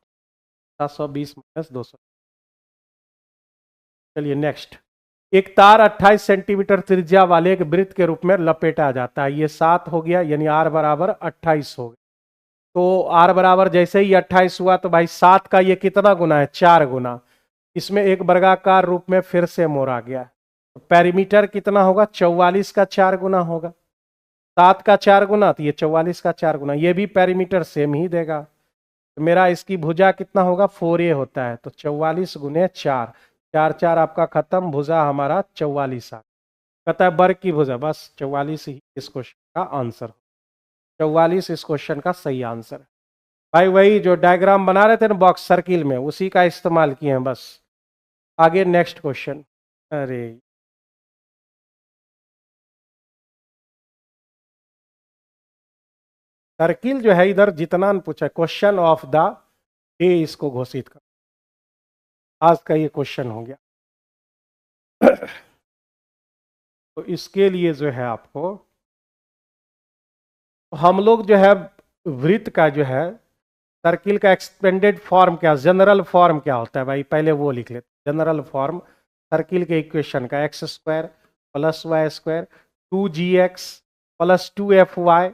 720 माइनस 200। चलिए नेक्स्ट। एक तार 28 सेंटीमीटर त्रिज्या वाले एक वृत्त के रूप में लपेटा जाता है, ये 7 हो गया, यानी आर बराबर 28 हो गया। तो आर बराबर जैसे ही 28 हुआ तो भाई 7 का ये कितना गुना है, 4 गुना। इसमें एक वर्गाकार रूप में फिर से मोड़ा गया है, तो पेरीमीटर कितना होगा, 44 का 4 गुना होगा। 7 का 4 गुना तो ये 44 का 4 गुना, ये भी पेरीमीटर सेम ही देगा। तो मेरा इसकी भुजा कितना होगा, 4a होता है, तो 44 गुने 4, 4 4 आपका खत्म, भुजा हमारा 44 आ कहता है वर्ग की भुजा, बस 44 ही इस क्वेश्चन का आंसर, 44 इस क्वेश्चन का सही आंसर है। भाई वही जो डायग्राम बना रहे थे ना बॉक्स सर्किल में, उसी का इस्तेमाल किए हैं बस। आगे नेक्स्ट क्वेश्चन। अरे सर्किल जो है इधर जितना न पूछा, क्वेश्चन ऑफ द डे इसको घोषित कर, आज का ये क्वेश्चन हो गया। तो इसके लिए जो है आपको, हम लोग जो है वृत्त का जो है सर्किल का एक्सपेंडेड फॉर्म क्या, जनरल फॉर्म क्या होता है भाई, पहले वो लिख लेते। जनरल फॉर्म सर्किल के इक्वेशन का x square plus y square 2gx plus 2fy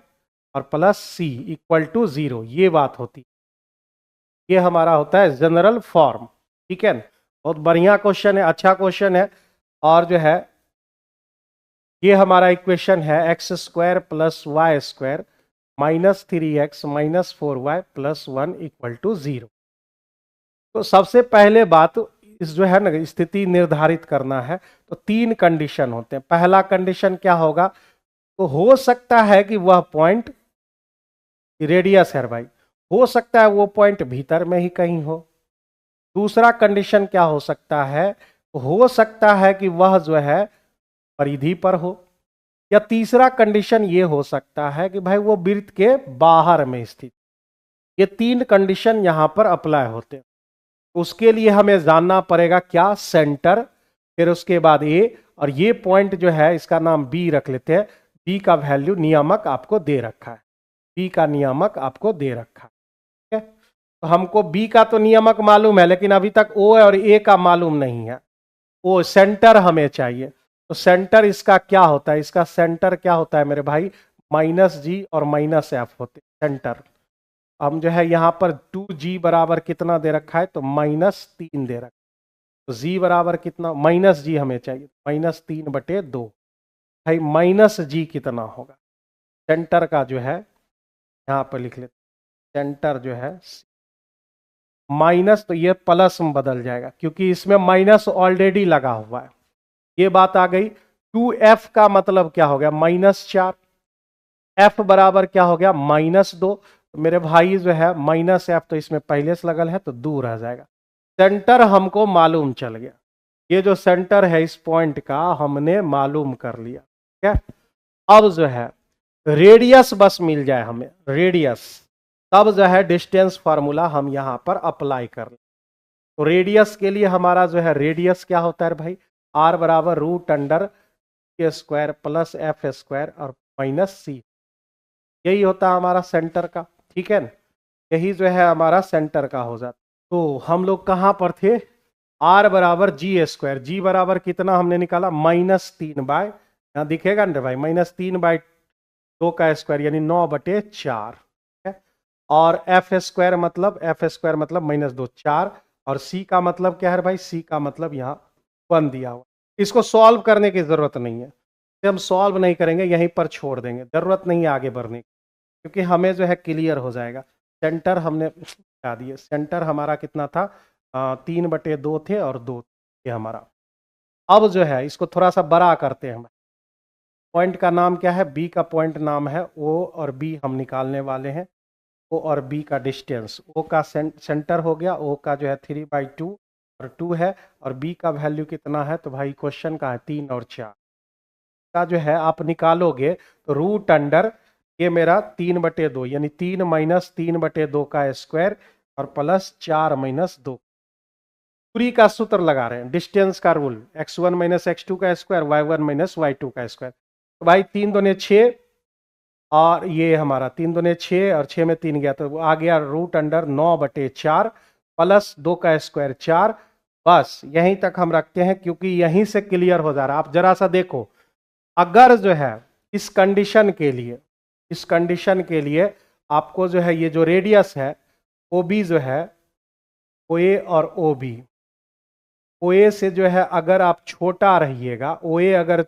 और प्लस सी इक्वल टू 0, ये बात होती, ये हमारा होता है जनरल फॉर्म। ठीक है, बहुत बढ़िया क्वेश्चन है, अच्छा क्वेश्चन है। और जो है ये हमारा इक्वेशन है x square plus y square minus 3x minus 4y plus 1 equal to 0। तो सबसे पहले बात इस जो है ना स्थिति निर्धारित करना है, तो 3 कंडीशन होते हैं। पहला कंडीशन क्या होगा, तो हो सकता है कि वह पॉइंट रेडियस है भाई, हो सकता है वो पॉइंट भीतर में ही कहीं हो। दूसरा कंडीशन क्या हो सकता है, हो सकता है कि वह जो है परिधि पर हो। या तीसरा कंडीशन ये हो सकता है कि भाई वो वृत्त के बाहर में स्थित। ये 3 कंडीशन यहां पर अप्लाई होते हैं। उसके लिए हमें जानना पड़ेगा क्या, सेंटर, फिर उसके बाद ए, और ये पॉइंट जो है इसका नाम बी रख लेते हैं। बी का वैल्यू नियामक आपको दे रखा है, बी का नियामक आपको दे रखा है। ठीक है, तो हमको बी का तो नियामक मालूम है, लेकिन अभी तक ओ और ए का मालूम नहीं है। ओ सेंटर हमें चाहिए, तो सेंटर इसका क्या होता है, इसका सेंटर क्या होता है मेरे भाई, माइनस जी और माइनस एफ होते सेंटर। हम जो है यहाँ पर 2g बराबर कितना दे रखा है, तो -3 दे रखा है। तो g बराबर कितना, माइनस जी हमें चाहिए, -3/2। भाई माइनस जी कितना होगा, सेंटर का जो है यहाँ पर लिख लेते, सेंटर जो है माइनस, तो ये प्लस में बदल जाएगा क्योंकि इसमें माइनस ऑलरेडी लगा हुआ है। ये बात आ गई। 2f का मतलब क्या हो गया, -4। f बराबर क्या हो गया, -2। मेरे भाई जो है -f तो इसमें पहले से लगल है तो दूर रह जाएगा। सेंटर हमको मालूम चल गया, ये जो सेंटर है इस पॉइंट का हमने मालूम कर लिया। ठीक है, अब जो है रेडियस बस मिल जाए हमें, रेडियस, तब जो है डिस्टेंस फार्मूला हम यहां पर अप्लाई कर ले। तो रेडियस के लिए हमारा जो है रेडियस क्या होता है भाई, r बराबर √के² प्लस f² और माइनस सी, यही होता है हमारा सेंटर का। ठीक है, यही जो है हमारा सेंटर का हो जाता। तो हम लोग कहां पर थे, r बराबर g², g बराबर कितना हमने निकाला, -3 यहाँ दिखेगा ना भाई, -3/2 का स्क्वायर यानी 9/4। और f² मतलब -2 4, और c का मतलब क्या है भाई, c का मतलब यहाँ 1 दिया हुआ। इसको सॉल्व करने की जरूरत नहीं है, हम सॉल्व नहीं करेंगे, यहीं पर छोड़ देंगे, जरूरत नहीं है आगे बढ़ने की, क्योंकि हमें जो है क्लियर हो जाएगा। सेंटर हमने बता दिए, सेंटर हमारा कितना था, 3/2 थे और 2 थे हमारा। अब जो है इसको थोड़ा सा बड़ा करते हैं हम। पॉइंट का नाम क्या है, बी का पॉइंट नाम है ओ और बी हम निकालने वाले हैं। ओ और बी का डिस्टेंस, ओ का सेंटर हो गया, ओ का जो है 3/2 और 2 है, और b का वैल्यू कितना है, तो भाई क्वेश्चन का है 3 और 4 का जो है आप निकालोगे तो रूट अंडर ये मेरा 3/2 यानी 3 माइनस 3/2 का स्क्वायर और प्लस 4 माइनस 2। दूरी का सूत्र लगा रहे हैं, डिस्टेंस का रूल, x1 माइनस x2 का स्क्वायर, y1 माइनस y2 का स्क्वायर। तो भाई 3 दूने 6 और ये हमारा 3 दूने 6 और 6 में 3 गया तो आ गया रूट अंडर 9/4 प्लस 2 का स्क्वायर 4। बस यहीं तक हम रखते हैं क्योंकि यहीं से क्लियर हो जा रहा है। आप जरा सा देखो, अगर जो है इस कंडीशन के लिए आपको जो है ये जो रेडियस है OB जो है OA और OB, OA से जो है अगर आप छोटा रहिएगा, OA अगर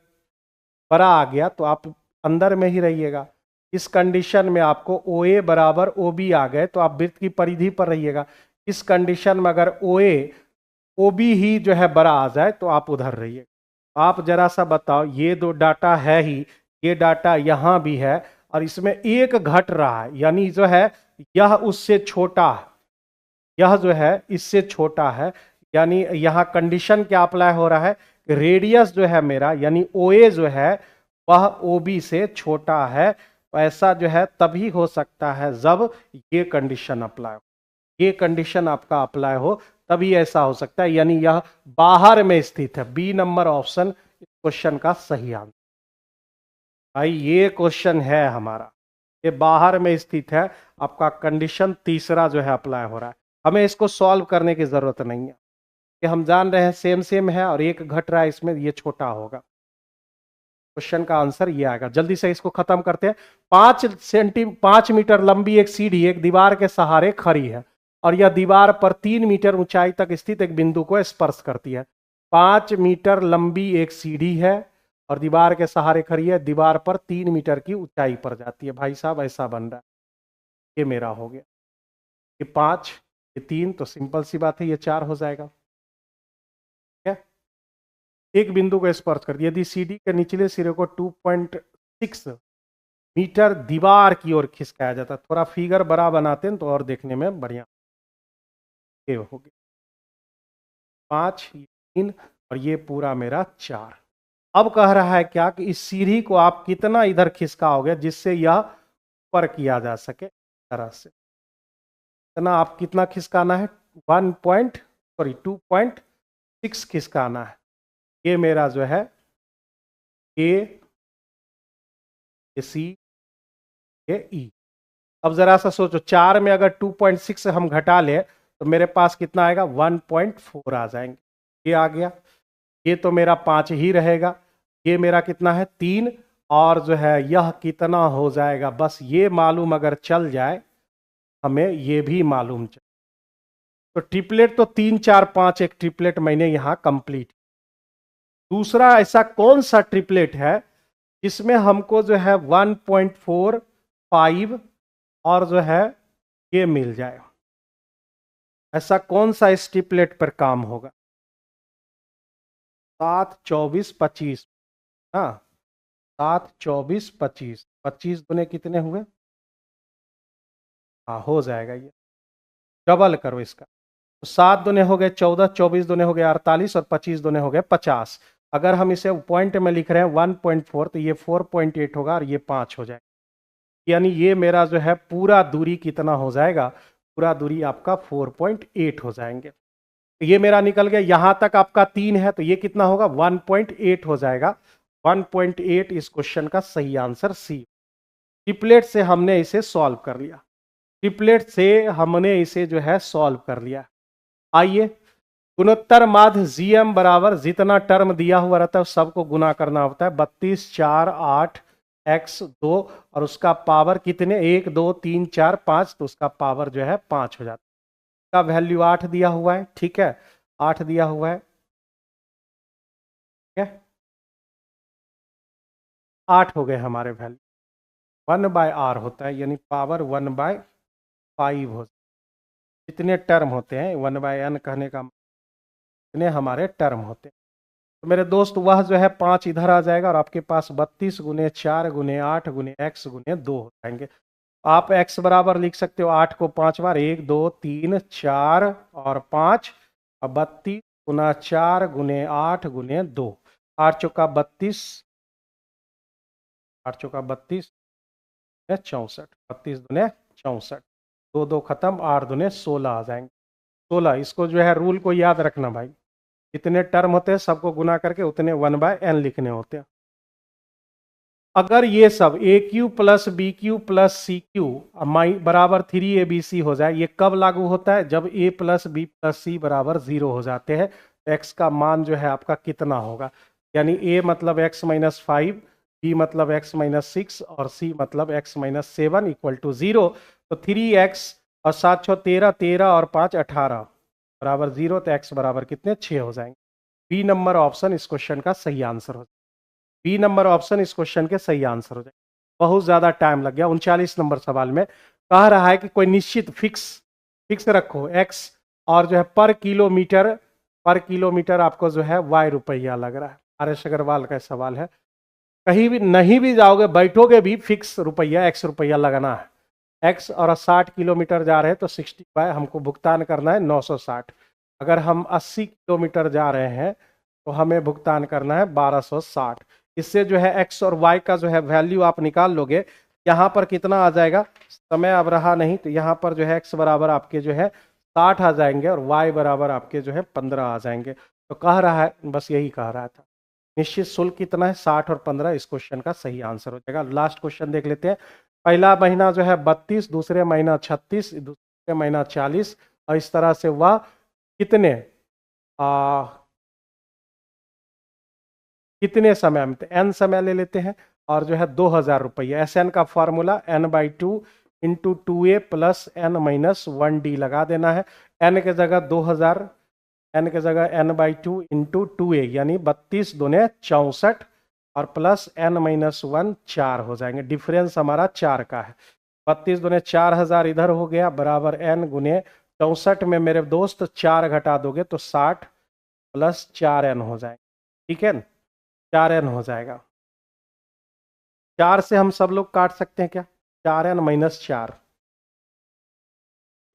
बड़ा आ गया तो आप अंदर में ही रहिएगा। इस कंडीशन में आपको OA बराबर OB आ गए तो आप वृत्त की परिधि पर रहिएगा। इस कंडीशन में अगर OA OB ही जो है बड़ा आ जाए तो आप उधर रहिए। आप जरा सा बताओ, ये दो डाटा है ही, ये डाटा यहां भी है और इसमें एक घट रहा है, यानी जो है यह उससे छोटा है, यह जो है इससे छोटा है, यानी यहां कंडीशन क्या अप्लाई हो रहा है, रेडियस जो है मेरा यानी OA जो है वह OB से छोटा है। तो ऐसा जो है तभी हो सकता है जब ये कंडीशन अप्लाई हो, ये कंडीशन आपका अप्लाई हो तभी ऐसा हो सकता है, यानी यह बाहर में स्थित है। बी नंबर ऑप्शन इस क्वेश्चन का सही आंसर। भाई ये क्वेश्चन है हमारा, ये बाहर में स्थित है, आपका कंडीशन तीसरा जो है अप्लाई हो रहा है। हमें इसको सॉल्व करने की जरूरत नहीं है कि हम जान रहे हैं सेम सेम है और एक घट रहा है इसमें, ये छोटा होगा। क्वेश्चन का आंसर ये आएगा। जल्दी से इसको खत्म करते हैं। 5 मीटर लंबी एक सीढ़ी एक दीवार के सहारे खड़ी है और यह दीवार पर 3 मीटर ऊंचाई तक स्थित एक बिंदु को स्पर्श करती है। 5 मीटर लंबी एक सीढ़ी है और दीवार के सहारे खड़ी है, दीवार पर 3 मीटर की ऊंचाई पर जाती है। भाई साहब ऐसा बन रहा है, ये मेरा हो गया, ये 5 ये 3, तो सिंपल सी बात है ये 4 हो जाएगा। क्या एक बिंदु को स्पर्श कर दिया, यदि सीढ़ी के निचले सिरे को 2.6 मीटर दीवार की ओर खिसकाया जाता है। थोड़ा फिगर बड़ा बनाते हैं तो और देखने में बढ़िया। ये हो गया 5, 3 और ये पूरा मेरा 4। अब कह रहा है क्या कि इस सीढ़ी को आप कितना इधर खिसकाओगे जिससे यह ऊपर किया जा सके, तरह से इतना आप कितना खिसकाना है, 2.6 खिसकाना है। ये मेरा जो है ए सी ए ई। अब जरा सा सोचो, 4 में अगर 2.6 हम घटा लें तो मेरे पास कितना आएगा, 1.4 आ जाएंगे। ये आ गया, ये तो मेरा 5 ही रहेगा, ये मेरा कितना है 3, और जो है यह कितना हो जाएगा, बस ये मालूम अगर चल जाए हमें, ये भी मालूम चल, तो ट्रिपलेट तो 3 4 5 एक ट्रिपलेट मैंने यहां कंप्लीट। दूसरा ऐसा कौन सा ट्रिपलेट है जिसमें हमको जो है 1.45 और जो है ये मिल जाए, ऐसा कौन सा इस ट्रिपलेट पर काम होगा। 7 24 25, हाँ 7 24 25, 25 दुने कितने हुए, हाँ हो जाएगा, ये डबल करो इसका, तो 7 दुने हो गए 14, 24 दुने हो गए 48 और 25 दुने हो गए 50। अगर हम इसे पॉइंट में लिख रहे हैं 1.4 तो ये 4.8 होगा और ये 5 हो जाएगा, यानी ये मेरा जो है पूरा दूरी कितना हो जाएगा, पूरा दूरी आपका 4.8 हो जाएंगे। ये मेरा निकल गया, यहां तक आपका 3 है तो ये कितना होगा 1.8 हो जाएगा। 1.8 इस क्वेश्चन का सही आंसर सी। ट्रिपलेट से हमने इसे सॉल्व कर लिया, ट्रिपलेट से हमने इसे जो है सॉल्व कर लिया। आइए, गुणोत्तर माध्य GM बराबर जितना टर्म दिया हुआ रहता है सबको गुना करना होता है, 32 4 8 x2 और उसका पावर कितने 1 2 3 4 5, तो उसका पावर जो है 5 हो जाता है। का वैल्यू 8 दिया हुआ है, ठीक है 8 दिया हुआ है, ठीक है 8 हो गए हमारे वैल्यू। 1/r होता है यानी पावर 1/5 हो, जितने टर्म होते हैं 1/n कहने का इतने हमारे टर्म होते हैं। तो मेरे दोस्त वह जो है 5 इधर आ जाएगा और आपके पास 32 गुने 4 गुने 8 गुने x गुने 2 हो जाएंगे। आप x बराबर लिख सकते हो 8 को 5 बार, 1 2 3 4 और 5, 32 गुना 4 गुने 8 गुने 2, 8 चौका 32, 8 चौका 32, 64, 32 दुने 64, 2 2 खत्म, 8 दुने 16 आ जाएंगे। 16, इसको जो है रूल को याद रखना भाई, जितने टर्म होते हैं सबको गुना करके उतने 1/n लिखने होते हैं। अगर ये सब A Q plus B Q plus C Q बराबर 3abc हो जाए, ये कब लागू होता है? जब a प्लस बी प्लस सी बराबर 0 हो जाते हैं, तो x का मान जो है आपका कितना होगा? यानी a मतलब x माइनस 5, b मतलब x माइनस 6 और c मतलब x माइनस 7 इक्वल टू 0। तो 3x और 7 6 13, 13 और 5 18 बराबर 0, तो x बराबर कितने? 6 हो जाएंगे। बी नंबर ऑप्शन इस क्वेश्चन का सही आंसर हो जाएगा। बी नंबर ऑप्शन इस क्वेश्चन के सही आंसर हो जाएगा। बहुत ज्यादा टाइम लग गया। 39 नंबर सवाल में कह रहा है कि कोई निश्चित फिक्स रखो x, और जो है पर किलोमीटर आपको जो है y रुपया लग रहा है। आर.एस. अग्रवाल का सवाल है। कहीं भी नहीं भी जाओगे, बैठोगे भी, फिक्स रुपया x रुपया लगना है। x और 60 किलोमीटर जा रहे हैं तो 60 बाय हमको भुगतान करना है 960। अगर हम 80 किलोमीटर जा रहे हैं तो हमें भुगतान करना है 1260। इससे जो है x और y का जो है वैल्यू आप निकाल लोगे। यहाँ पर कितना आ जाएगा? समय अब रहा नहीं, तो यहाँ पर जो है x बराबर आपके जो है 60 आ जाएंगे और y बराबर आपके जो है 15 आ जाएंगे। तो कह रहा है, बस यही कह रहा था। निश्चित शुल्क कितना है? 60 और 15 इस क्वेश्चन का सही आंसर हो जाएगा। लास्ट क्वेश्चन देख लेते हैं। पहला महीना जो है 32, दूसरे महीना 36, दूसरे महीना 40, और इस तरह से वह कितने समय में? तो n समय ले लेते हैं और जो है 2000 रुपया। SN का formula n/2 into 2a plus n minus 1d लगा देना है। n के जगह 2000, n के जगह n/2 इंटू 2a यानी 32 दूने 64 और प्लस n माइनस 1 4 हो जाएंगे। डिफरेंस हमारा 4 का है। 32 दूने 4000 इधर हो गया बराबर n गुने 64 में मेरे दोस्त 4 घटा दोगे तो 60 प्लस 4n हो जाएगा। ठीक है, 4n हो जाएगा। 4 से हम सब लोग काट सकते हैं क्या? 4n माइनस 4,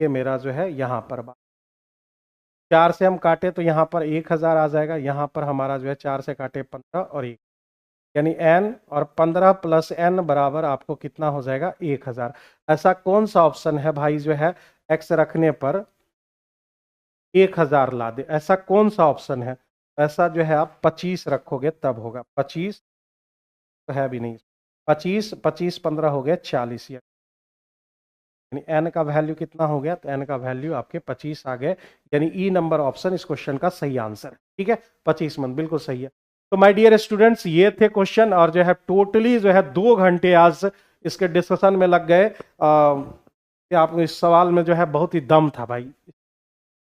ये मेरा जो है यहाँ पर बात। 4 से हम काटे तो यहाँ पर 1000 आ जाएगा। यहाँ पर हमारा जो है 4 से काटे 15 और 1, यानी n और 15 प्लस n बराबर आपको कितना हो जाएगा? 1000। ऐसा कौन सा ऑप्शन है भाई जो है x रखने पर 1000 ला दे? ऐसा कौन सा ऑप्शन है? ऐसा जो है आप 25 रखोगे तब होगा। 25 तो है भी नहीं। 25 25 15 हो गया 40, यानी n का वैल्यू कितना हो गया? तो n का वैल्यू आपके 25 आ गए। यानी ई नंबर ऑप्शन इस क्वेश्चन का सही आंसर है। ठीक है, 25 मन बिल्कुल सही है। तो माय डियर स्टूडेंट्स, ये थे क्वेश्चन, और जो है टोटली जो है 2 घंटे आज इसके डिस्कशन में लग गए। आपको इस सवाल में जो है बहुत ही दम था भाई,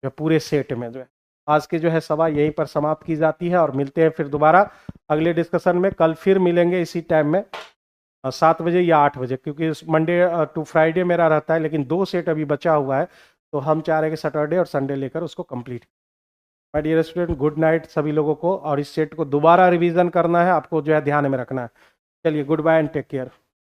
जो पूरे सेट में जो है। आज के जो है सवाल यहीं पर समाप्त की जाती है, और मिलते हैं फिर दोबारा अगले डिस्कशन में। कल फिर मिलेंगे इसी टाइम में 7 बजे या 8 बजे, क्योंकि मंडे टू फ्राइडे मेरा रहता है, लेकिन 2 सेट अभी बचा हुआ है, तो हम चाह रहे हैं कि सैटरडे और संडे लेकर उसको complete. My dear student, good night सभी लोगों को, और इस सेट को दोबारा रिवीजन करना है आपको, जो है ध्यान में रखना है। चलिए, goodbye and take care.